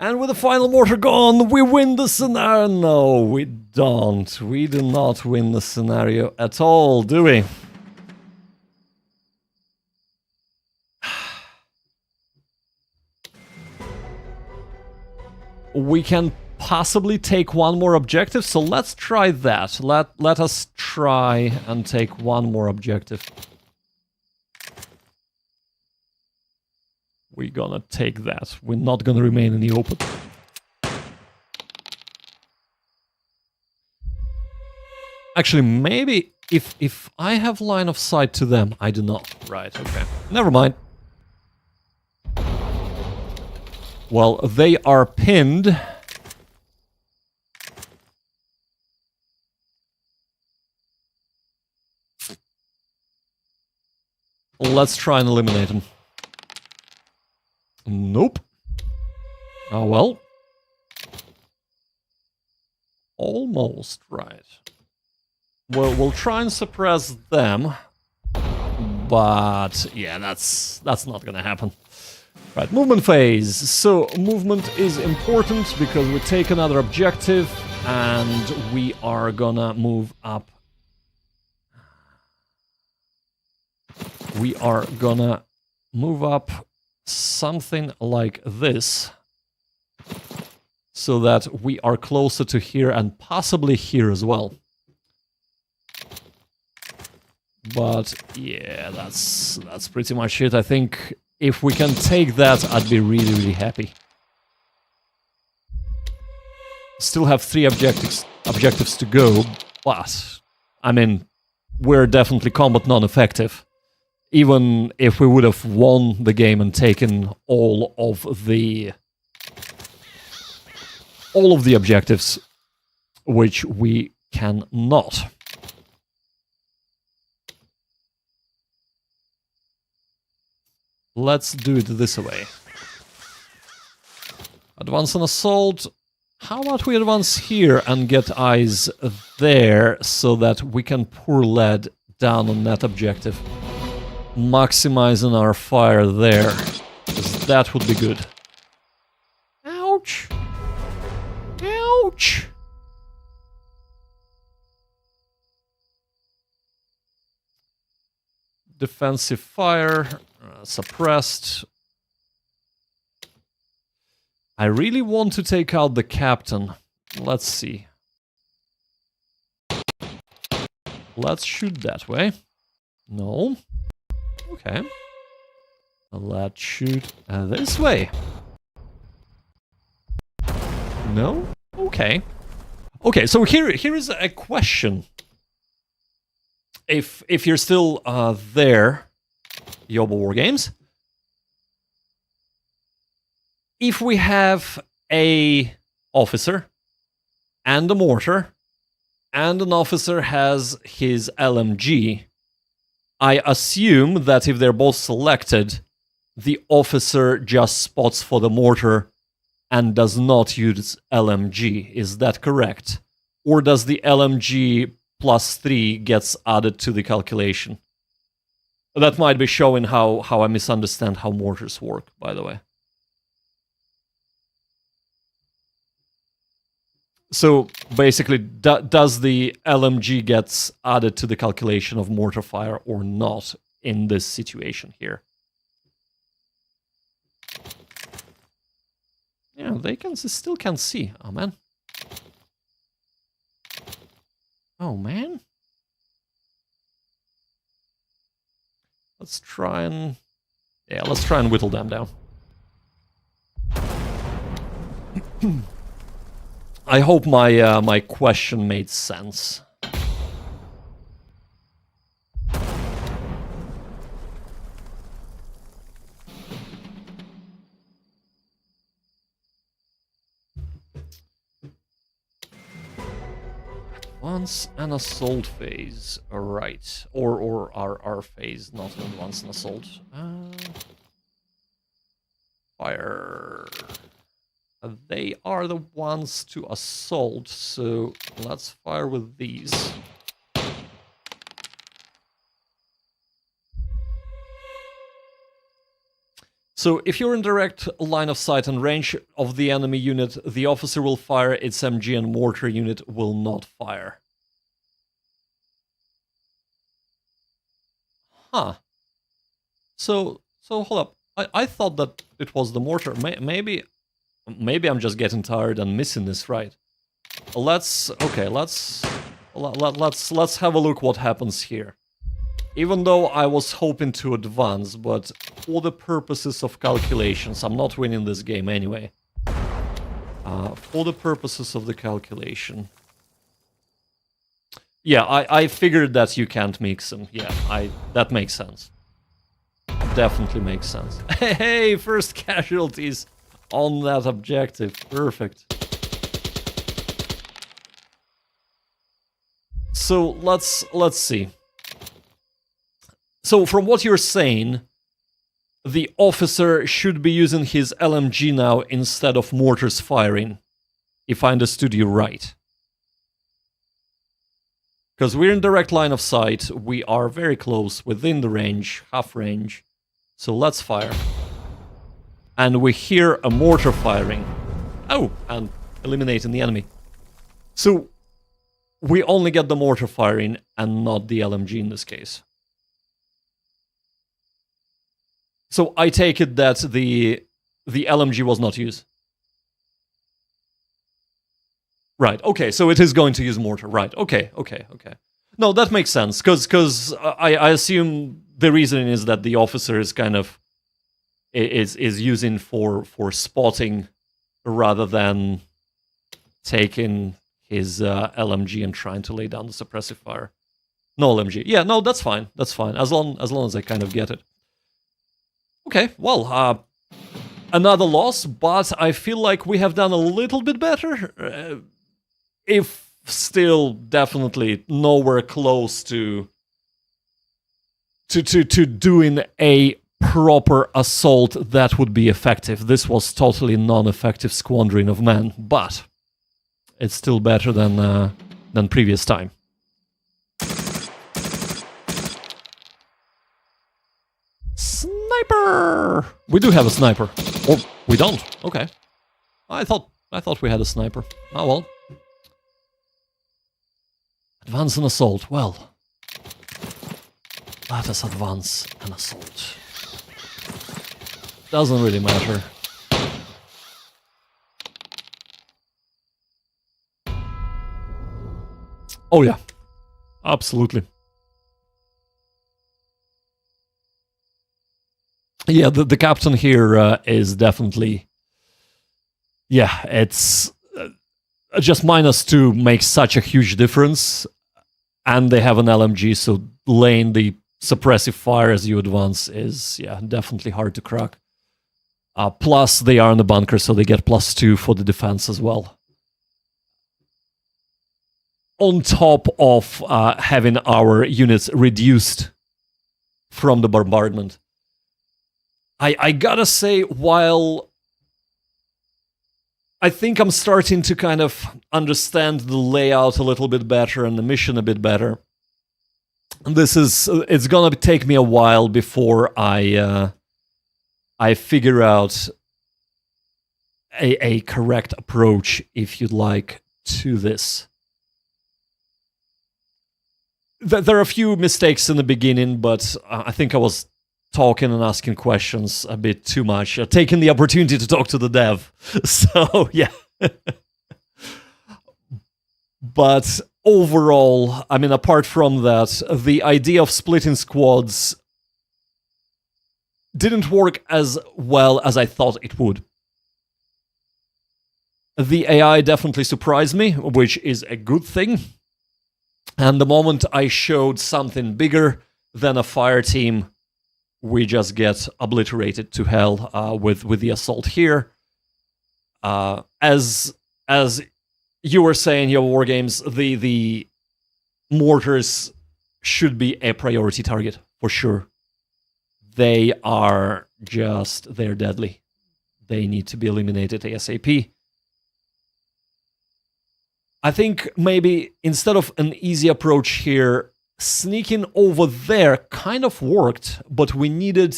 And with the final mortar gone, we win the scenario. No, we don't. We do not win the scenario at all, do we? We can possibly take one more objective, so let's try that. Let us try and take one more objective. We're gonna take that. We're not gonna remain in the open. Actually, maybe if I have line of sight to them, I do not. Right, okay. Never mind. Well, they are pinned. Let's try and eliminate them. Nope. Oh well. Almost right. Well, we'll try and suppress them. But yeah, that's not gonna happen. Right, movement phase. So movement is important because we take another objective and we are gonna move up. We are gonna move up something like this so that we are closer to here and possibly here as well. But yeah, that's pretty much it. I think if we can take that, I'd be really, really happy. Still have 3 objectives to go, but I mean, we're definitely combat non-effective. Even if we would have won the game and taken all of the objectives, which we cannot. Let's do it this way. Advance and assault. How about we advance here and get eyes there so that we can pour lead down on that objective. Maximizing our fire there, because that would be good. Ouch! Ouch! defensive fire, suppressed. I really want to take out the captain. Let's see. Let's shoot that way. No. Okay. Let's shoot this way. No? Okay. Okay, so here is a question. If you're still there, Yobo Wargames, if we have a officer and a mortar, and an officer has his LMG, I assume that if they're both selected, the officer just spots for the mortar and does not use LMG. Is that correct? Or does the LMG +3 gets added to the calculation? That might be showing how I misunderstand how mortars work, by the way. So basically, does the LMG gets added to the calculation of mortar fire or not in this situation here? Yeah, they still can't see. Oh man. Oh man. Let's try and whittle them down. I hope my my question made sense. Once an assault phase, right? Or our phase, not in once an assault. Fire. They are the ones to assault, so let's fire with these. So if you're in direct line of sight and range of the enemy unit, the officer will fire, its MG and mortar unit will not fire. Huh. So hold up. I thought that it was the mortar. Maybe I'm just getting tired and missing this, right? Let's have a look what happens here. Even though I was hoping to advance, but for the purposes of calculations, I'm not winning this game anyway. For the purposes of the calculation. Yeah, I figured that you can't mix them. Yeah, that makes sense. Definitely makes sense. Hey, first casualties on that objective. Perfect. So let's see. So from what you're saying, the officer should be using his LMG now instead of mortars firing, if I understood you right. Because we're in direct line of sight, we are very close, within the range, half range. So let's fire. And we hear a mortar firing. Oh, and eliminating the enemy. So we only get the mortar firing and not the LMG in this case. So I take it that the LMG was not used. Right, okay, so it is going to use mortar. Right, okay. No, that makes sense, because I assume the reason is that the officer is kind of is using for spotting rather than taking his LMG and trying to lay down the suppressive fire. No LMG. Yeah, no, that's fine. That's fine. As long as I kind of get it. Okay, well, another loss, but I feel like we have done a little bit better. If still definitely nowhere close to doing a proper assault that would be effective. This was totally non-effective squandering of men, but it's still better than previous time. Sniper! We do have a sniper. Or we don't. Okay. I thought we had a sniper. Oh well. Advance and assault. Well. Let us advance and assault. Doesn't really matter. Oh yeah, absolutely. Yeah, the captain here is definitely... Yeah, it's... just -2 makes such a huge difference. And they have an LMG, so laying the suppressive fire as you advance is, yeah, definitely hard to crack. Plus, they are in the bunker, so they get +2 for the defense as well. On top of having our units reduced from the bombardment. I gotta say, while I think I'm starting to kind of understand the layout a little bit better and the mission a bit better, it's gonna take me a while before I figure out a correct approach, if you'd like, to this. There are a few mistakes in the beginning, but I think I was talking and asking questions a bit too much, taking the opportunity to talk to the dev. So, yeah. But overall, I mean, apart from that, the idea of splitting squads didn't work as well as I thought it would. The AI definitely surprised me, which is a good thing. And the moment I showed something bigger than a fire team, we just get obliterated to hell with the assault here. As you were saying, your wargames, the mortars should be a priority target for sure. They're deadly. They need to be eliminated ASAP. I think maybe instead of an easy approach here, sneaking over there kind of worked, but we needed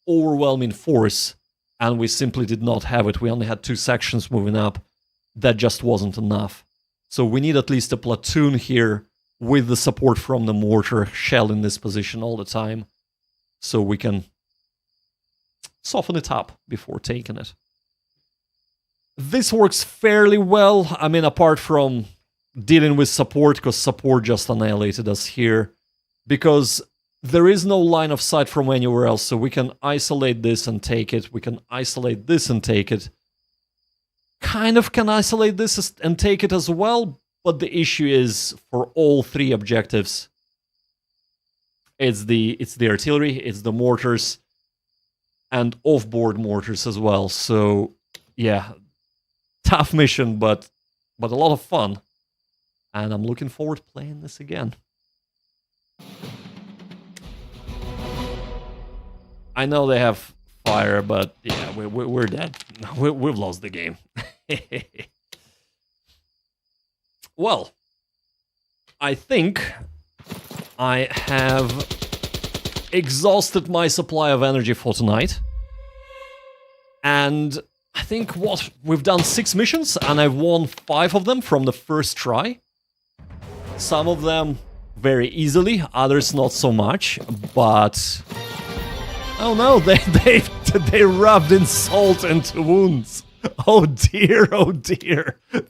overwhelming force, and we simply did not have it. We only had 2 sections moving up. That just wasn't enough. So we need at least a platoon here with the support from the mortar shell in this position all the time, so we can soften it up before taking it. This works fairly well. I mean, apart from dealing with support, because support just annihilated us here, because there is no line of sight from anywhere else, so we can isolate this and take it. We can isolate this and take it. Kind of can isolate this and take it as well, but the issue is, for all 3 objectives, it's the artillery, it's the mortars, and off-board mortars as well. So, yeah, tough mission, but a lot of fun. And I'm looking forward to playing this again. I know they have fire, but yeah, we're dead. We've lost the game. Well, I think I have exhausted my supply of energy for tonight. And I think we've done 6 missions, and I've won 5 of them from the first try. Some of them very easily, others not so much, but oh no, they rubbed in salt into wounds. Oh dear,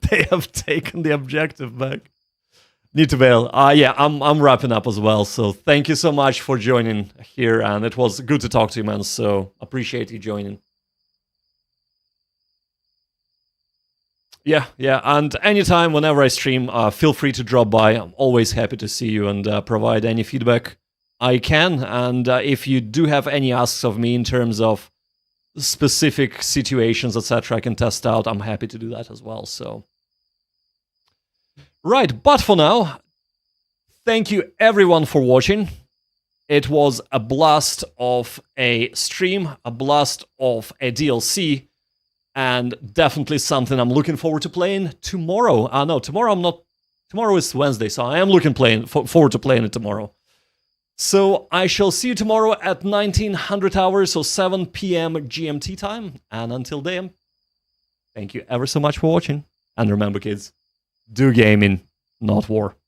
they have taken the objective back. Need to bail. Yeah, I'm wrapping up as well, so thank you so much for joining here, and it was good to talk to you, man, so appreciate you joining. Yeah, and anytime, whenever I stream, feel free to drop by. I'm always happy to see you and provide any feedback I can. And if you do have any asks of me in terms of specific situations, etc., I can test out, I'm happy to do that as well. So, right, but for now, thank you everyone for watching. It was a blast of a stream, a blast of a DLC. And definitely something I'm looking forward to playing tomorrow. No, tomorrow I'm not. Tomorrow is Wednesday, so I am looking forward to playing it tomorrow. So I shall see you tomorrow at 1900 hours, so 7 p.m. GMT time. And until then, thank you ever so much for watching. And remember, kids, do gaming, not war.